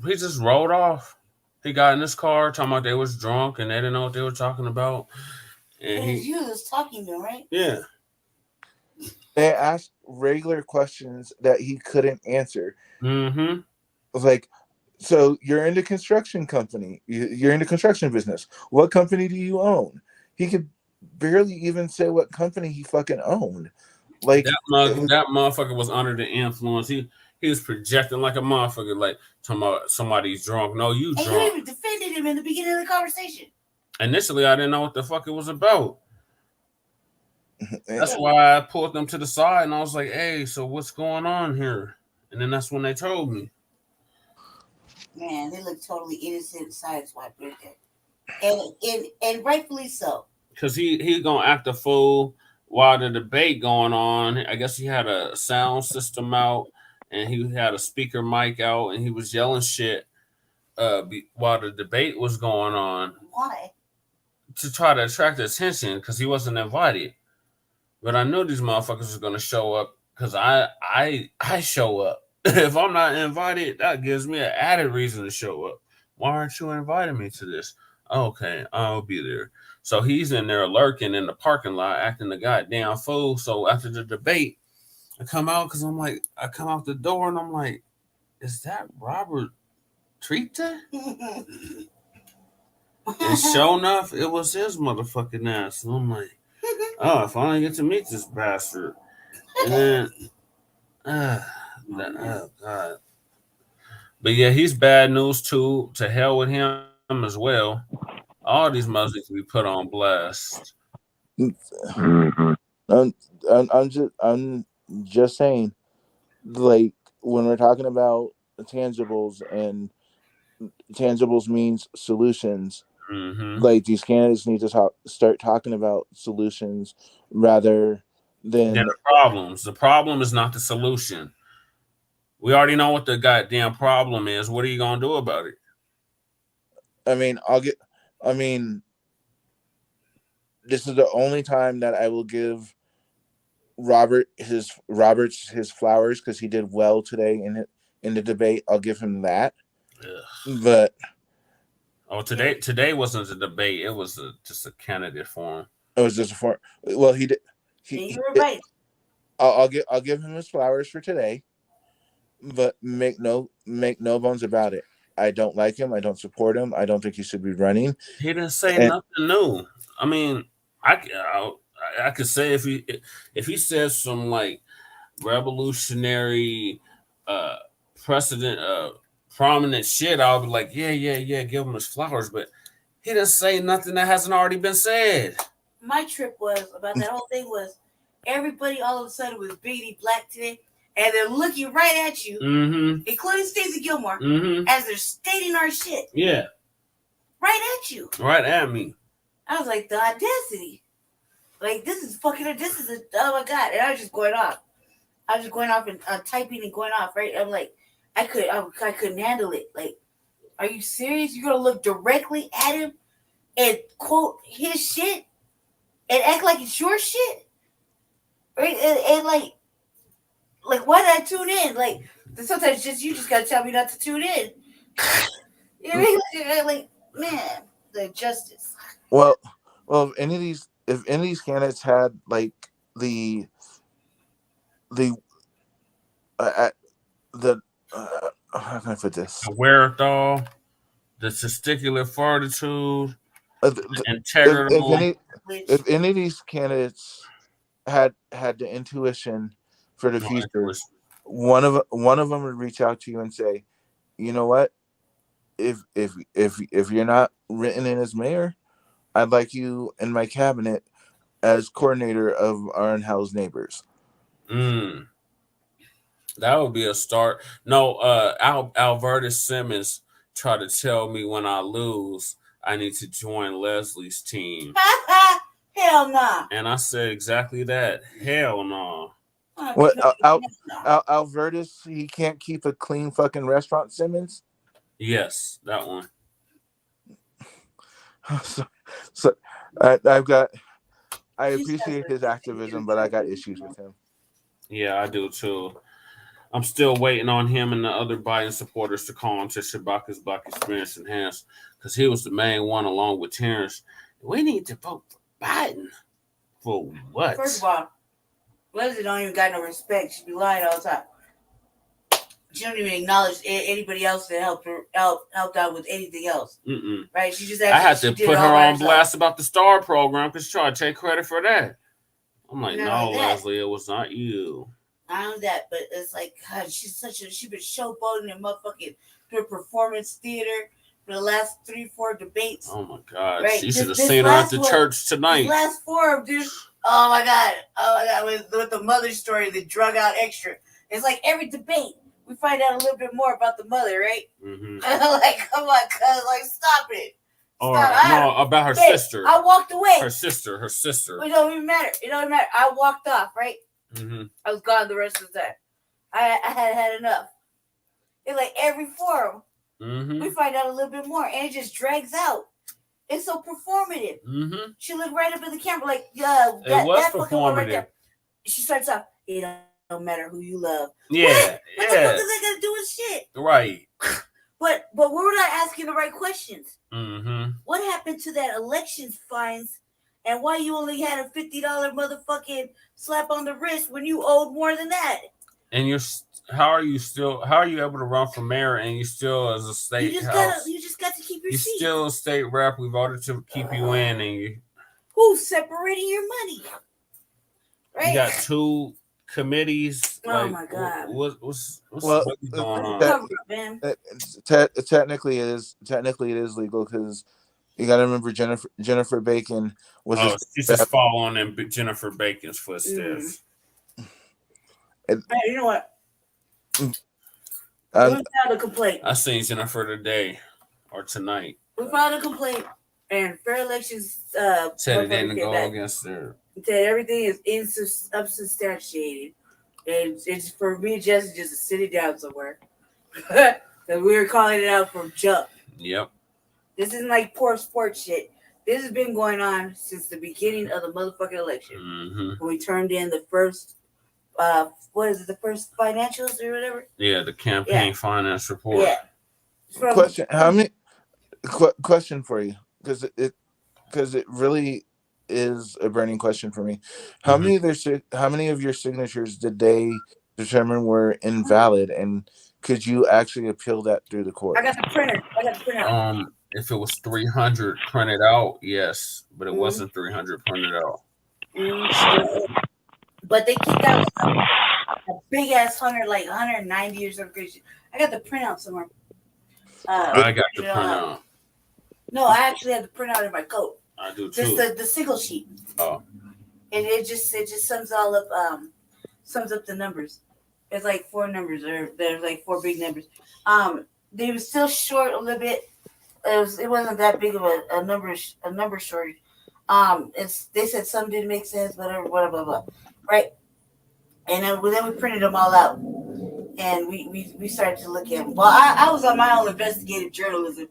rolled off. He got in his car talking about they was drunk and they didn't know what they were talking about. And he was talking to him, right? Yeah. They asked regular questions that he couldn't answer. Mm-hmm. Like, so you're in the construction company. You're in the construction business. What company do you own? He could barely even say what company he fucking owned. Like that motherfucker was under the influence. He was projecting like a motherfucker, like talking about somebody's drunk. No, you drunk. And you even defended him in the beginning of the conversation. Initially, I didn't know what the fuck it was about. That's why I pulled them to the side and I was like, hey, so what's going on here? And then that's when they told me. Man, they look totally innocent, sideswiped right there. And rightfully so. Because he gonna act a fool while the debate going on. I guess he had a sound system out and he had a speaker mic out and he was yelling shit while the debate was going on. Why? To try to attract attention because he wasn't invited. But I knew these motherfuckers was gonna show up because I show up. If I'm not invited, that gives me an added reason to show up. Why aren't you inviting me to this? Okay, I'll be there. So he's in there lurking in the parking lot, acting the goddamn fool. So after the debate, I come out because I come out the door and I'm like, is that Robert Trita? And sure enough, it was his motherfucking ass. And I'm like, oh, I finally get to meet this bastard. And then, oh God. But yeah, he's bad news too. To hell with him as well. All these Muslims we put on blast. I'm just saying, like, when we're talking about tangibles and tangibles means solutions. Like, these candidates need to start talking about solutions rather than the problems. The problem is not the solution. We already know what the goddamn problem is. What are you gonna do about it? This is the only time that I will give Roberts his flowers because he did well today in the debate. I'll give him that. Ugh. But today wasn't a debate. It was just a candidate forum. It was just a forum. Well, he did. You were right. I'll give him his flowers for today, but make no bones about it. I don't like him. I don't support him. I don't think he should be running. He didn't say nothing new. I mean, I could say if he says some like revolutionary prominent shit, I'll be like, yeah, give him his flowers. But he didn't say nothing that hasn't already been said. My trip was about that whole thing was everybody all of a sudden was Biggity Black today, and they're looking right at you, including Stacey Gilmore, as they're stating our shit. Yeah. Right at you. Right at me. I was like, the audacity. Like, this is oh my God. And I was just going off. And typing and going off, right? I'm like, I couldn't handle it. Like, are you serious? You're going to look directly at him and quote his shit? and act like it's your shit, right? And like why did I tune in? Like sometimes you just gotta tell me not to tune in. You know what I mean? Like man, the justice. Well, if any of these candidates had like the how can I put this? The wherewithal, the testicular fortitude, If any of these candidates had the intuition for the future, one of them would reach out to you and say, you know what, if you're not written in as mayor, I'd like you in my cabinet as coordinator of our Unhoused neighbors. That would be a start. No, Alberta Simmons tried to tell me when I lose, I need to join Leslie's team. Hell no. Nah. And I said exactly that. Hell no. Nah. What? Albertus, he can't keep a clean fucking restaurant, Simmons? Yes, that one. So I appreciate his activism, but I got issues with him. Yeah, I do too. I'm still waiting on him and the other Biden supporters to call him to Shabaka's Black Experience Enhanced, because he was the main one along with Terrence. We need to vote for Biden. For what? First of all, Leslie don't even got no respect. She be lying all the time. She don't even acknowledge anybody else that helped out with anything else. Right? She just I had to put her on blast about the STAR program because she tried to take credit for that. I'm like, no, Leslie, it was not you. I know that, but it's like, God, she's been showboating in motherfucking her performance theater for the last 3-4 debates. Oh my God. Right? You should have seen her at the church tonight. Last 4, dude. Oh my God. With the mother story, the drug out extra. It's like every debate, we find out a little bit more about the mother, right? Like, come on, cuz, like, stop it. Or no, about her sister. I walked away. Her sister. It don't even matter. I walked off, right? I was gone the rest of the time. I had enough. It's like every forum, we find out a little bit more, and it just drags out. It's so performative. She looked right up at the camera, like, it was performative. Right there. She starts off, it don't matter who you love. Yeah, what the fuck is that got to do with shit? Right. But we're not asking the right questions. What happened to that elections fines? And why you only had a $50 motherfucking slap on the wrist when you owed more than that? And how are you able to run for mayor and you still as a state house? You just got to keep your seat. You're still a state rep. We voted to keep you in, and who's separating your money? Right? You got 2 committees. Oh my God! What's going on? Technically, it is legal because you got to remember Jennifer Bacon was. She's just following in Jennifer Bacon's footsteps. Hey, you know what? We filed a complaint. I seen Jennifer today or tonight. We filed a complaint, and Fair Elections said it didn't go against her. Said everything is unsubstantiated, and it's for me just to sit it down somewhere. Because we were calling it out from jump. Yep. This isn't like poor sports shit. This has been going on since the beginning of the motherfucking election. When we turned in the first, the first financials or whatever? Yeah, the campaign finance report. Yeah. Question for you, because it really is a burning question for me. How many of your signatures did they determine were invalid, and could you actually appeal that through the court? I got the printer. If it was 300 printed out, yes, but it wasn't 300 printed out. But they kicked out a big ass 190 or something crazy. I got the printout somewhere. I got the printout. No, I actually have the printout in my coat. I do too. Just the single sheet. Oh. And it just sums all up sums up the numbers. It's like 4 numbers, or there's like 4 big numbers. They were still short a little bit. It wasn't that big of a number shortage. They said some didn't make sense, whatever, blah blah blah, right? And then we printed them all out, and we started to look at them. Well, I was on my own investigative journalism,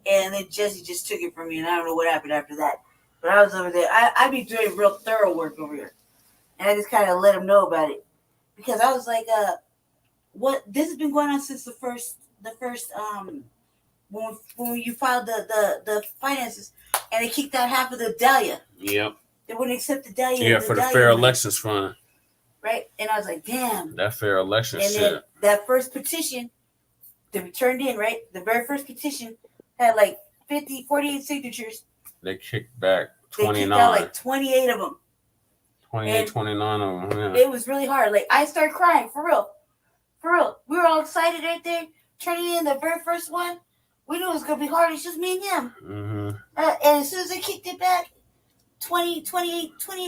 and then Jesse just took it from me, and I don't know what happened after that. But I was over there. I be doing real thorough work over here, and I just kind of let them know about it because I was like, what? This has been going on since the first when you filed the finances, and they kicked out half of the Dahlia. Yep. They wouldn't accept the Dahlia. Yeah, for the Dahlia Fair money. Elections Fund. Right, and I was like, damn. That fair election and shit. Then that first petition that we turned in, right? The very first petition had like 48 signatures. They kicked back 29. They kicked out like 28 of them. 28, 29 of them, yeah. It was really hard. Like, I started crying, for real. For real. We were all excited right there, turning in the very first one. We knew it was going to be hard. It's just me and him. Mm-hmm. And as soon as they kicked it back, 28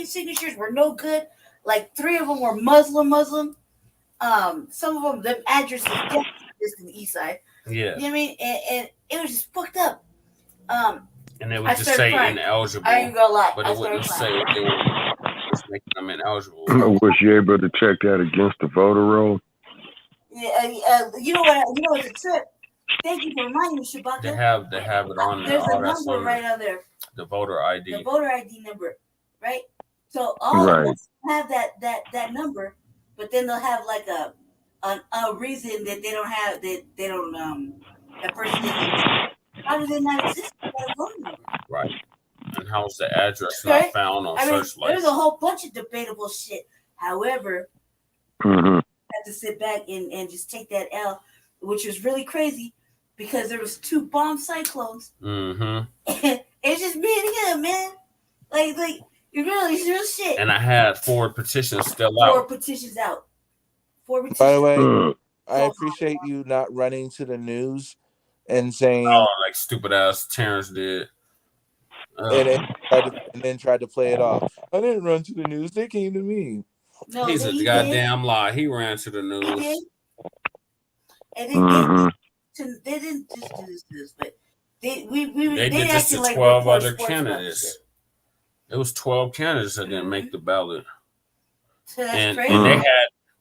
signatures were no good. Like 3 of them were Muslim. Some of them, the address was just in the east side. Yeah. You know what I mean? And it was just fucked up. And they would just say crying. Ineligible. I ain't gonna lie. But it wouldn't say what they were just making them ineligible. Was you able to check that against the voter roll? Yeah, you know what's a trip? Thank you for reminding me, Shabaka. They have it on there. There's a number right on there. The voter ID. The voter ID number, right? So all of us have that number, but then they'll have like a reason that they don't have that person isn't. How does it not exist? Right. And how's the address not found on search lights? There's a whole bunch of debatable shit. However, I had to sit back and just take that L, which was really crazy because there was 2 bomb cyclones. Mm-hmm. And it's just me and him, man. Like it's real shit. And I had 4 petitions still out. 4 petitions out. 4 petitions. By the way, I appreciate you not running to the news and saying, "Oh, like stupid ass Terrence did," and then tried to play it off. I didn't run to the news; they came to me. No, he's a goddamn lie. He ran to the news. And they didn't just do this, but they did this to 12 other candidates. It was 12 candidates that didn't make the ballot. So that's crazy. And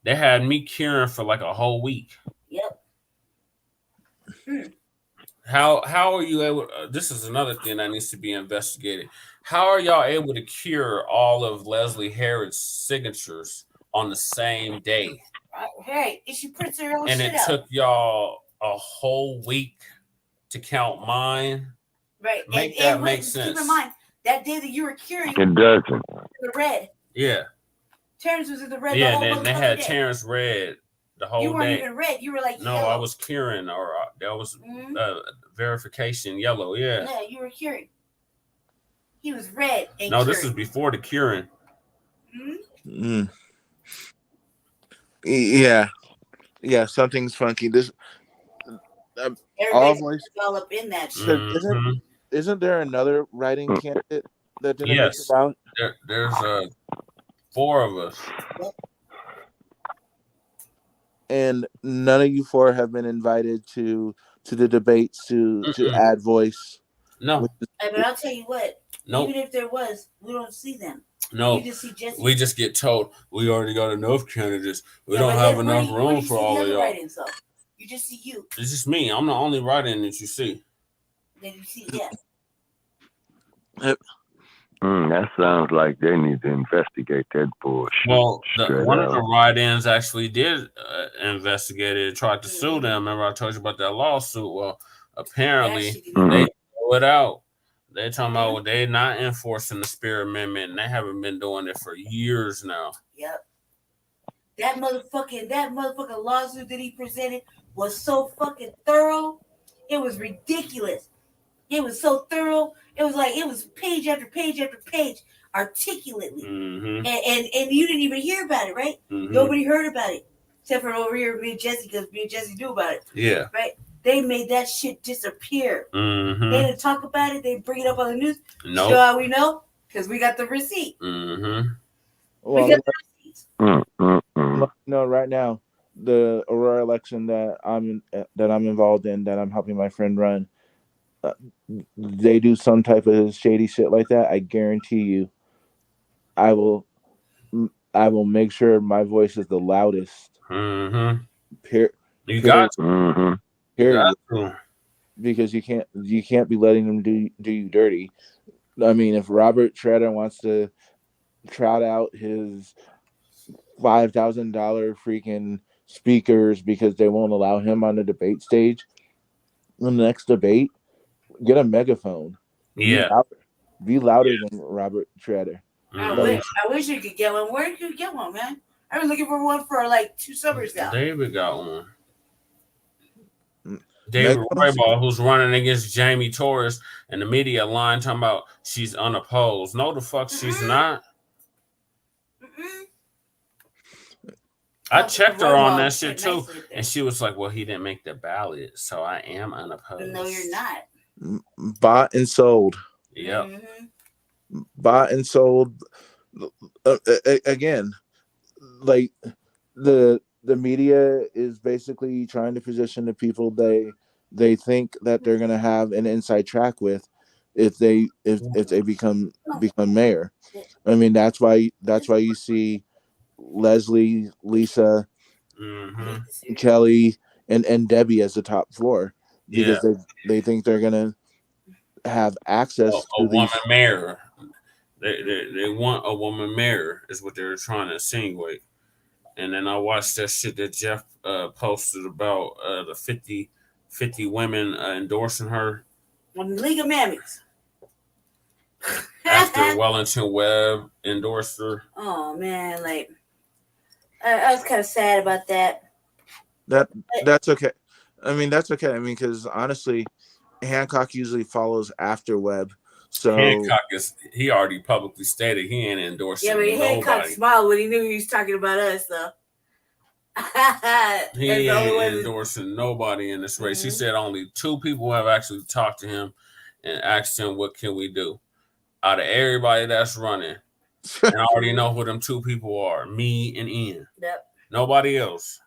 they had me curing for like a whole week. Yep. How are you able? This is another thing that needs to be investigated. How are y'all able to cure all of Leslie Harrod's signatures on the same day? Right. She puts her own and shit it took y'all a whole week to count mine. Right. Make sense. Keep in mind that day that you were curing. It doesn't. The red. Yeah. Terrence was in the red. Yeah, and they had Terrence red the whole day. You weren't even red. You were like no, yellow. I was curing, or that was verification yellow. Yeah. Yeah, you were curing. He was red. And no, curing. This is before the curing. Yeah, something's funky. This everybody's all up in that shit. Isn't there another writing candidate that didn't make the ballot? There's 4 of us. And none of you 4 have been invited to the debates to add voice. No. But I'll tell you what. Nope. Even if there was, we don't see them. No. You just see Jesse. We just get told we already got enough candidates. We don't have enough room for all of y'all. You just see you. It's just me. I'm the only writing that you see. That you see, yeah. That sounds like they need to investigate that bullshit. Well, one of the write-ins actually did investigate it and tried to sue them. Remember I told you about that lawsuit? Well, apparently they threw it out. They're talking about they're not enforcing the Spirit Amendment, and they haven't been doing it for years now. Yep. That motherfucking lawsuit that he presented was so fucking thorough. It was ridiculous. It was so thorough. It was page after page after page, articulately. And you didn't even hear about it, right? Nobody heard about it. Except for over here, me and Jesse, because me and Jesse knew about it. Yeah. Right? They made that shit disappear. They didn't talk about it. They bring it up on the news. No. So how we know? Because we got the receipt. Well, we got the receipts. No, right now, the Aurora election that I'm involved in, that I'm helping my friend run, they do some type of shady shit like that. I guarantee you, I will make sure my voice is the loudest. You got to. Period. Because you can't be letting them do you dirty. I mean, if Robert Shredder wants to trot out his $5,000 freaking speakers because they won't allow him on the debate stage in the next debate, get a megaphone. Yeah. Be louder than Robert Shredder. Mhm. I wish you could get one. Where could you get one, man? I've been looking for one for like 2 summers now. David got one. Mm. David Megaphones? Roybal, who's running against Jamie Torres, and the media line talking about she's unopposed. No, the fuck she's not. I checked her on that shit too, and she was like, "Well, he didn't make the ballot, so I am unopposed." No, you're not. Bought and sold. Yep. Bought and sold. Again, like the media is basically trying to position the people they think that they're gonna have an inside track with if they become mayor. I mean, that's why you see Leslie, Lisa, Kelly, and Debbie as the top floor because they think they're gonna have access a to woman these. mayor. They want a woman mayor is what they're trying to insinuate. And then I watched that shit that Jeff posted about the 50 women endorsing her. On the League of Mammies. After Wellington Webb endorsed her. Oh man, like I was kind of sad about that. That's okay. I mean, that's okay. I mean, because honestly, Hancock usually follows after Webb. So Hancock he already publicly stated he ain't endorsing nobody. Hancock smiled when he knew he was talking about us, though. He ain't endorsing nobody in this race. He said only 2 people have actually talked to him and asked him, what can we do? Out of everybody that's running, and I already know who them 2 people are, me and Ian. Yep. Nobody else.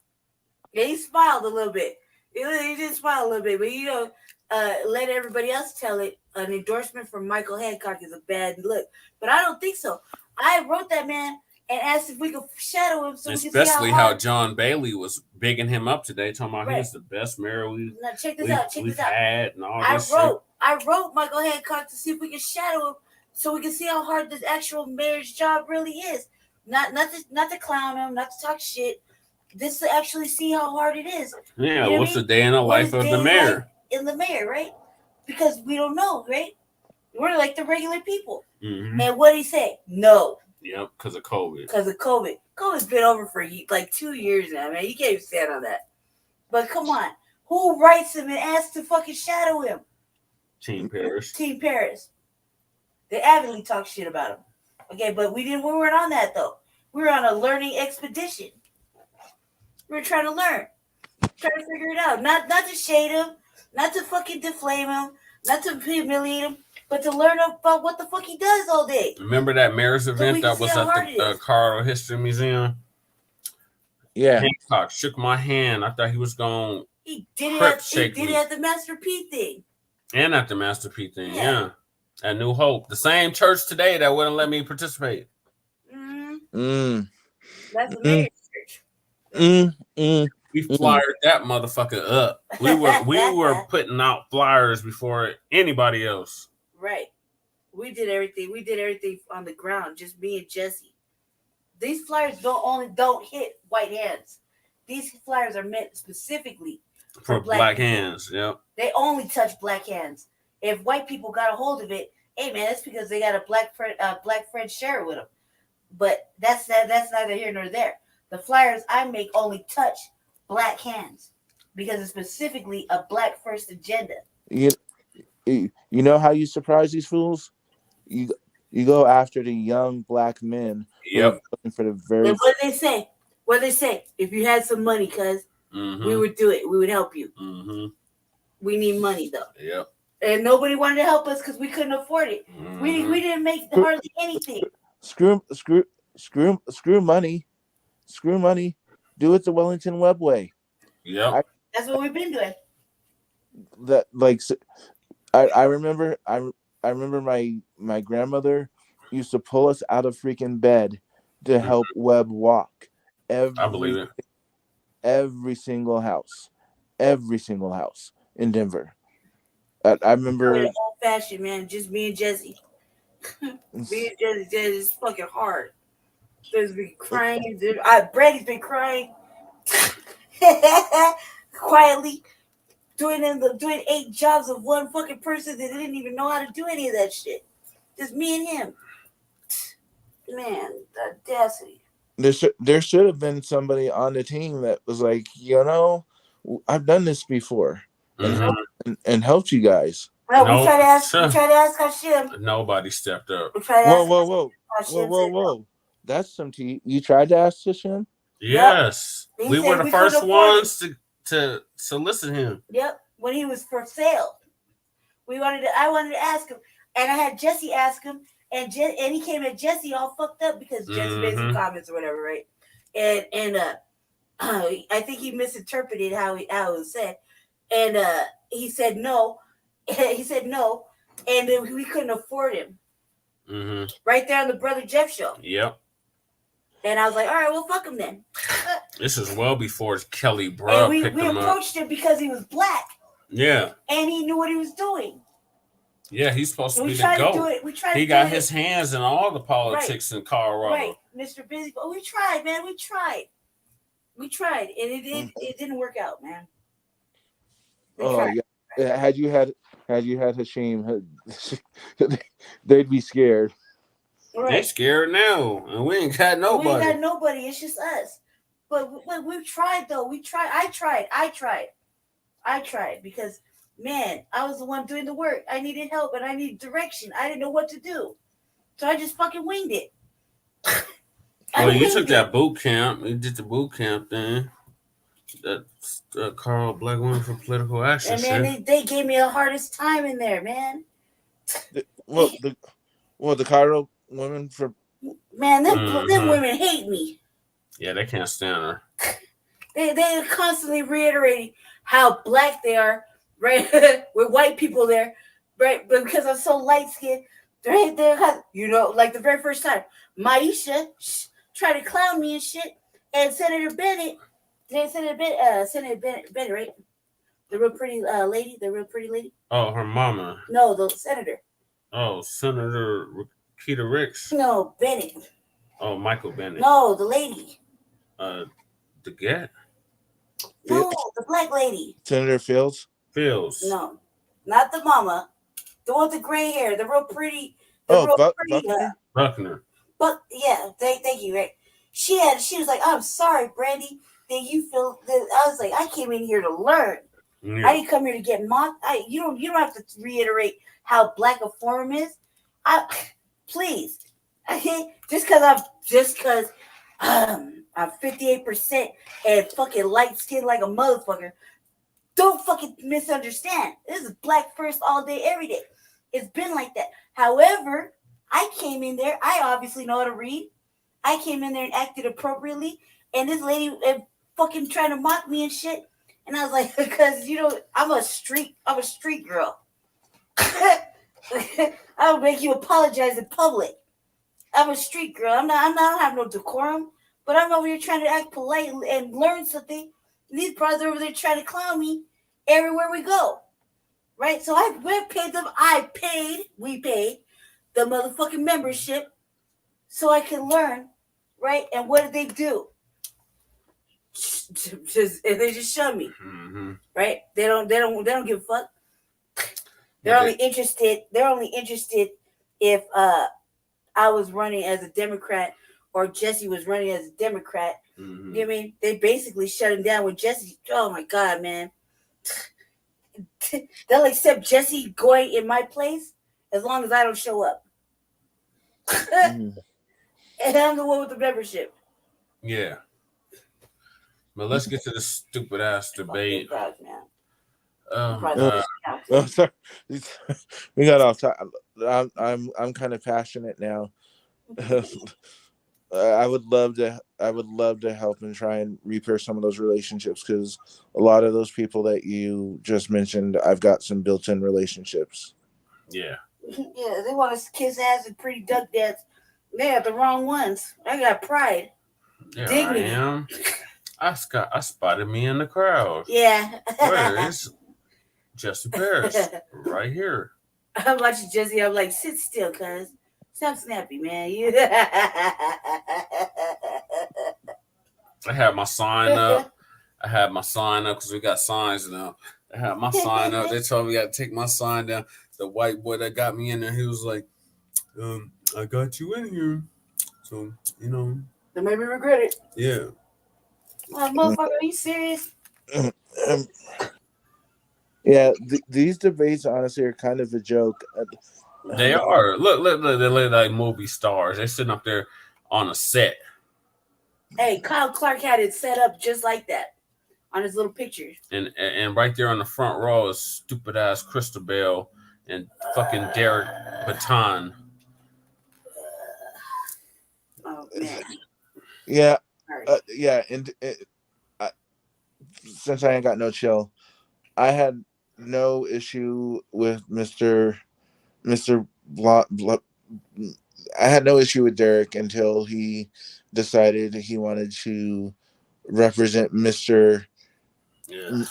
Yeah, he smiled a little bit. He did smile a little bit, but let everybody else tell it. An endorsement from Michael Hancock is a bad look, but I don't think so. I wrote that man and asked if we could shadow him, so especially how John Bailey was bigging him up today, talking about he's the best mayor we've had and all this shit. I wrote Michael Hancock to see if we can shadow him, so we can see how hard this actual mayor's job really is. Not to clown him, not to talk shit. This to actually see how hard it is. Yeah, what's the day in the life of the mayor? In the mayor, right? Because we don't know, right? We're like the regular people. Mm-hmm. And what did he say? No. Yep, because of COVID. Because of COVID. COVID's been over for like 2 years now, man. You can't even stand on that. But come on. Who writes him and asks to fucking shadow him? Team Paris. They avidly talk shit about him. Okay, but we weren't on that though. We were on a learning expedition. We were trying to learn. Trying to figure it out. Not to shade him, not to fucking deflame him, not to humiliate him, but to learn about what the fuck he does all day. Remember that mayor's event that was at the Carl History Museum? Yeah. Hancock shook my hand. I thought he was going He did it at the Master P thing. And at the Master P thing, yeah. At New Hope. The same church today that wouldn't let me participate. That's the mayor's church. We flyered that motherfucker up. We were putting out flyers before anybody else. Right. We did everything. We did everything on the ground. Just me and Jesse. These flyers don't hit white hands. These flyers are meant specifically for black hands. Yep. They only touch black hands. If white people got a hold of it, hey man, that's because they got a black friend share with them. But that's neither here nor there. The flyers I make only touch black hands because it's specifically a black first agenda. You know how you surprise these fools? You go after the young black men. Yep. For the very. And what they say? If you had some money, cuz we would do it. We would help you. Mm-hmm. We need money though. Yep. And nobody wanted to help us because we couldn't afford it. Mm-hmm. We didn't make hardly anything. Screw money. Screw money. Do it the Wellington Webb way. Yeah. That's what we've been doing. That like I remember my grandmother used to pull us out of freaking bed to help Webb walk. I believe it. Every single house in Denver. I remember old fashioned, man. Just me and Jesse. Me and Jesse is fucking hard. There's been crying. Brady's been crying quietly, doing 8 jobs of one fucking person that didn't even know how to do any of that shit. Just me and him. Man, the audacity. There should have been somebody on the team that was like, I've done this before and helped you guys. No, we tried to ask Hashim. Nobody stepped up. Whoa. That's some tea. You tried to ask Hashim? Yes. Yep. We were the first ones to solicit him. Yep. When he was for sale. I wanted to ask him. And I had Jesse ask him. And he came at Jesse all fucked up because Jesse made some comments or whatever, right? And I think he misinterpreted how it was said. And he said no. He said no. And then we couldn't afford him. Mm-hmm. Right there on the Brother Jeff show. Yep. And I was like, all right, well, fuck him then. This is well before Kelly Brown picked him up. We approached him because he was black. Yeah. And he knew what he was doing. Yeah, he's supposed to be the GOAT. He got his hands in all the politics in Colorado. Right, Mr. Busy. But we tried, man. We tried. And it didn't work out, man. Yeah. Had you had Hashim, they'd be scared. Right. They're scared now, and we ain't got nobody. We ain't got nobody. It's just us. But we tried, though. We tried. I tried because, man, I was the one doing the work. I needed help and I needed direction. I didn't know what to do, so I just fucking winged it. Well, you took that boot camp. You did the boot camp thing. That C.A.R.E.N Black Women for Political Access. And man, they gave me the hardest time in there, man. The C.A.R.E.N women for them women hate me. Yeah, they can't stand her. They constantly reiterating how black they are, right? With white people there, right? But because I'm so light skinned, right there, like the very first time, Maisha tried to clown me and shit, and Senator Bennett, right? The real pretty lady. Oh, her mama. No, the senator. Oh, Senator Keita Ricks. No, Bennett. Oh, Michael Bennett. No, the lady. DeGette. No, the black lady. Senator Fields. No, not the mama. The one with the gray hair. The real pretty. Buckner. But yeah, thank you. Right. She was like, I'm sorry, Brandy, that you feel that. I was like, I came in here to learn. Yeah. I didn't come here to get mocked. You don't have to reiterate how black a forum is. Please. Just because I'm 58% and fucking light skinned like a motherfucker, don't fucking misunderstand. This is black first all day, every day. It's been like that. However, I came in there. I obviously know how to read. I came in there and acted appropriately. And this lady fucking trying to mock me and shit. And I was like, because I'm a street girl. I'll make you apologize in public. I'm a street girl. I don't have no decorum, but I'm over here trying to act polite and learn something. And these brothers over there trying to clown me everywhere we go. Right? So we paid the motherfucking membership so I can learn, right? And what did they do? They just shun me. Mm-hmm. Right? They don't give a fuck. They're only interested if I was running as a Democrat or Jesse was running as a Democrat. Mm-hmm. You know what I mean? They basically shut him down with Jesse. Oh my God, man. They'll accept Jesse going in my place as long as I don't show up. And I'm the one with the membership. Yeah. But let's get to this stupid ass debate. God, man. Sorry. We got off topic. I'm kind of passionate now. I would love to help and try and repair some of those relationships, because a lot of those people that you just mentioned, I've got some built-in relationships. Yeah. Yeah, they want to kiss ass and pretty duck dance. They have the wrong ones. I got pride. Yeah, dignity. I am. I spotted me in the crowd. Yeah. Where is Jesse Paris? Right here. I'm watching Jesse. I'm like, sit still, cuz. Stop snappy, man. I had my sign up. Because we got signs now. I had my sign up. They told me I got to take my sign down. The white boy that got me in there, he was like, I got you in here. So, That made me regret it. Yeah. Motherfucker, are you serious? Yeah, these debates honestly are kind of a joke. They are. Look, they look like movie stars. They're sitting up there on a set. Hey, Kyle Clark had it set up just like that on his little pictures. And right there on the front row is stupid ass Crystal Bell and fucking Derek Baton. Oh man. Yeah. Yeah, and since I ain't got no chill, I had no issue with Mr. I had no issue with Derek until he decided he wanted to represent Mr. Yeah.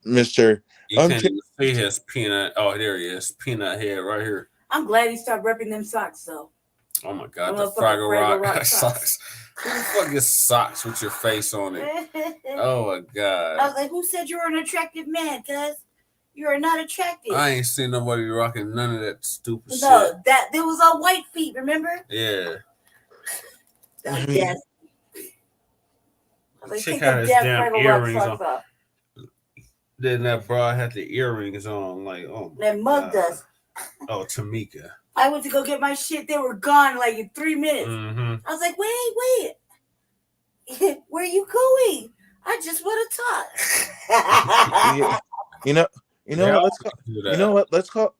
Mr. You can't even see his peanut. Oh, there he is. Peanut head right here. I'm glad he stopped repping them socks, though. Oh my God, the Fraggle Rock socks. Who the fuck is socks with your face on it? Oh my God. I was like, who said you were an attractive man, cuz? You are not attractive. I ain't seen nobody rocking none of that stupid shit. No, there was all white feet, remember? Yeah. Yes. Like, check out his damn earrings on. Then that bra had the earrings on, like, oh my God. That mugged us. Oh, Tamika. I went to go get my shit. They were gone like in 3 minutes. Mm-hmm. I was like, wait. Where are you going? I just want to talk. You know what? Let's call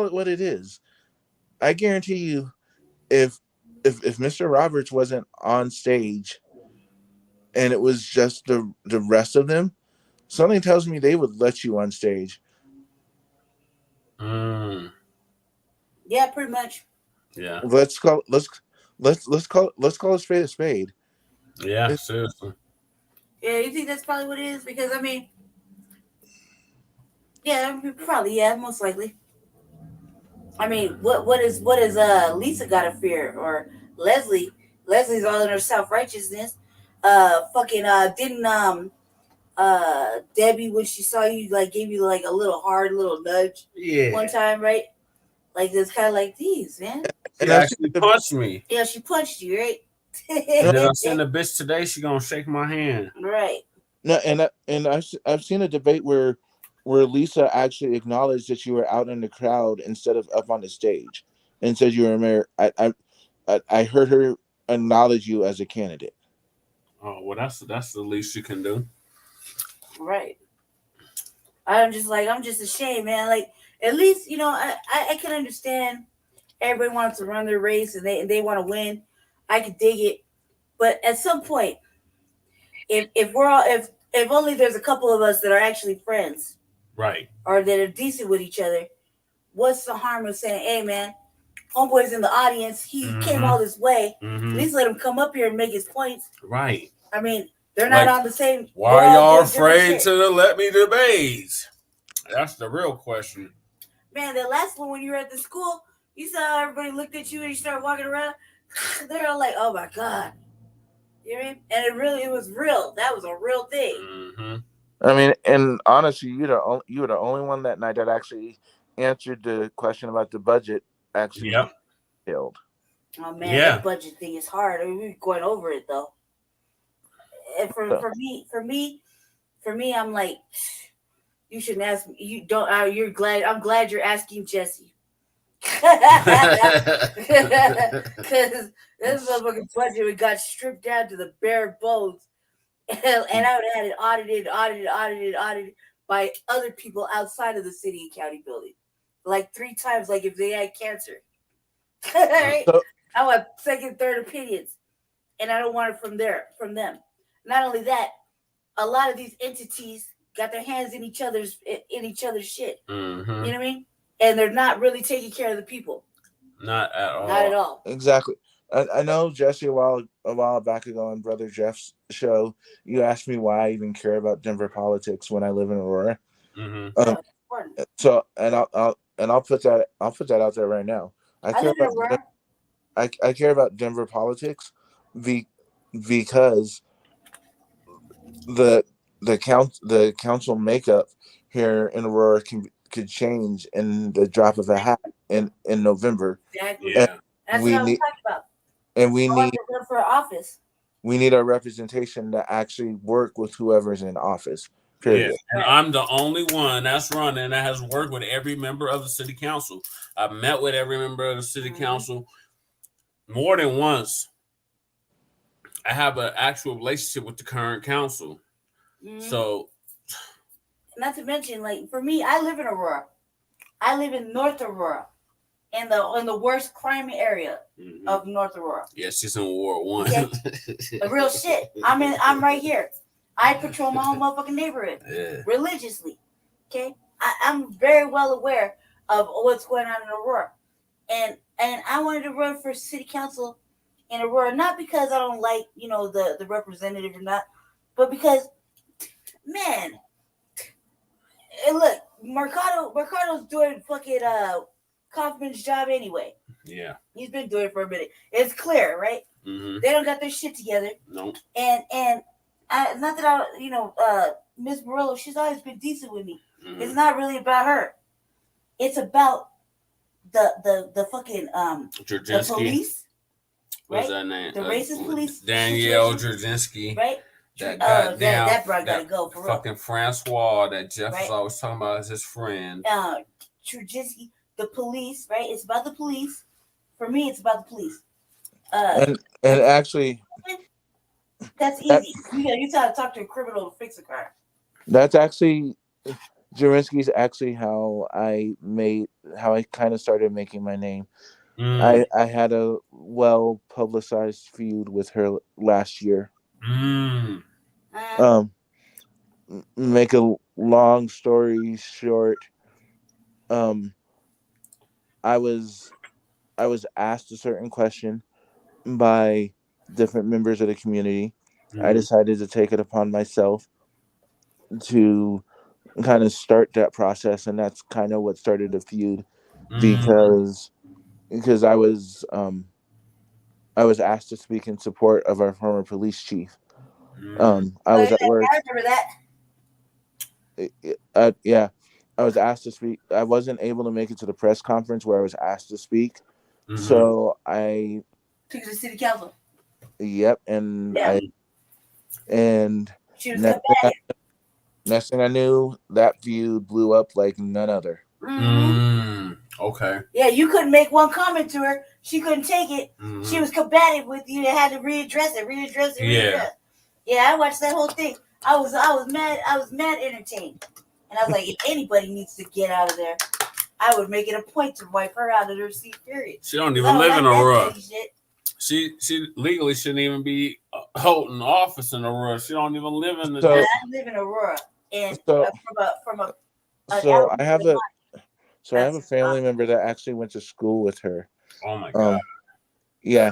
it what it is. I guarantee you, if Mr. Roberts wasn't on stage and it was just the rest of them, something tells me they would let you on stage. Yeah, pretty much. Yeah. Let's call a spade a spade. Yeah, seriously. Yeah, you think that's probably what it is? Because I mean, yeah, probably, yeah, most likely. I mean, what is Lisa got to fear, or Leslie? Leslie's all in her self-righteousness. Didn't Debbie, when she saw you, like gave you like a little hard little nudge one time, right? Like it's kind of like these, man. She actually punched me. Yeah, she punched you, right? And then I seen a bitch today. She gonna shake my hand, right? No, and I've seen a debate where Lisa actually acknowledged that you were out in the crowd instead of up on the stage, and said you were a mayor. I heard her acknowledge you as a candidate. Oh well, that's the least you can do. Right. I'm just ashamed, man. Like, at least, I can understand everybody wants to run their race and they want to win. I could dig it. But at some point, if only there's a couple of us that are actually friends, right, or that are decent with each other, what's the harm of saying, hey man, homeboy's in the audience, he came all this way, at least let him come up here and make his points. Right. I mean, they're not on the same. Why are y'all afraid to let me debate? That's the real question. Man, the last one when you were at the school, you saw how everybody looked at you and you started walking around. They're all like, "Oh my God," you know what I mean? And it was real. That was a real thing. Mm-hmm. I mean, and honestly, you were the only one that night that actually answered the question about the budget. Actually, killed. Oh man, that budget thing is hard. I mean, we're going over it though. And for me, I'm like, you shouldn't ask me. You don't. You're glad. I'm glad you're asking Jesse. Because this motherfucking budget, we got stripped down to the bare bones, and I would have had it audited by other people outside of the city and county building, like 3 times, like if they had cancer. Right? I want second, third opinions, and I don't want it from them. Not only that, a lot of these entities got their hands in each other's shit. Mm-hmm. You know what I mean? And they're not really taking care of the people. Not at all. Not at all. Exactly. I know, Jesse, a while back ago on Brother Jeff's show, you asked me why I even care about Denver politics when I live in Aurora. Mm-hmm. So, and I'll put that out there right now. I I care live in about Aurora. I care about Denver politics because the council makeup here in Aurora could change in the drop of a hat in November. Exactly. And Yeah. That's we what I was need talking about. and we I want need to run for office. we need our representation to actually work with whoever's in office. Yeah, Period. and I'm the only one that's running that has worked with every member of the city council. I've met with every member of the city council more than once. I have an actual relationship with the current council. So, not to mention, like for me, I live in Aurora. I live in North Aurora, in the worst crime area of North Aurora. yeah, she's in War One. Okay? Real shit. I'm right here. I patrol my whole motherfucking neighborhood religiously. Okay, I'm very well aware of what's going on in Aurora, and I wanted to run for city council in Aurora, not because I don't like the representative or not, but because, man, and look, Mercado's doing fucking Kaufman's job anyway. Yeah, he's been doing it for a minute. It's clear, right? They don't got their shit together. No. And not that Miss Murillo, she's always been decent with me. It's not really about her. It's about the fucking the police. What's right? that name? The racist police. Danielle Drzinski. Right? That bro gotta go for fucking real. Francois that Jeff was always talking about as his friend. Drzinski, the police, right? It's about the police. For me, it's about the police. And actually, that's easy. You gotta talk to a criminal to fix a crime. That's actually Drzinski's actually how I kind of started making my name. I had a well publicized feud with her last year. Make a long story short, I was asked a certain question by different members of the community. I decided to take it upon myself to kind of start that process, and that's kind of what started the feud because I was asked to speak in support of our former police chief. I was at work. I remember that. Yeah, I was asked to speak. I wasn't able to make it to the press conference where I was asked to speak, so I took to the city council. Yep, and next thing I knew, that feud blew up like none other. Okay. Yeah, you couldn't make one comment to her. She couldn't take it. She was combative with you. You had to readdress it. Yeah, I watched that whole thing. I was mad. I was mad entertained. And I was like, if anybody needs to get out of there, I would make it a point to wipe her out of her seat, period. She don't even live in Aurora. She legally shouldn't even be holding office in Aurora. She don't even live in the. I live in Aurora, and I have a family member that actually went to school with her. Oh my god! Yeah,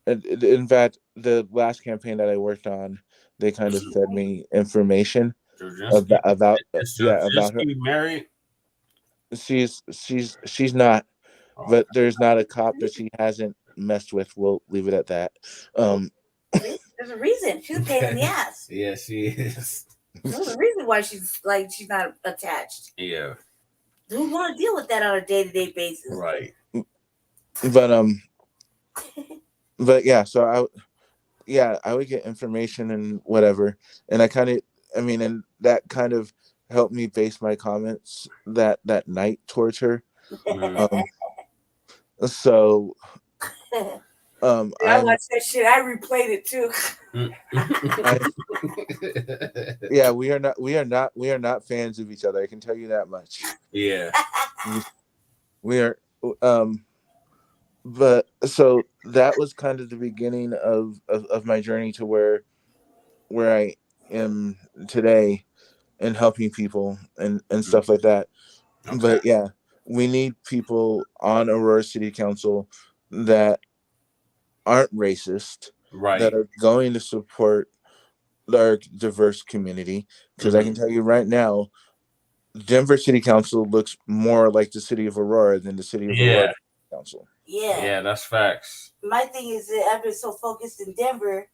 in fact, the last campaign that I worked on, they kind of fed me information about her. Married? She's not, but there's not a cop that she hasn't messed with. We'll leave it at that. There's a reason. She's a pain in the ass. Yeah, she is. There's a reason why she's not attached. Yeah. Who want to deal with that on a day-to-day basis? Right. But yeah, so I would get information and whatever, and and that kind of helped me base my comments that night towards her. I watched that shit. I replayed it too. Yeah, we are not fans of each other. I can tell you that much. Yeah. We are. But so that was kind of the beginning of my journey to where I am today, and helping people and stuff like that. Okay. But yeah, we need people on Aurora City Council that aren't racist, right? That are going to support our diverse community. Because I can tell you right now, Denver City Council looks more like the city of Aurora than the city of Aurora Council. Yeah, that's facts. My thing is that I've been so focused in Denver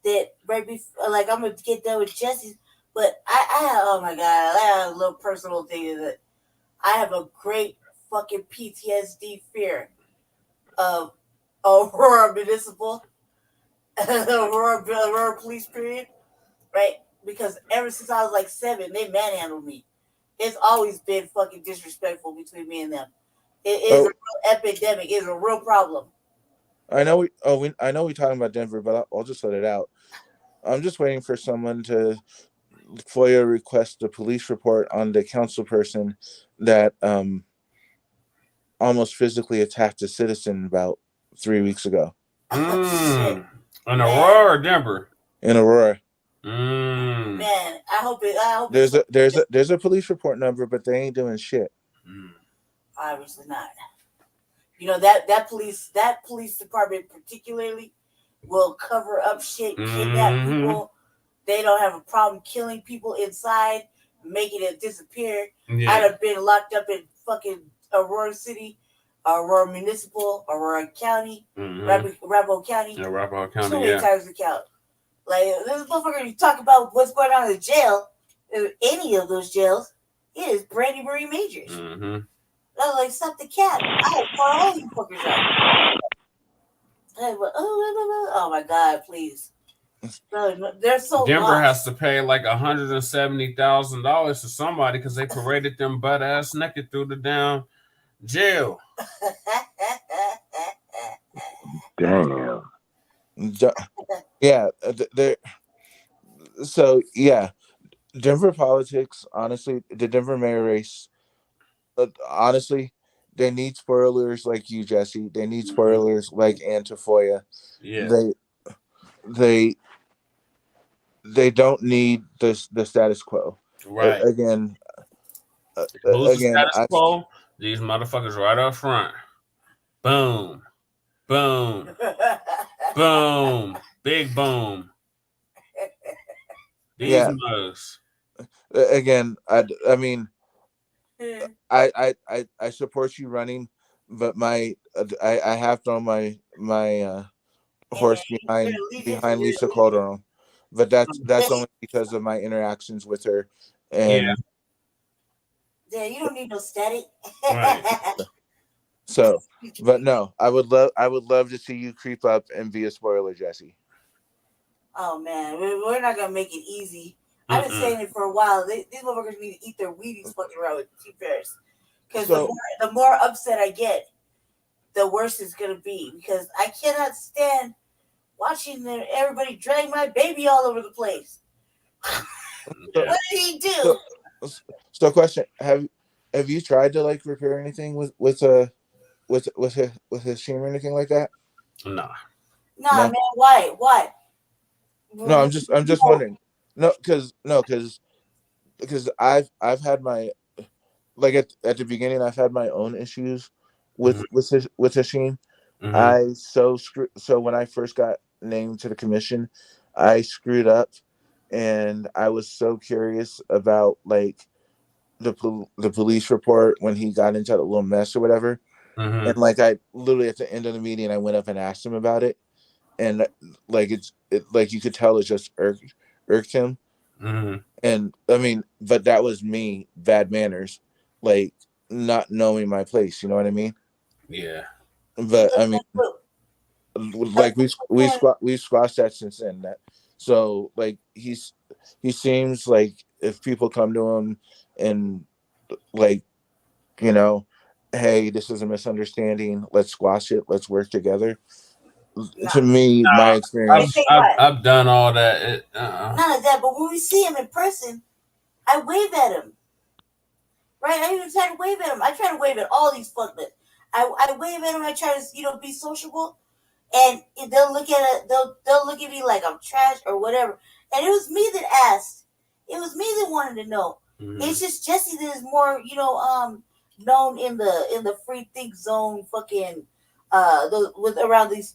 that right before, like, I'm gonna get done with Jesse's, but I have, oh my god, I have a little personal thing that I have a great fucking PTSD fear of Aurora Municipal, Aurora Police period, right? Because ever since I was like 7, they manhandled me. It's always been fucking disrespectful between me and them. It is a real epidemic. It's a real problem. I know we're talking about Denver, but I'll just let it out. I'm just waiting for someone to FOIA request a police report on the council person that almost physically attacked a citizen about 3 weeks ago. In Aurora or Denver? In Aurora. Man, I hope there's a police report number, but they ain't doing shit. Obviously not. You know that police department particularly will cover up shit, kidnap people. They don't have a problem killing people inside, making it disappear. Yeah. I'd have been locked up in fucking Aurora City, Aurora Municipal, Aurora County, Arapahoe County. Yeah, Arapahoe County. So many times to count. Like, this motherfucker, you talk about what's going on in the jail, in any of those jails, it is Brandy Marie Majors. I was like, stop the cat. I have fought all you fuckers out. Oh my god, please. They're so Denver lost. has to pay like $170,000 to somebody because they paraded them butt ass naked through the damn jail. Damn. Yeah, so yeah, Denver politics. Honestly, the Denver mayor race. Honestly, they need spoilers like you, Jesse. They need spoilers like Antifoya. Yeah. They don't need the status quo. Right. Again. Who's the status quo? These motherfuckers right up front. Boom. Boom. Boom. Big boom. These mugs. Again, I mean, I support you running, but I have thrown my horse behind Lisa Calderon, but that's only because of my interactions with her. And yeah, you don't need no static. Right. So, but no, I would love to see you creep up and be a spoiler, Jesse. Oh man, we're not gonna make it easy. I've been saying it for a while. These motherfuckers need to eat their Wheaties fucking around with T-Bears. Because the more upset I get, the worse it's gonna be. Because I cannot stand watching everybody drag my baby all over the place. What did he do? So question: Have you tried to like repair anything with his team or anything like that? No, man. Why? No, I'm just wondering. No, because I've had my, like at the beginning, I've had my own issues with Hashim. So when I first got named to the commission, I screwed up, and I was so curious about like the police report when he got into that little mess or whatever. And like I literally at the end of the meeting, I went up and asked him about it, and like like you could tell it just irked him. And I mean, but that was me, bad manners, like not knowing my place. You know what I mean? Yeah. But I mean, like we squashed that since then. So like he seems like if people come to him and like, you know, hey, this is a misunderstanding, let's squash it, let's work together. To me, my experience, I've done all that. None of that. But when we see him in person, I wave at him. Right? I even try to wave at him. I try to wave at all these fuckmen. I wave at him. I try to be sociable, and they'll look at it. They'll look at me like I'm trash or whatever. And it was me that asked. It was me that wanted to know. It's just Jesse that is more, known in the free think zone, fucking around those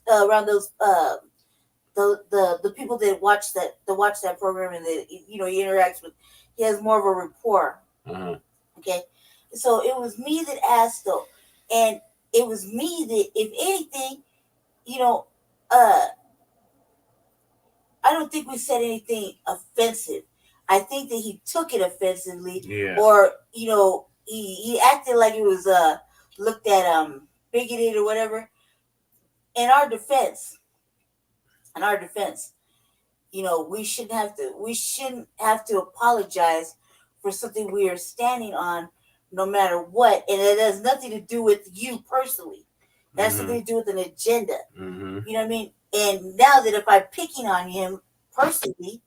the people that watch that program and that he interacts with. He has more of a rapport. Okay, so it was me that asked though, and it was me that, if anything, you know, I don't think we said anything offensive. I think that he took it offensively, or he acted like it was looked at bigoted or whatever. In our defense, we shouldn't have to apologize for something we are standing on, no matter what, and it has nothing to do with you personally. It has something to do with an agenda. Mm-hmm. You know what I mean? And now that if I'm picking on him personally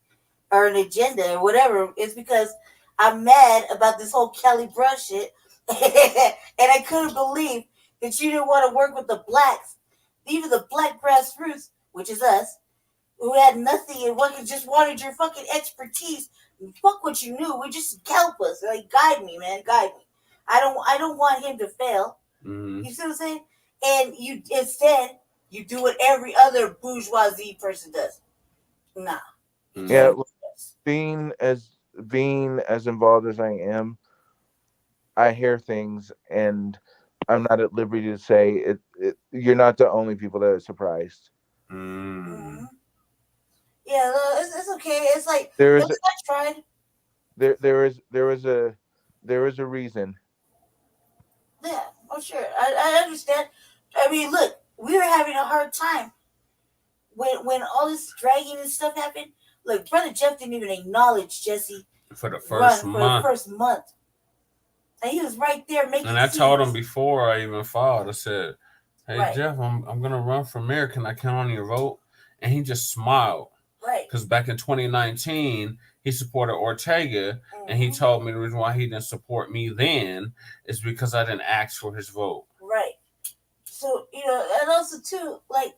or an agenda or whatever, it's because I'm mad about this whole Kelly Brush shit, and I couldn't believe that you didn't want to work with the blacks, even the black grassroots, which is us, who had nothing and just wanted your fucking expertise. Fuck what you knew. We just help us. Like, guide me, man. Guide me. I don't want him to fail. Mm-hmm. You see what I'm saying? And you instead you do what every other bourgeoisie person does. Nah. Yeah, being as involved as I am, I hear things, and I'm not at liberty to say it. You're not the only people that are surprised. Mm-hmm. Yeah, it's okay. It's like I tried. There was a reason. Yeah, I'm sure. I understand. I mean, look, we were having a hard time when all this dragging and stuff happened. Look, Brother Jeff didn't even acknowledge Jesse for the first month. And he was right there making. And I told him before I even filed. I said, "Hey Jeff, I'm gonna run for mayor. Can I count on your vote?" And he just smiled. Right. Because back in 2019, he supported Ortega, and he told me the reason why he didn't support me then is because I didn't ask for his vote. Right. So, and also too, like,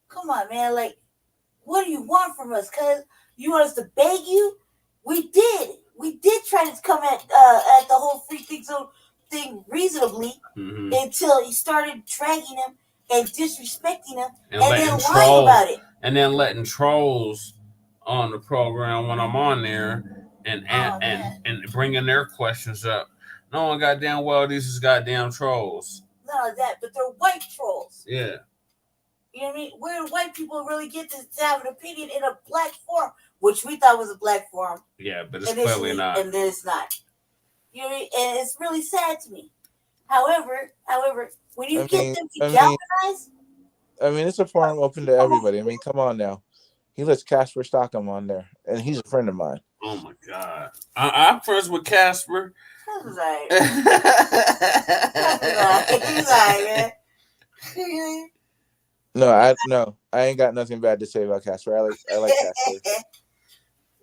come on, man, like, what do you want from us? Cause you want us to beg you? We did try to come at the whole free think zone thing reasonably until he started dragging him and disrespecting him and then lying about it. And then letting trolls on the program when I'm on there and bringing their questions up. No one goddamn well these is goddamn trolls. None of that, but they're white trolls. Yeah. You know what I mean? Where do white people really get to have an opinion in a black forum, which we thought was a black forum? Yeah, but it's clearly not. And then it's not. You know what I mean? And it's really sad to me. However, when you get them to galvanize, I mean, it's a forum open to everybody. I mean, come on now. He lets Casper Stockham on there, and he's a friend of mine. Oh my God, I'm friends with Casper. He's all right, man. No, I ain't got nothing bad to say about Casper. I like Casper.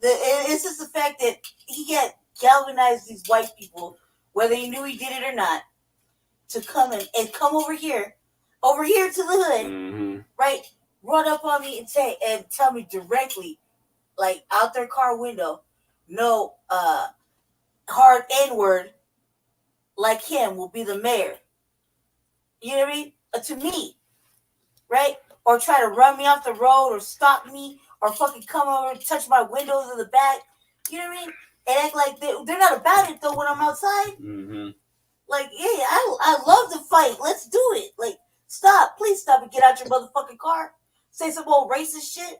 It's just the fact that he had galvanized these white people, whether he knew he did it or not, to come and come over here to the hood, right? Run up on me and tell me directly, like out their car window, no hard N-word like him will be the mayor. You know what I mean? To me, right? Or try to run me off the road or stop me or fucking come over and touch my windows in the back. You know what I mean? And act like they're not about it though when I'm outside. Like, yeah, I love to fight. Let's do it. Like, please stop and get out your motherfucking car. Say some old racist shit.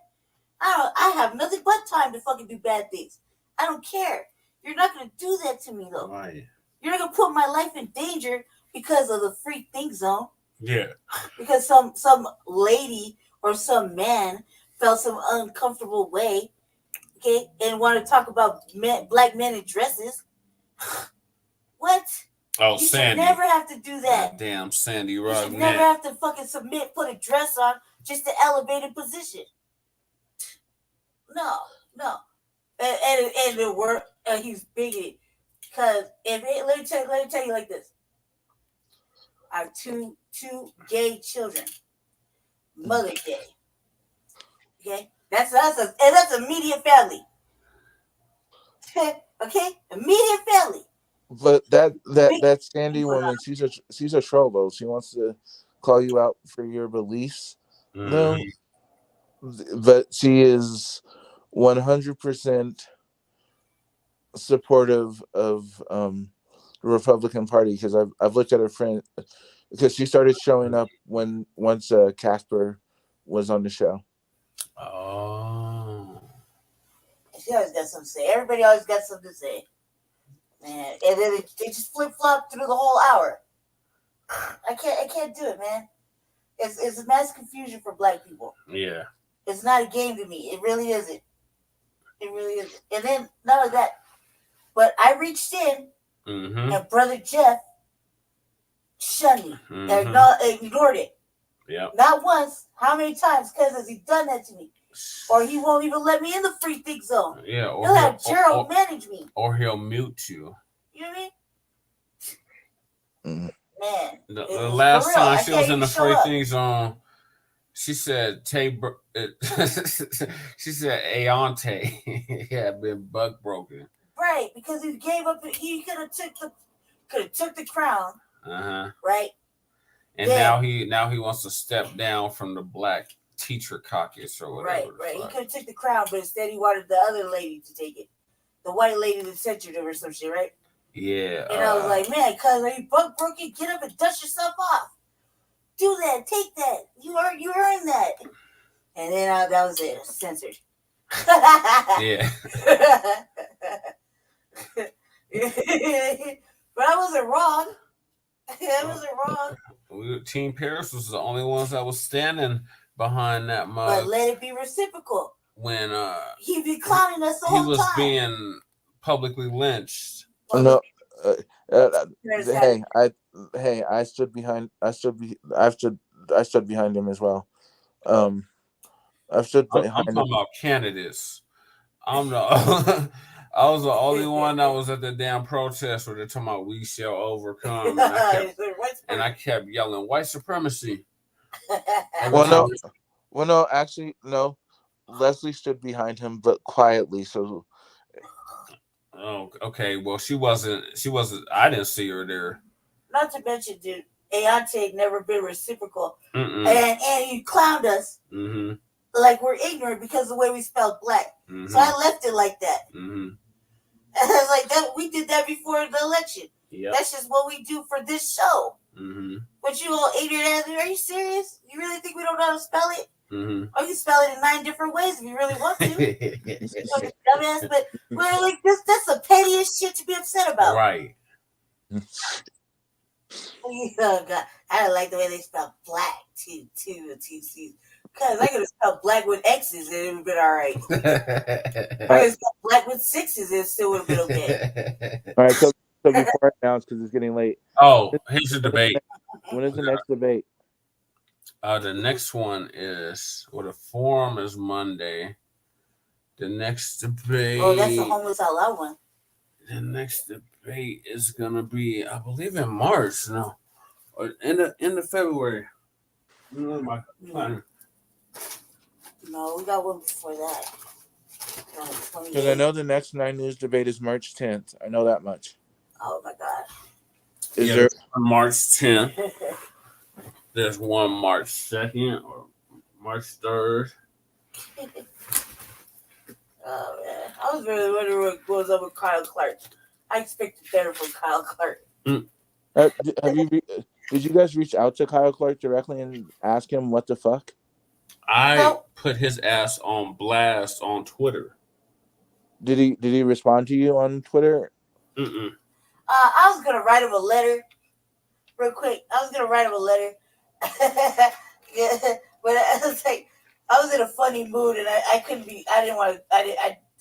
I have nothing but time to fucking do bad things. I don't care. You're not gonna do that to me though. Right. You're not gonna put my life in danger because of the free think zone. Yeah. Because some lady or some man felt some uncomfortable way, okay, and want to talk about black men in dresses. What? Oh, you Sandy. should never have to do that. Damn, Sandy You Rugg. should never have to fucking put a dress on just to elevate a position. No. And the word he's bigoted because let me tell you like this. I have two gay children. Mother's Day. Okay, that's immediate family. Okay, immediate family. But that Sandy woman, she's a troll though. She wants to call you out for your beliefs. No, but she is 100% supportive of the Republican Party because I've looked at her because she started showing up once Casper was on the show. Oh. She always got something to say. Everybody always got something to say. Man, and then they just flip flop through the whole hour. I can't do it, man. It's a mass confusion for black people. Yeah. It's not a game to me. It really isn't. It really isn't. And then none of that. But I reached in, and Brother Jeff shunned me. Ignored it. Yeah. Not once. How many times? Because has he done that to me? Or he won't even let me in the free think zone. Yeah. Or he'll have Gerald manage me. Or he'll mute you. You know what I mean? Man. The last time she was in the free thing zone, she said she said Aonte had been buck broken. Right, because he gave up. He could have took the crown. Right. And now he wants to step down from the Black Teacher Caucus or whatever. Right. He could have took the crown, but instead he wanted the other lady to take it, the white lady that censored him or some shit, right? Yeah. And I was like, man, cuz are you buck broken? Get up and dust yourself off. Do that. Take that. You earned that. And then that was it. Censored. Yeah. But I wasn't wrong. I wasn't wrong. Team Paris was the only ones that was standing behind that mug. But let it be reciprocal. When he be clowning us the whole time. He was being publicly lynched. No, I stood behind him as well. I'm talking about candidates. I was the only one that was at the damn protest where they're talking about we shall overcome, and I kept yelling white supremacy. Well, no, actually, no. Leslie stood behind him, but quietly. So. Oh, okay. Well, she wasn't. I didn't see her there. Not to mention, dude, Aonte never been reciprocal, and he clowned us like we're ignorant because of the way we spelled black. So I left it like that. And I was like, that we did that before the election. Yep. That's just what we do for this show. But you all ignorant, are you serious? You really think we don't know how to spell it? Or you can spell it in 9 different ways if you really want to. Dumbass, but we're like, that's the pettiest shit to be upset about. Right. Oh, God. I don't like the way they spell black, T C's. Because I could have spelled black with X's and it would have been all right. I could have spelled black with 6's and it still would have been okay. All right, so before I announce, because it's getting late. Oh, here's the debate. When is the next debate? The next one is, the forum is Monday. The next debate. Oh, that's the homeless out loud one. The next debate is gonna be, I believe, in March. No, or end of February. No, we got one before that. Because I know the next 9 News debate is March 10th. I know that much. Oh my God. Is there March 10th? There's one March 2nd or March 3rd. Oh man, I was really wondering what goes up with Kyle Clark. I expected better from Kyle Clark. Did you guys reach out to Kyle Clark directly and ask him what the fuck? I put his ass on blast on Twitter. Did he respond to you on Twitter? I was gonna write him a letter, real quick. Yeah, but I was like, I was in a funny mood and I couldn't be. I didn't want to.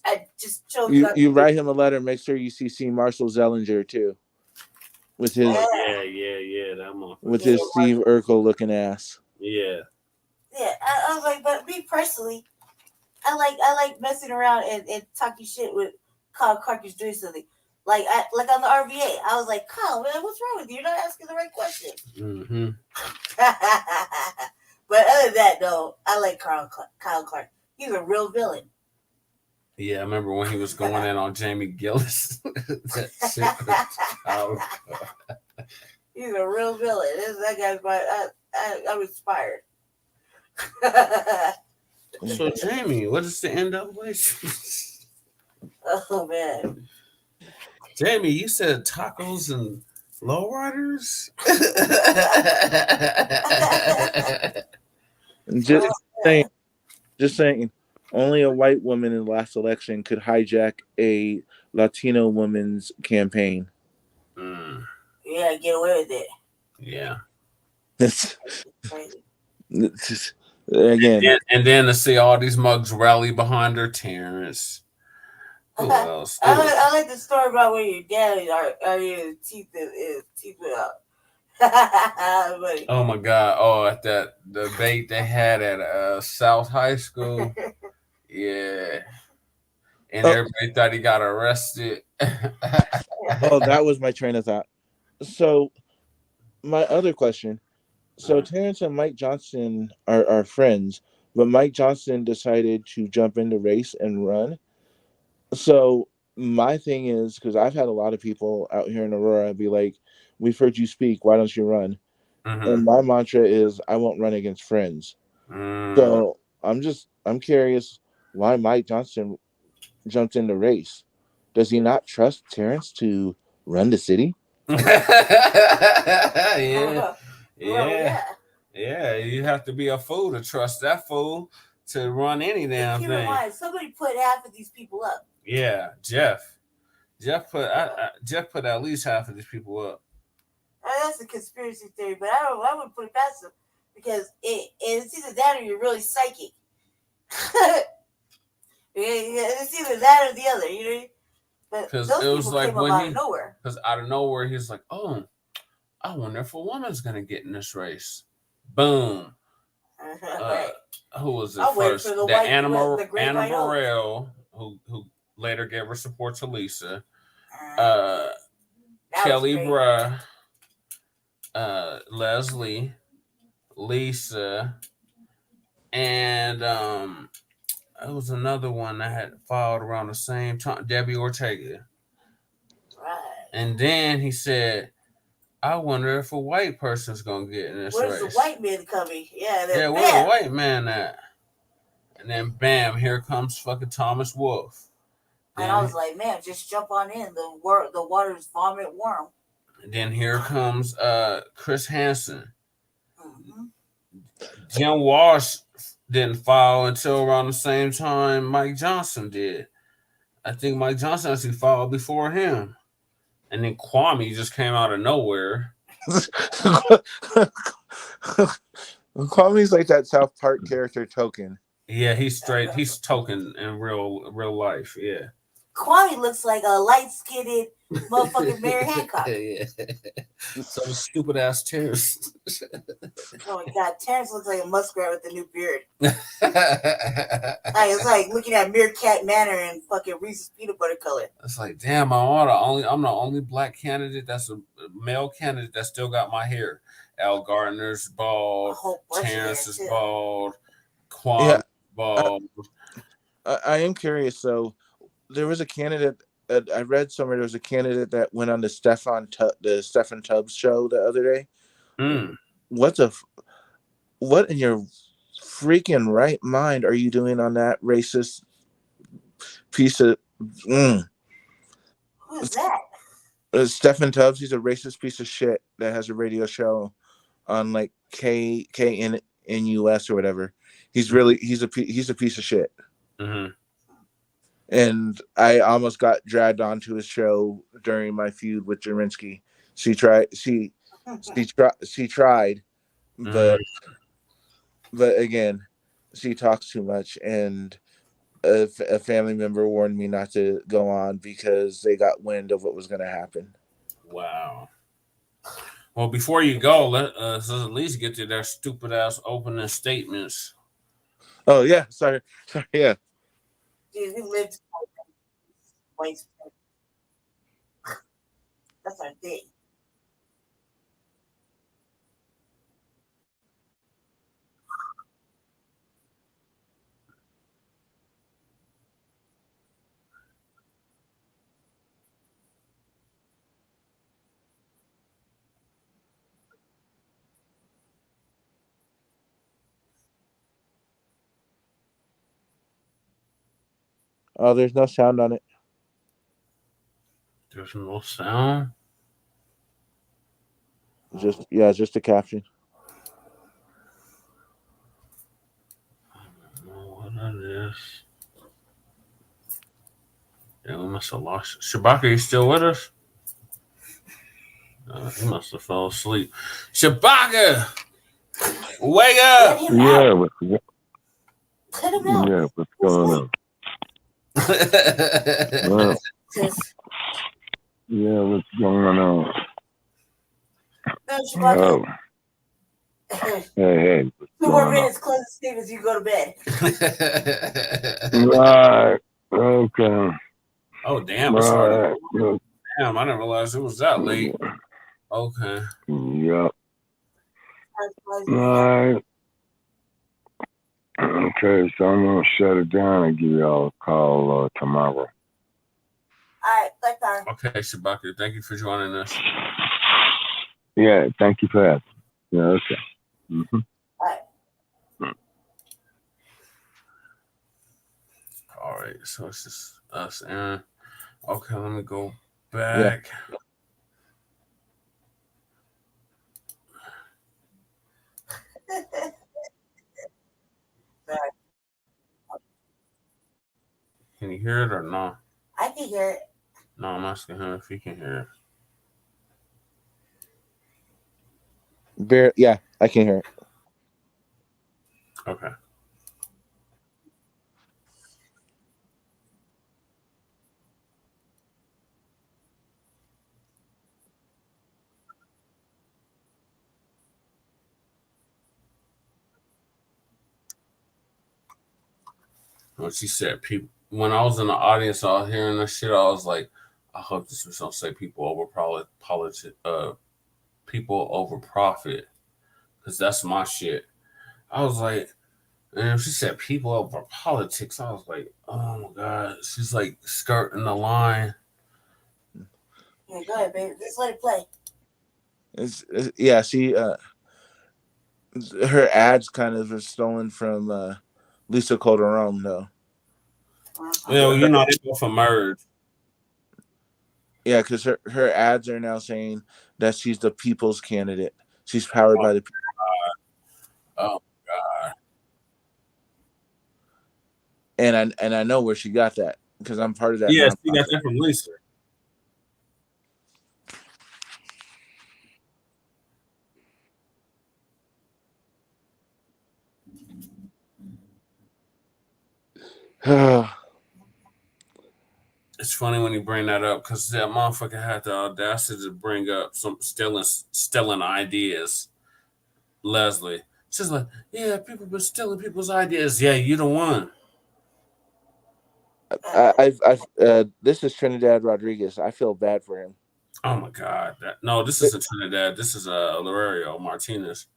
I just chose. You write him a letter. Make sure you CC Marshall Zellinger too, with his that one. With his Steve Urkel looking ass. Yeah. Yeah, I was like, but me personally, I like messing around and talking shit with Kyle Clark is doing something. Like on the RVA, I was like, Kyle, man, what's wrong with you? You're not asking the right question. But other than that, though, I like Kyle Clark. He's a real villain. Yeah, I remember when he was going in on Jamie Gillis. He's a real villain. That guy's I'm inspired. So, Jamie, what is the NWA? Oh, man. Jamie, you said tacos and Lowriders? Just saying, only a white woman in the last election could hijack a Latino woman's campaign. Yeah, get away with it. Yeah. It's Crazy. just, again. And then to see all these mugs rally behind her, Terrence. Who else? I like the story about where your dad are your teeth out. Oh my God! Oh, at that debate they had at South High School, yeah, and everybody thought he got arrested. Oh, that was my train of thought. So, my other question. So, Terrence and Mike Johnson are friends, but Mike Johnson decided to jump into race and run. So, my thing is, because I've had a lot of people out here in Aurora be like, "We've heard you speak. Why don't you run?" And my mantra is, "I won't run against friends." So, I'm curious why Mike Johnson jumped into race. Does he not trust Terrence to run the city? Yeah. You have to be a fool to trust that fool to run any damn Keep thing. in mind, somebody put half of these people up. Yeah, Jeff put at least half of these people up. That's a conspiracy theory, but I wouldn't put it past them because it's either that or you're really psychic. It's either that or the other, you know. Because it was like when out of nowhere, he's like, "Oh, I wonder if a woman's gonna get in this race." Boom. Who was it first? Anna Morrell, who later gave her support to Lisa. Kelly Bra, Leslie, Lisa, and it was another one that had filed around the same time, Debbie Ortega. Right. And then he said, "I wonder if a white person's gonna get in this race." Where's the white man coming? Yeah, where's the white man at? And then bam, here comes fucking Thomas Wolfe. And I was like, man, just jump on in. The water's vomit warm. And then here comes Chris Hansen. Jim Walsh didn't file until around the same time Mike Johnson did. I think Mike Johnson actually filed before him. And then Kwame just came out of nowhere. Kwame's like that South Park character Token. Yeah, he's Token in real life. Yeah. Kwame looks like a light-skinned motherfucking Mary Hancock. Yeah. Some stupid ass Terrence. Oh my God, Terrence looks like a muskrat with a new beard. It's like looking at Meerkat Manor and fucking Reese's peanut butter color. It's like, damn, I'm the only black candidate that's a male candidate that still got my hair. Al Gardner's bald, Terrence is bald, Quan bald. I am curious. So there was a candidate. I read somewhere there was a candidate that went on the Stephen Tubbs show the other day. What in your freaking right mind are you doing on that racist piece of? Who is that? Stephen Tubbs. He's a racist piece of shit that has a radio show on like KNUS or whatever. He's a piece of shit. Mm-hmm. And I almost got dragged onto his show during my feud with Jerinsky. She tried, but again, she talks too much, and a family member warned me not to go on because they got wind of what was going to happen. Wow. Well, before you go, let's at least get to their stupid ass opening statements. Oh yeah, sorry, yeah. Dude, we lived. That's our thing. Oh, there's no sound on it. There's no sound. Just a caption. What is this? Yeah, we must have lost. Shabaka, you still with us? He must have fell asleep. Shabaka, wake up! Yeah, Let him out. yeah, what's going on? Yeah, what's going on? Oh, hey, what's 2 more minutes, close the speakers, you go to bed. Right, okay. Oh, damn, it's Right. already. Damn, I didn't realize it was that late. Okay. Yep. Right. Okay, so I'm gonna shut it down and give y'all a call tomorrow. All right, thanks, Tyre. Okay, Shabaka, thank you for joining us. Yeah, thank you for having me. Yeah, okay. Mm-hmm. All right, so it's just us, Aaron. Okay, let me go back. Yeah. Can you hear it or no? I can hear it. No, I'm asking him if he can hear it. Yeah, I can hear it. Okay. When she said people, when I was in the audience, I was hearing this shit. I was like, I hope this was gonna say people over people over profit, because that's my shit. I was like, and she said people over politics. I was like, oh my god, she's like skirting the line. Yeah, go ahead, baby. Just let it play. Yeah, she her ads kind of are stolen from Lisa Calderon, though. Yeah, well, you know they go for merge. Yeah, because her ads are now saying that she's the people's candidate. She's powered by the people. Oh god. And I know where she got that because I'm part of that. Yeah, she got that from Lisa. It's funny when you bring that up because that motherfucker had the audacity to bring up some stealing ideas. Leslie, she's like, yeah, people been stealing people's ideas. Yeah, you the one. This is Trinidad Rodriguez. I feel bad for him. Oh my god! No, this isn't Trinidad. This is Larerio Martinez.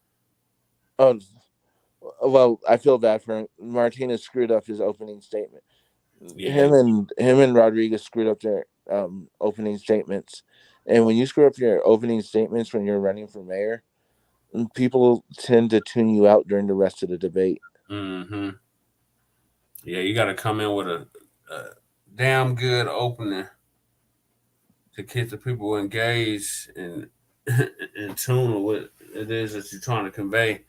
Oh, well, I feel bad for him. Martinez screwed up his opening statement. Yeah. Him and Rodriguez screwed up their opening statements. And when you screw up your opening statements when you're running for mayor, people tend to tune you out during the rest of the debate. Mm-hmm. Yeah, you got to come in with a damn good opening to keep the people engaged and in tune with what it is that you're trying to convey.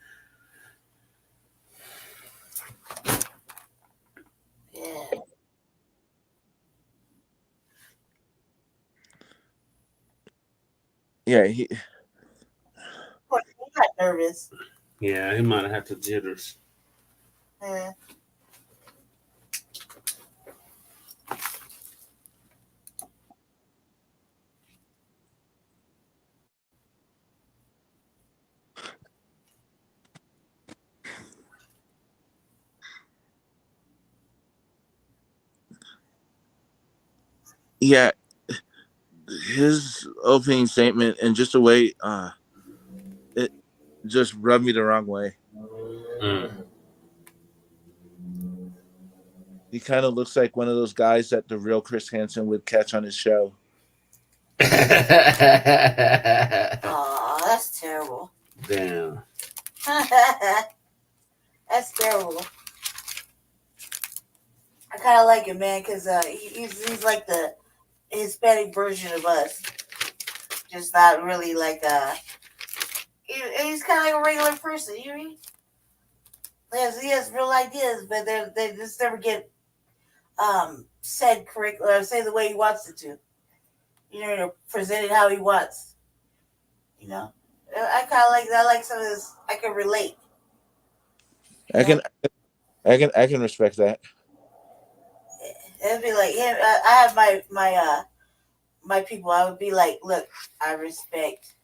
Yeah, he got nervous. Yeah, he might have had the jitters. Yeah. Yeah, his opening statement and just the way it just rubbed me the wrong way. He kind of looks like one of those guys that the real Chris Hansen would catch on his show. Oh, that's terrible. Damn. That's terrible. I kind of like it, man, because he's like the Hispanic version of us. Just not really like kind of like a regular person. You know what I mean? He has real ideas, but they just never get said correctly or say the way he wants it to. You know, presented how he wants. You know, I kind of like that. I like some of this. I can relate. I can respect that. It'd be like him. I have my people. I would be like, look, I respect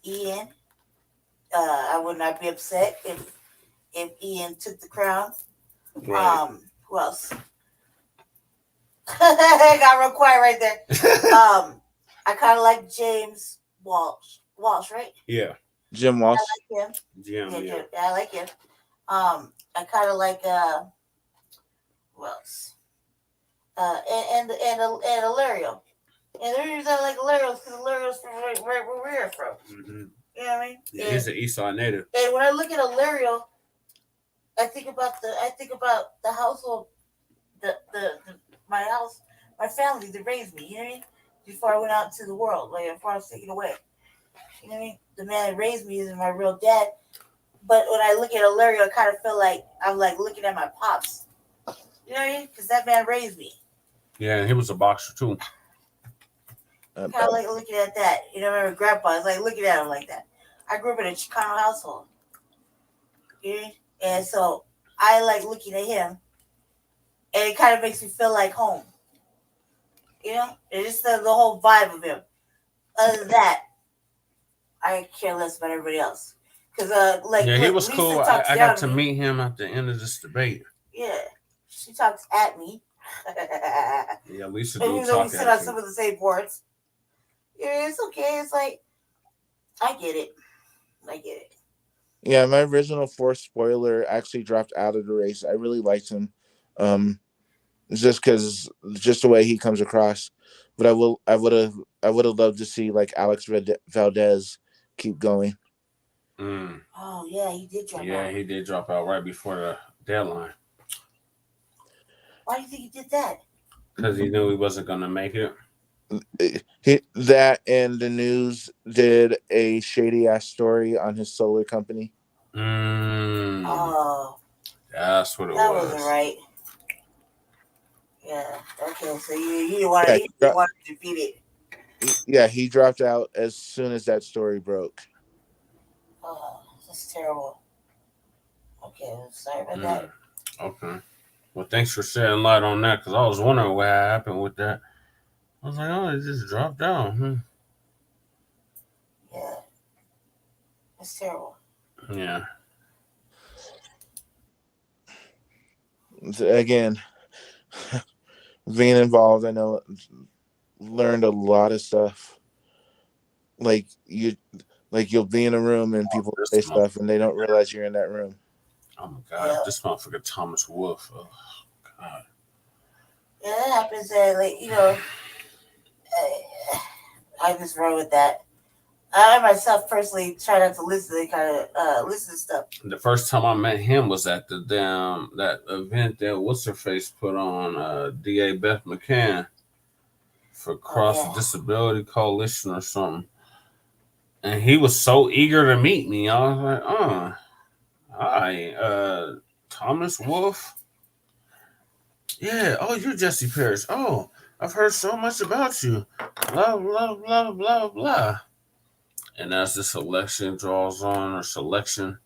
Ian. I would not be upset if Ian took the crown. Right. Who else? I got real quiet right there. I kind of like James Walsh. Walsh, right? Yeah. Jim Walsh. I like him. Jim, yeah. I like him. I kind of like who else? And Ilario. And the reason I like Ilario is because Ilario's from right where we're from. Mm-hmm. You know what I mean? Yeah, he's an Eastside native. And when I look at Ilario, I think about the household, my house, my family that raised me. You know what I mean? Before I went out into the world, like before I was taken away. You know what I mean? The man that raised me is my real dad. But when I look at Ilario, I kind of feel like I'm like looking at my pops. You know what I mean? Because that man raised me. Yeah, and he was a boxer too. Kind of like looking at that. You know, I remember Grandpa. I was like looking at him like that. I grew up in a Chicano household. You know? And so I like looking at him. And it kind of makes me feel like home. You know? It's just the whole vibe of him. Other than that, I care less about everybody else. Because, he was Lisa cool. talks I down got to to me. meet him at the end of this debate. Yeah. She talks at me. Yeah, Lisa And do even though we talk sit on at some you. of the same boards. Yeah, it's okay. It's like, I get it. Yeah, my original fourth spoiler actually dropped out of the race. I really liked him, just the way he comes across. But I would have loved to see like Alex Valdez keep going. Mm. Oh yeah, he did drop out. Yeah, he did drop out right before the deadline. Why do you think he did that? Because he knew he wasn't going to make it. That and the news did a shady ass story on his solar company. Oh, that's what it that was. wasn't right. Yeah. Okay. So you didn't want to defeat it. Yeah, he dropped out as soon as that story broke. Oh, that's terrible. Okay, sorry about that. Okay. Well, thanks for shedding light on that, because I was wondering what happened with that. I was like, oh, it just dropped down. Yeah. That's terrible. Yeah. Again, being involved, I know, learned a lot of stuff. Like you'll be in a room and people say stuff and they don't realize you're in that room. Oh my God, yeah. This motherfucker Thomas Wolfe. Oh God. Yeah, that happens. I just run with that. I myself personally try not to listen to stuff. The first time I met him was at the that event that what's her face put on DA Beth McCann for Cross Disability Coalition or something. And he was so eager to meet me. I was like, hi, Thomas Wolfe. Yeah, oh, you're Jesse Parrish. Oh, I've heard so much about you. Blah, blah, blah, blah, blah. And as this election draws on, or selection,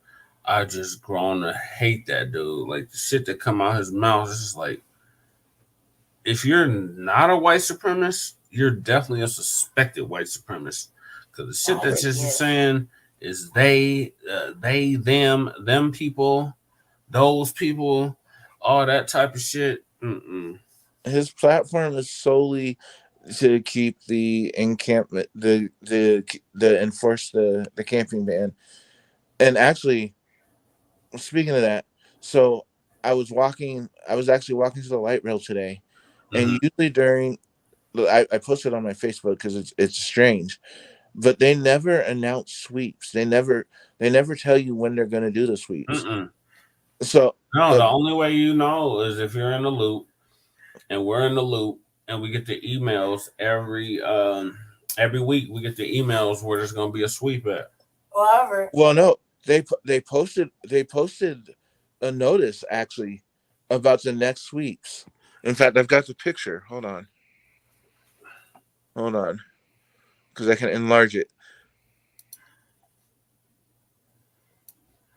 I just grown to hate that dude. Like, the shit that come out his mouth is just like, if you're not a white supremacist, you're definitely a suspected white supremacist. Because the shit that just saying is they, them people, those people, all that type of shit. His platform is solely to keep the encampment, the enforce the camping ban. And actually, speaking of that, so I was actually walking to the light rail today, and usually during, I posted on my Facebook because it's strange, but they never announce sweeps. They never tell you when they're going to do the sweeps. So no, the only way you know is if you're in the loop, and we're in the loop, and we get the emails every week. We get the emails where there's going to be a sweep at. However, well, no, They posted a notice actually about the next sweeps. In fact, I've got the picture. Hold on, because I can enlarge it.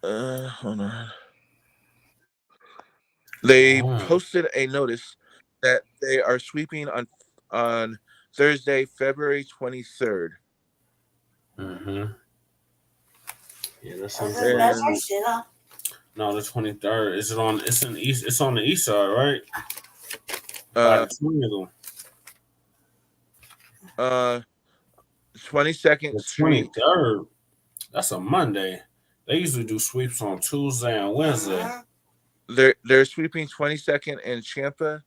Hold on. They posted a notice that they are sweeping on Thursday, February 23rd. Mm-hmm. Yeah, that's on That's our shit, huh? No, the 23rd. Is it on? It's in east. It's on the east side, right? By the Triangle. 22nd The Street. 23rd. That's a Monday. They usually do sweeps on Tuesday and Wednesday. They're sweeping 22nd and Champa,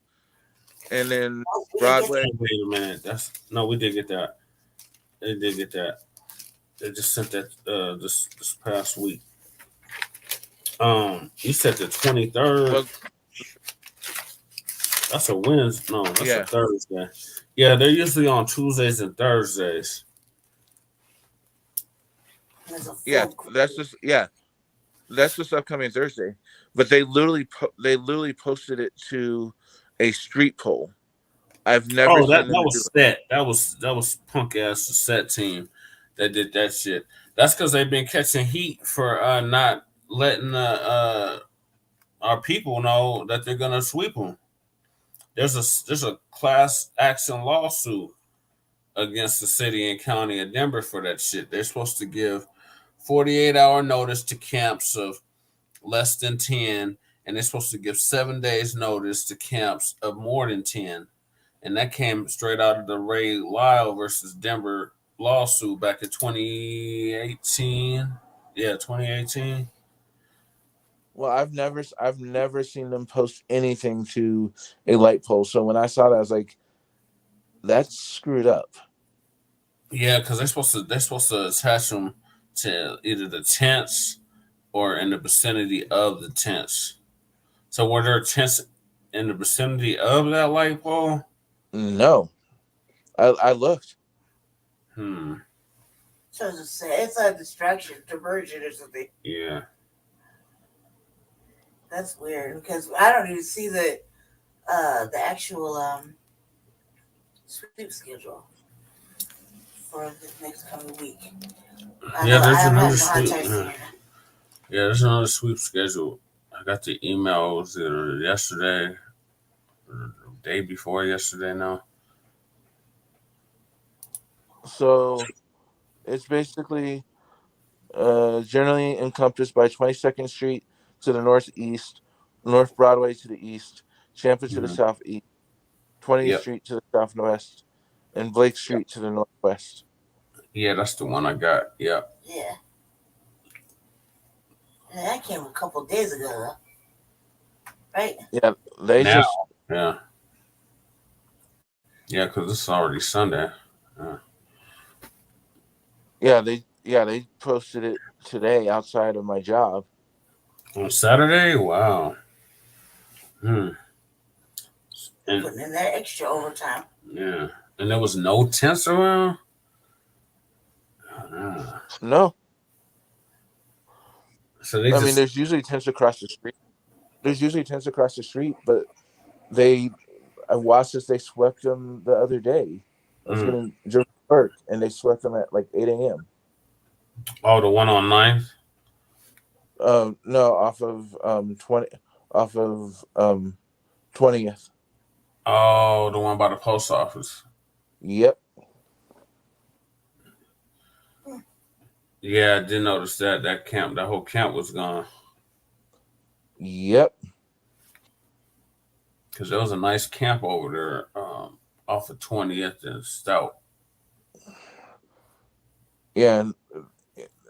and then Broadway. Wait a minute. We did get that. They did get that. They just sent that this past week. You said the 23rd. Well, that's a Wednesday. No, that's a Thursday. Yeah, they're usually on Tuesdays and Thursdays. That's this upcoming Thursday. But they literally posted it to a street poll. I've never seen that was set. That was punk ass the set team that did that shit. That's because they've been catching heat for not letting our people know that they're gonna sweep them. There's a class action lawsuit against the city and county of Denver for that shit. They're supposed to give 48-hour notice to camps of less than 10, and they're supposed to give 7 days notice to camps of more than 10. And that came straight out of the Ray Lyle versus Denver lawsuit back in 2018. Yeah, 2018. Well, I've never seen them post anything to a light pole. So when I saw that, I was like, that's screwed up. Yeah, because they're supposed to attach them to either the tents or in the vicinity of the tents. So were there tents in the vicinity of that light pole? No, I looked. So it's a distraction, diversion or something. Yeah. That's weird because I don't even see the actual sweep schedule for the next coming week. There's another sweep. Yeah, there's another sweep schedule. I got the email. Was it yesterday or the day before yesterday now? So it's basically generally encompassed by 22nd Street to the northeast, North Broadway to the east, Champa to the southeast, 20th Street to the southwest, and Blake Street to the northwest. Yeah, that's the one I got. Yeah. Yeah. And that came a couple days ago, right? Yeah, Yeah, because it's already Sunday. They posted it today outside of my job. On Saturday? Wow. And putting in that extra overtime. Yeah. And there was no tents around? No. So there's usually tents across the street. But I watched as they swept them the other day. I was getting to work, and they swept them at like 8 a.m. Oh, the one on 9th? No, off of 20th. Oh, the one by the post office. Yep. Yeah, I did notice that whole camp was gone. Yep. Because there was a nice camp over there off of 20th and Stout. Yeah, and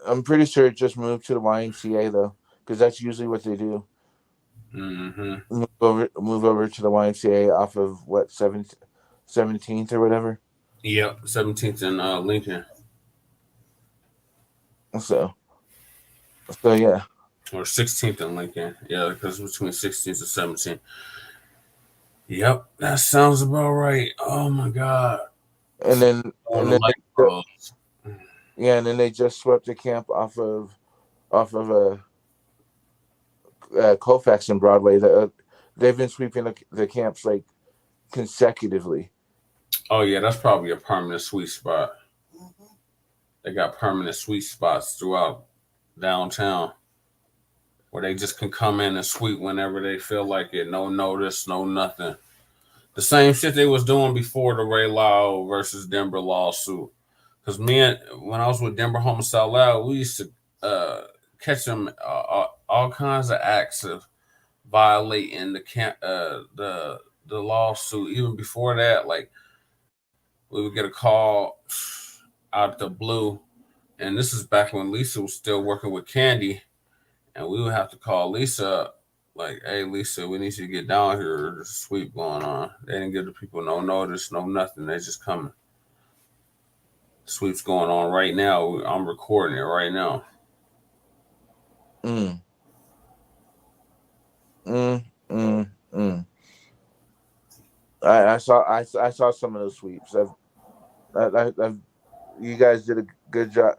I'm pretty sure it just moved to the YMCA though, because that's usually what they do. Mm-hmm. Move over to the YMCA off of what 17th or whatever. Yep, 17th and Lincoln. So yeah. Or 16th and Lincoln. Yeah, because between 16th and 17th. Yep, that sounds about right. Oh my God. And then they just swept the camp off of off of Colfax and Broadway. They've been sweeping the camps like consecutively. Oh yeah, that's probably a permanent sweet spot. Mhm. They got permanent sweet spots throughout downtown where they just can come in and sweep whenever they feel like it. No notice, no nothing. The same shit they was doing before the Ray Lyle versus Denver lawsuit. Because when I was with Denver Homicide Loud, we used to catch them all kinds of acts of violating the lawsuit. Even before that, like we would get a call out the blue, and this is back when Lisa was still working with Candy, and we would have to call Lisa up, like, "Hey, Lisa, we need you to get down here. There's a sweep going on." They didn't give the people no notice, no nothing. They just coming. Sweep's going on right now. I'm recording it right now. Mm. Mm. Mm. Mm. I saw some of those sweeps. You guys did a good job.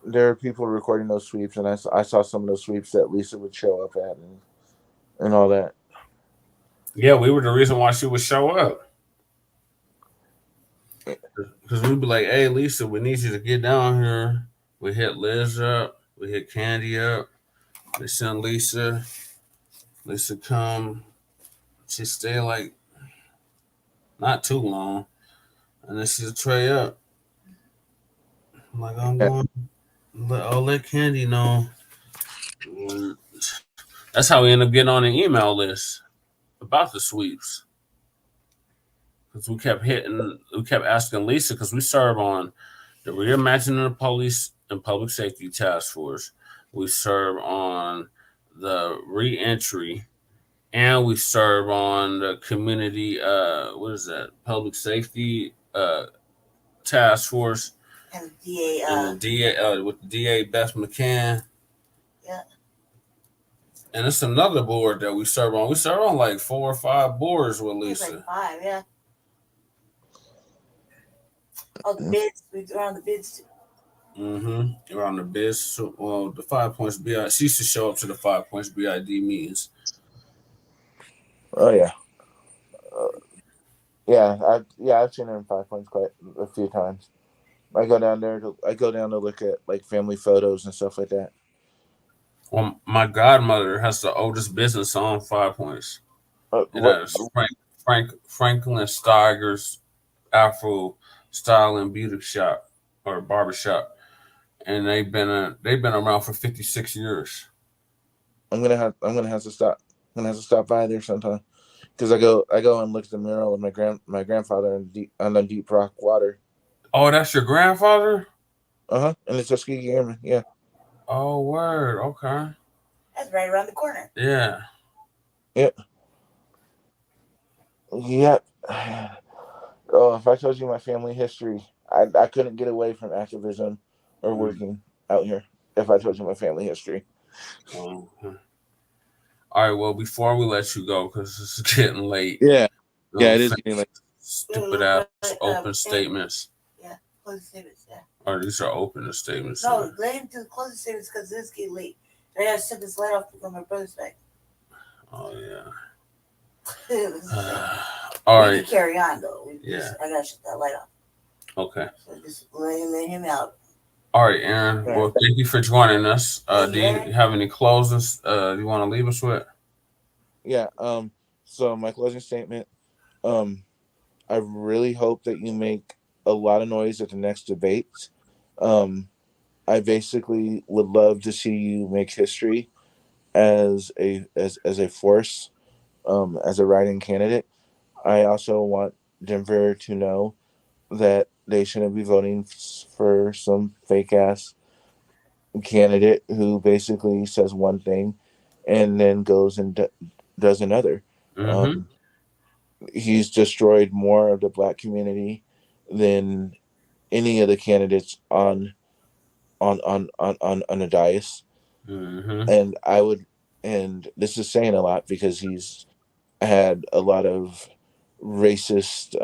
There are people recording those sweeps, and I saw some of those sweeps that Lisa would show up at and all that. Yeah, we were the reason why she would show up. Because we'd be like, "Hey, Lisa, we need you to get down here." We hit Liz up. We hit Candy up. We send Lisa. Lisa come. She stay like not too long. And then she'll tray up. I'm like, I'm going. I'll let Candy know. And that's how we end up getting on the email list about the sweeps. Because we kept asking Lisa, because we serve on the Reimagining the Police and Public Safety Task Force. We serve on the reentry, and we serve on the community, what is that, public safety task force. And the DA. And the DA, with the DA Beth McCann. Yeah. And it's another board that we serve on. We serve on like 4 or 5 boards with Lisa. Like 5, yeah. Oh, the bids. We're on the bids too. Mm-hmm. We're on the bids. So, well, the 5 Points BID. She used to show up to the 5 Points BID meetings. Oh yeah. I've seen her in 5 Points quite a few times. I go down to look at like family photos and stuff like that. Well, my godmother has the oldest business on 5 Points. Franklin Steiger's Afro Style and Beauty Shop or Barbershop, and they've been around for 56 years. I'm gonna have to stop. I'm gonna have to stop by there sometime, because I go and look at the mural of my grandfather on the Deep Rock Water. Oh, that's your grandfather? And it's Tuskegee Airman. Yeah. Oh, word. Okay. That's right around the corner. Yeah. Yep. Yep. Oh, if I told you my family history, I couldn't get away from activism or working out here if I told you my family history. All right. Well, before we let you go, because it's getting late. Yeah. Yeah, it is getting late. Stupid ass open statements. Yeah, closing statements. Yeah. Or these are open statements. No, let him do the closing statements because it's getting late. I gotta send this light off to go my brother's back. Oh yeah. All right. We can carry on though. I gotta shut that light off. Okay. So just let him out. All right, Aaron. Well, thank you for joining us. Do you have any closings you want to leave us with? Yeah. So my closing statement. I really hope that you make a lot of noise at the next debate. I basically would love to see you make history as a force, as a write-in candidate. I also want Denver to know that they shouldn't be voting for some fake ass candidate who basically says one thing and then goes and does another. Mm-hmm. He's destroyed more of the Black community than any of the candidates on the dais. Mm-hmm. And this is saying a lot because he's had a lot of racist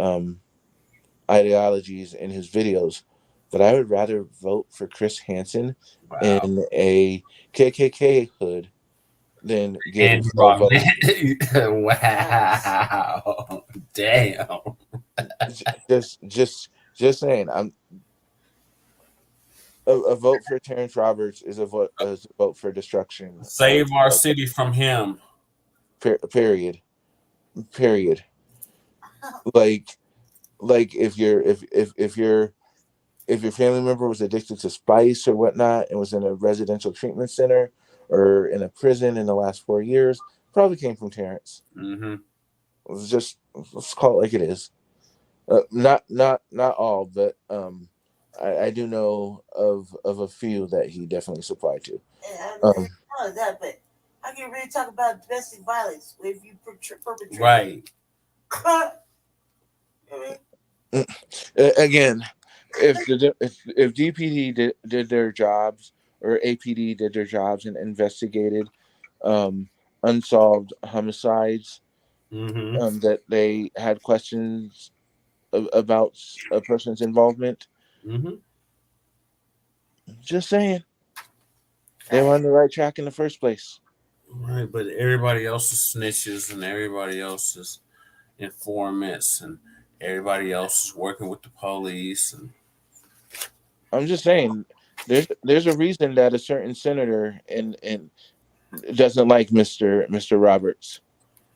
ideologies in his videos, but I would rather vote for Chris Hansen Wow. in a KKK hood than get Andrew 12 votes. Wow. Damn. Just saying. I'm a vote for Terrence Roberts is a vote for destruction Save our of city from him. period. Period. Like if your family member was addicted to spice or whatnot and was in a residential treatment center or in a prison in the last 4 years, probably came from Terrence. Mm-hmm. Let's just let's call it like it is. Not all, but I do know of a few that he definitely supplied to. I know that, but how can you really talk about domestic violence if you perpetrate? Right. Again, if DPD did their jobs or APD did their jobs and investigated unsolved homicides Mm-hmm. that they had questions about a person's involvement, Mm-hmm. just saying they were on the right track in the first place. Right, but everybody else is snitches and everybody else is informants and everybody else is working with the police and I'm just saying there's a reason that a certain senator and doesn't like Mr. Roberts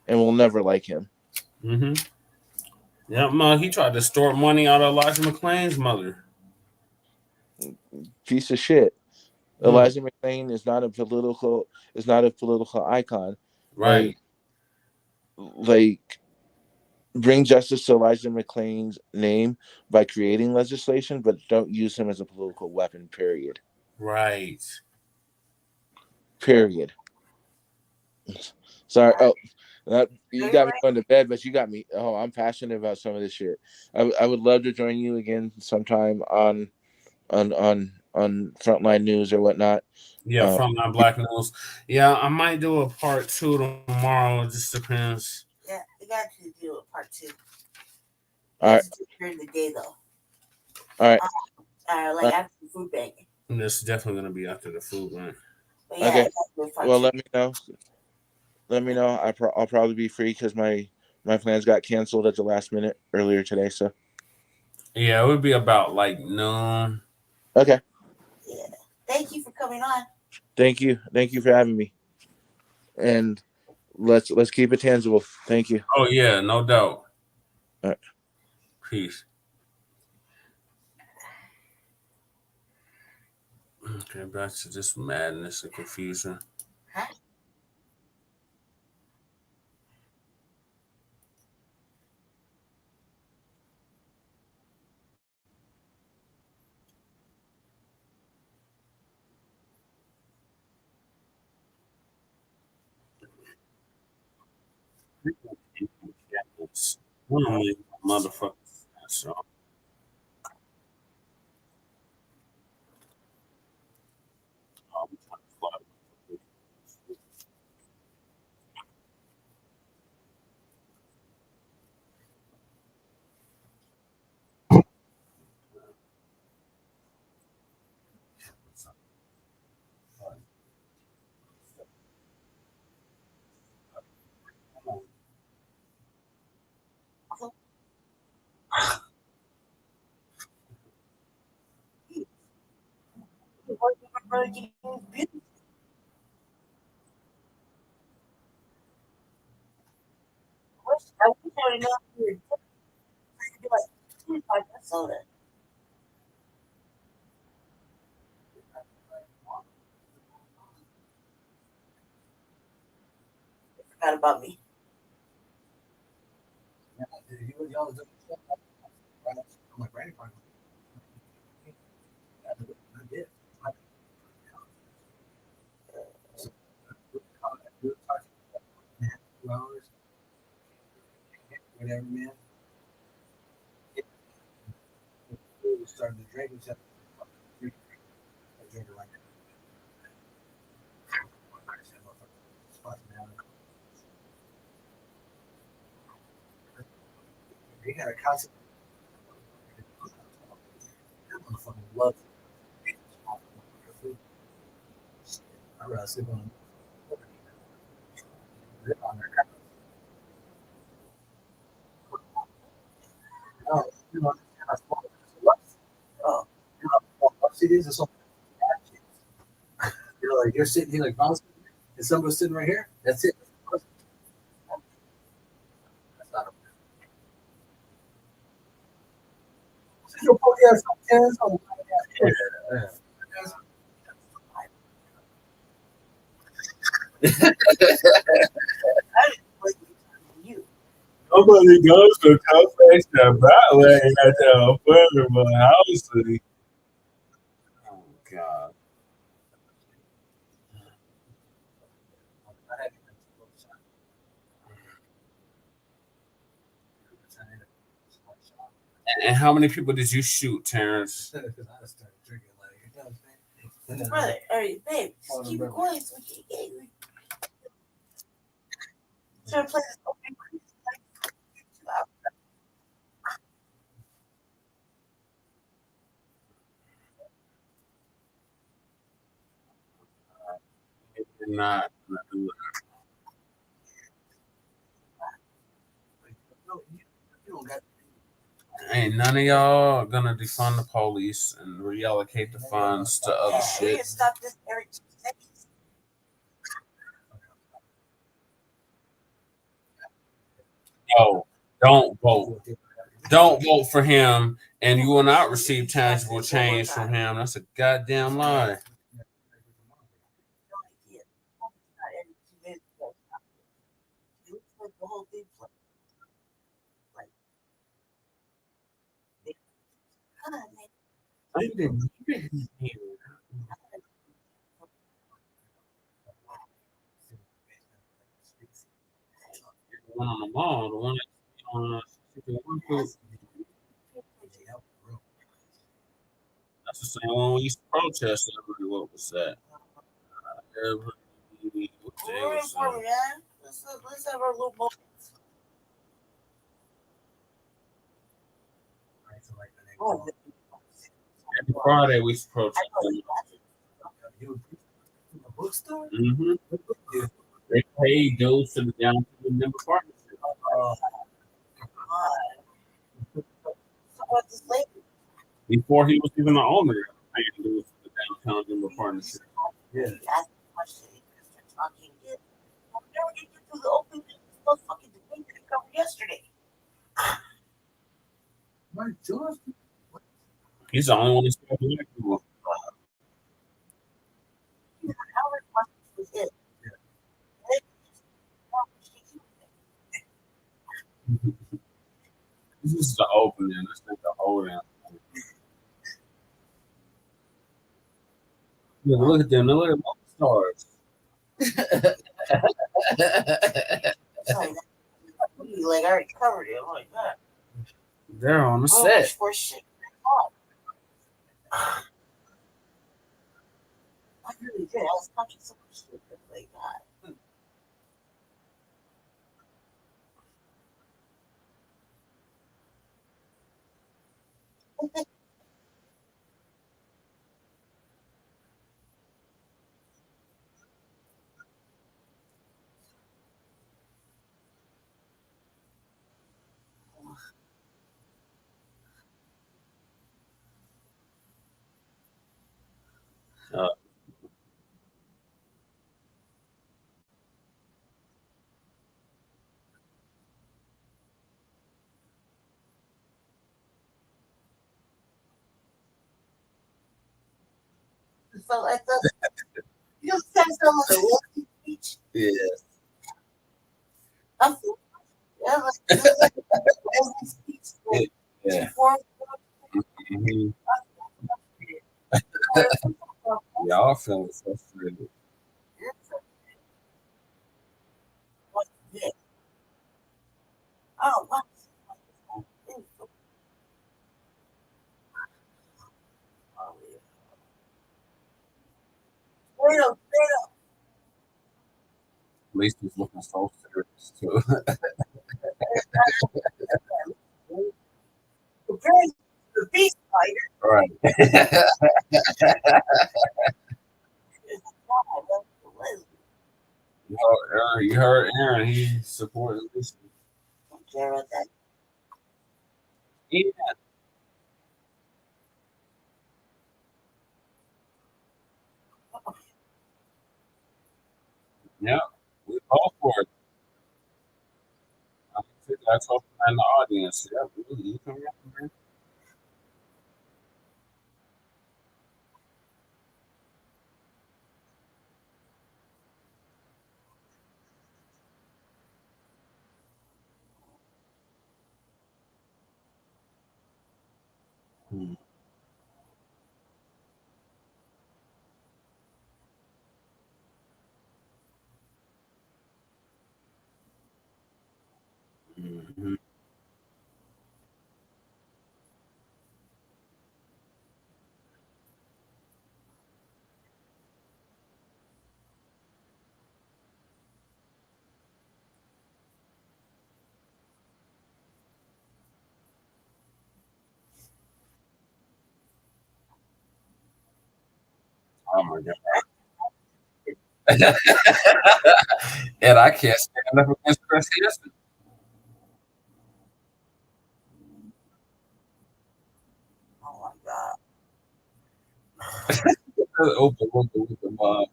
and will never like him. mm-hmm. Yeah, man, he tried to extort money out of Elijah McClain's mother. Piece of shit. Mm, Elijah McClain is not a political icon. right, Like bring justice to Elijah McClain's name by creating legislation, but don't use him as a political weapon. Period. right. Period. Sorry. Oh, you got me going to bed, but you got me. Oh, I'm passionate about some of this shit. I would love to join you again sometime on Frontline News or whatnot. Yeah, Front Line Blacc News. Yeah, I might do a part 2 tomorrow. It just depends. Yeah, we got to do a part 2. All right. During the day though. All right. Like after the food bank. This is definitely gonna be after the food bank. Yeah, Okay. Well, 2. let me know. Let me know. I'll probably be free because my plans got canceled at the last minute earlier today. So Yeah, it would be about like noon. okay. Yeah. Thank you for coming on. Thank you for having me. And let's keep it tangible. Thank you. Oh yeah, no doubt. All right. Peace. Okay, back to this madness and confusion. Huh? Motherfucker. So. I wish I would know you were like soda. Forgot about me. I'd rather sleep on no, you know, CDs are so you know, like you're sitting here like bouncing, and somebody's sitting right here. That's it. That's not a Nobody goes to Confession Broadway at the affordable housing. Oh God. And how many people did you shoot, Terrence? Brother, hey, babe, just keep it quiet so we can get angry. Should I play this open? You're not gonna do it. Ain't none of y'all gonna defund the police and reallocate the funds to other shit. Stop this every 2 seconds. No, don't vote. Don't vote for him, and you will not receive tangible change from him. That's a goddamn lie. The one on the mall, the one on 61. That's the same one we used to protest every. What was that? Every what day was that? Let's have our little moment. Every Friday we used to protest. Bookstore? Mm-hmm. They paid those to the down to the member partnership. Before he was even the owner, paying dues to the downtown member partnership. Yeah. Yesterday. My George. He's the only one that's still doing it. Was it? This is the opening. This is the holding. Look at them. Look at stars. Like I already covered it. I'm like that. They're on the set. For shit. I really did. I was watching so much shit like that. So I thought you said some of the lucky speech. Yeah. I feel like every speech. Yeah. Mm-hmm. Y'all feeling frustrated. What's this? Oh, what? At least he's looking so serious too. The beast fighter. Right. You heard Aaron. He supported this. Care about that. Yeah. Yeah. We all for it. I told him in the audience. Yeah, you can recommend. Mm-hmm. Oh my god. And I can't stand up against Chris Hansen. Oh my god. Open with the mob.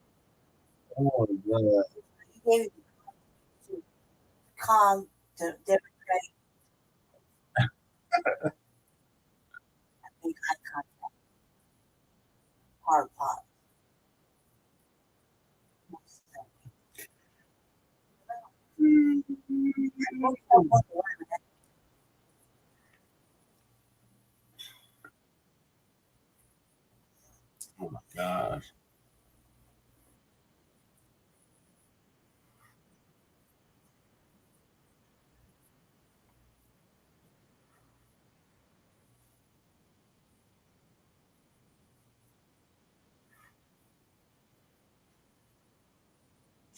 Oh my god. He gave it to calm the Democratic. I think I contact hard pot. Oh my gosh.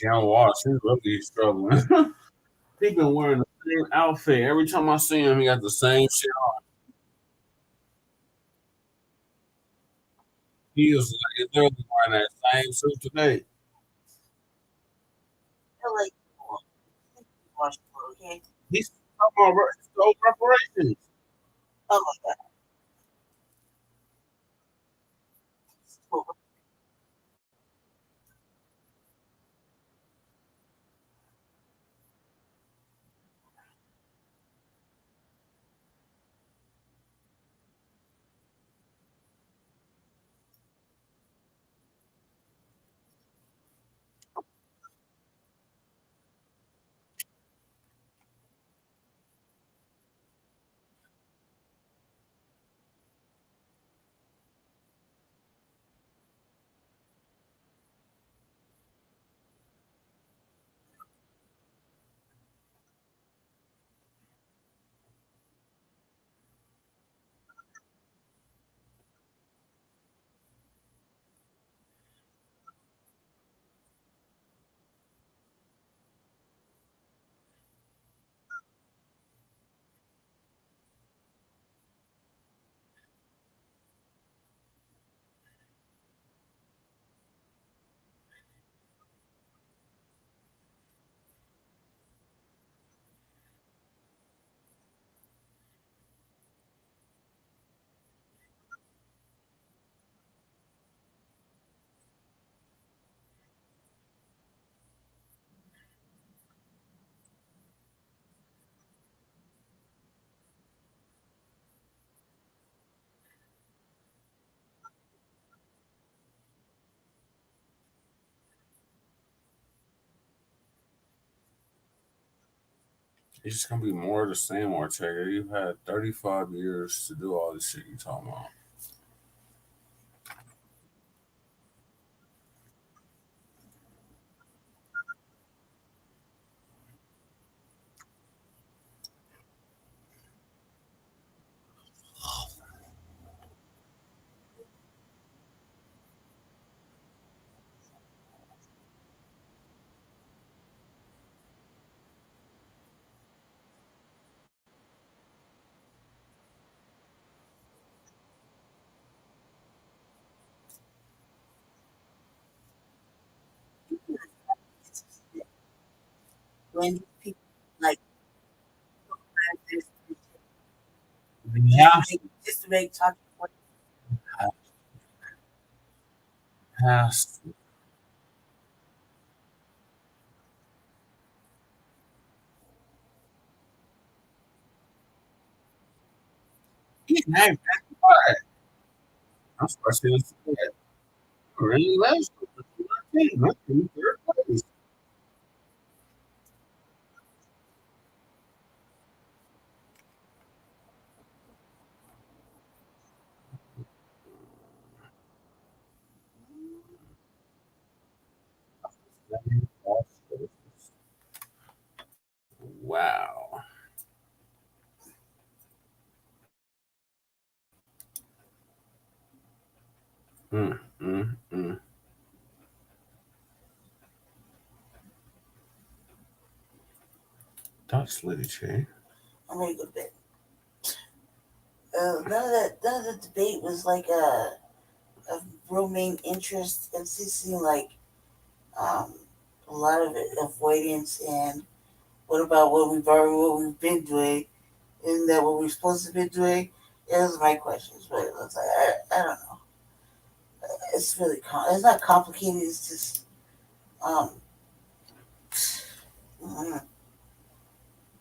John Walsh, he's really struggling. He been wearing the same outfit. Every time I see him, he got the same shit on. He is literally wearing that same suit today. They're like, oh, wash okay. He's talking about old reparations. Oh my god. It's just gonna be more of the same, Ortega. You've had 35 years to do all this shit you talking about. when people like Yeah. just to make talking points. Has to. Yeah, I'm supposed to say that. Really last third place. Wow. Mm, mm, mm. That's Lady J. I'm ready to go to bed. None of the debate was like of real main interest. It just seemed like um, a lot of it avoidance and what about what we've been doing? Isn't that what we're supposed to be doing? Yeah, those are my questions, but it's like I don't know. It's really it's not complicated. It's just um, mm,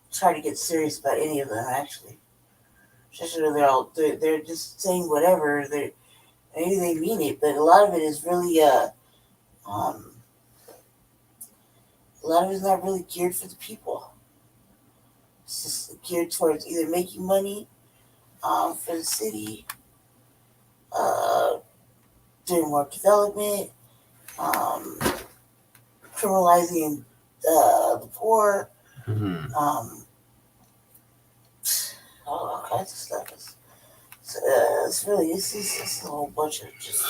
it's hard to get serious about any of them actually. Especially when they're just saying whatever. Maybe they mean it, but a lot of it is really um a lot of it is not really geared for the people. It's just geared towards either making money for the city, uh, doing more development, um, criminalizing the poor, Mm-hmm. all kinds of stuff. It's a whole bunch of just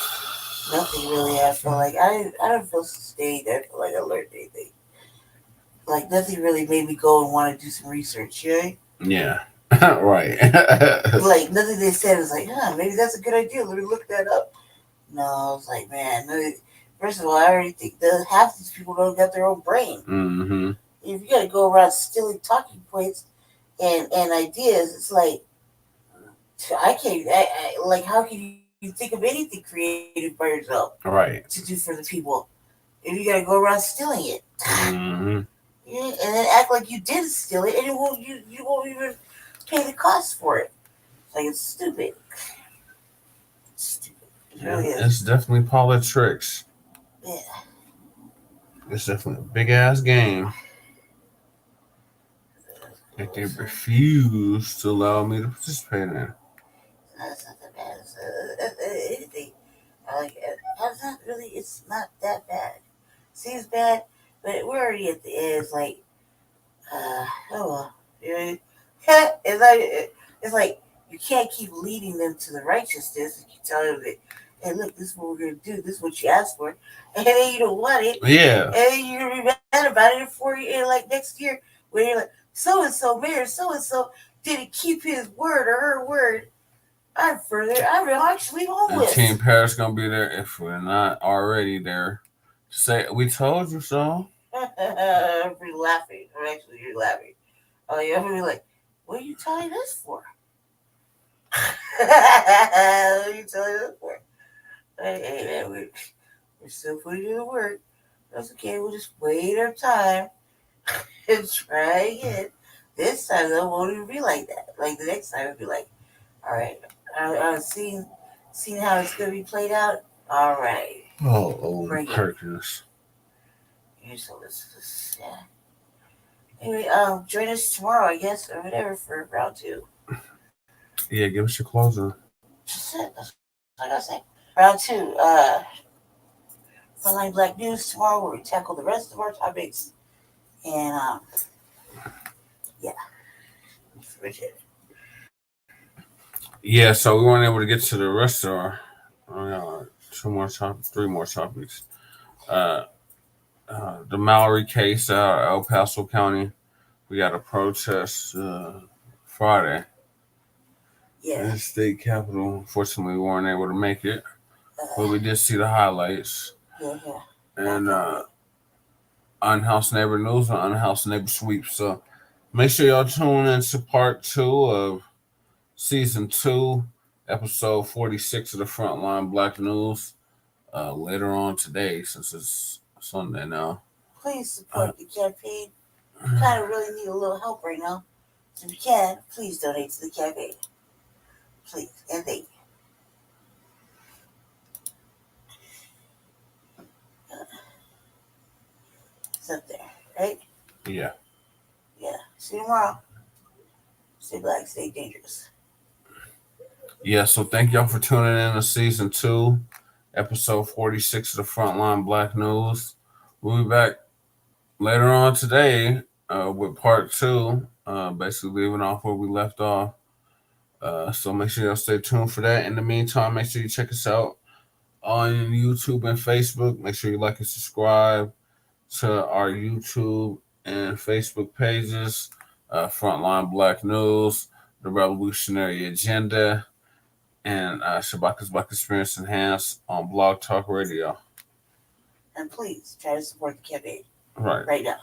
nothing really. I feel like I don't feel sustained. I feel like I learned anything. Like nothing really made me go and want to do some research. You know? Yeah. Right. Like nothing they said was like, maybe that's a good idea. Let me look that up. No, I was like, man. First of all, I already think that half these people don't got their own brain. Mm-hmm. If you got to go around stealing talking points and ideas, it's like I can't. Like, how can you think of anything creative by yourself Right. to do for the people if you got to go around stealing it? Mm-hmm. Yeah, and then act like you did steal it, and you won't even pay the cost for it. Like it's stupid. It's stupid. It really is. It's definitely politics. Yeah. It's definitely a big ass game. That they refuse to allow me to participate in. That's not that bad. Anything. It's not really. It's not that bad. Seems bad, but we're already at the end. It's like, oh well. You know, it's like you can't keep leading them to the righteousness. You tell them that, hey, look, this is what we're gonna do. This is what you asked for, and then you don't want it. Yeah. And then you're gonna be mad about it in like next year when you're like, so and so, mayor, so and so didn't keep his word or her word. I'm actually And homeless. Team Paris gonna be there if we're not already there. Say we told you so. Everybody's laughing. Or actually, you're laughing. Oh, yeah, everybody's like, what are you telling us for? What are you telling us for? Hey, man, we're still putting in the work. That's okay. We'll just wait our time and try again. This time, though, won't even be like that. Like, the next time, it'll be like, all right, I've seen how it's going to be played out. All right. Oh, Bring it. Kirkness. So yeah. Anyway, join us tomorrow, I guess, or whatever for round 2. Yeah, give us your closer. That's it. That's what I gotta say. Round 2, Front Line Blacc News tomorrow, where we tackle the rest of our topics. And yeah, Yeah, so we weren't able to get to the rest of our 3 more topics. The Mallory case out of El Paso County. We got a protest Friday in the state capitol. Unfortunately, we weren't able to make it, but we did see the highlights. Yeah. And Unhoused Neighbor News and Unhoused Neighbor Sweep. So make sure y'all tune in to part 2 of season 2, episode 46 of the Front Line Blacc News. Later on today, since it's Sunday now. Please support the campaign. Kind of really need a little help right now. So if you can, please donate to the campaign. Please. And thank you. It's up there, right? Yeah. Yeah. See you tomorrow. Stay black, stay dangerous. Yeah, so thank y'all for tuning in to season 2, episode 46 of the Frontline Blacc News. We'll be back later on today with part 2, basically leaving off where we left off. So make sure y'all stay tuned for that. In the meantime, make sure you check us out on YouTube and Facebook. Make sure you like and subscribe to our YouTube and Facebook pages. Frontline Blacc News, The Revolutionary Agenda, and Shabaka's Black Experience Enhanced on Blog Talk Radio. And please try to support the campaign Right now.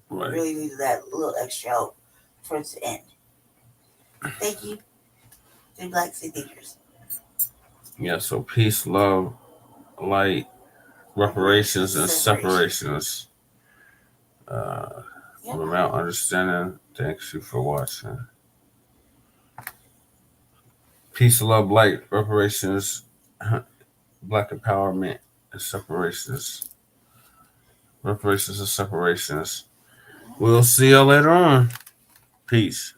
Right. Really needed that little extra help towards the end. Thank you. Stay black, stay dangerous. Yeah, so peace, love, light, reparations, and separations. Without understanding, thanks you for watching. Peace, love, light, reparations, black empowerment, and separations. Reparations and separations. We'll see you later on. Peace.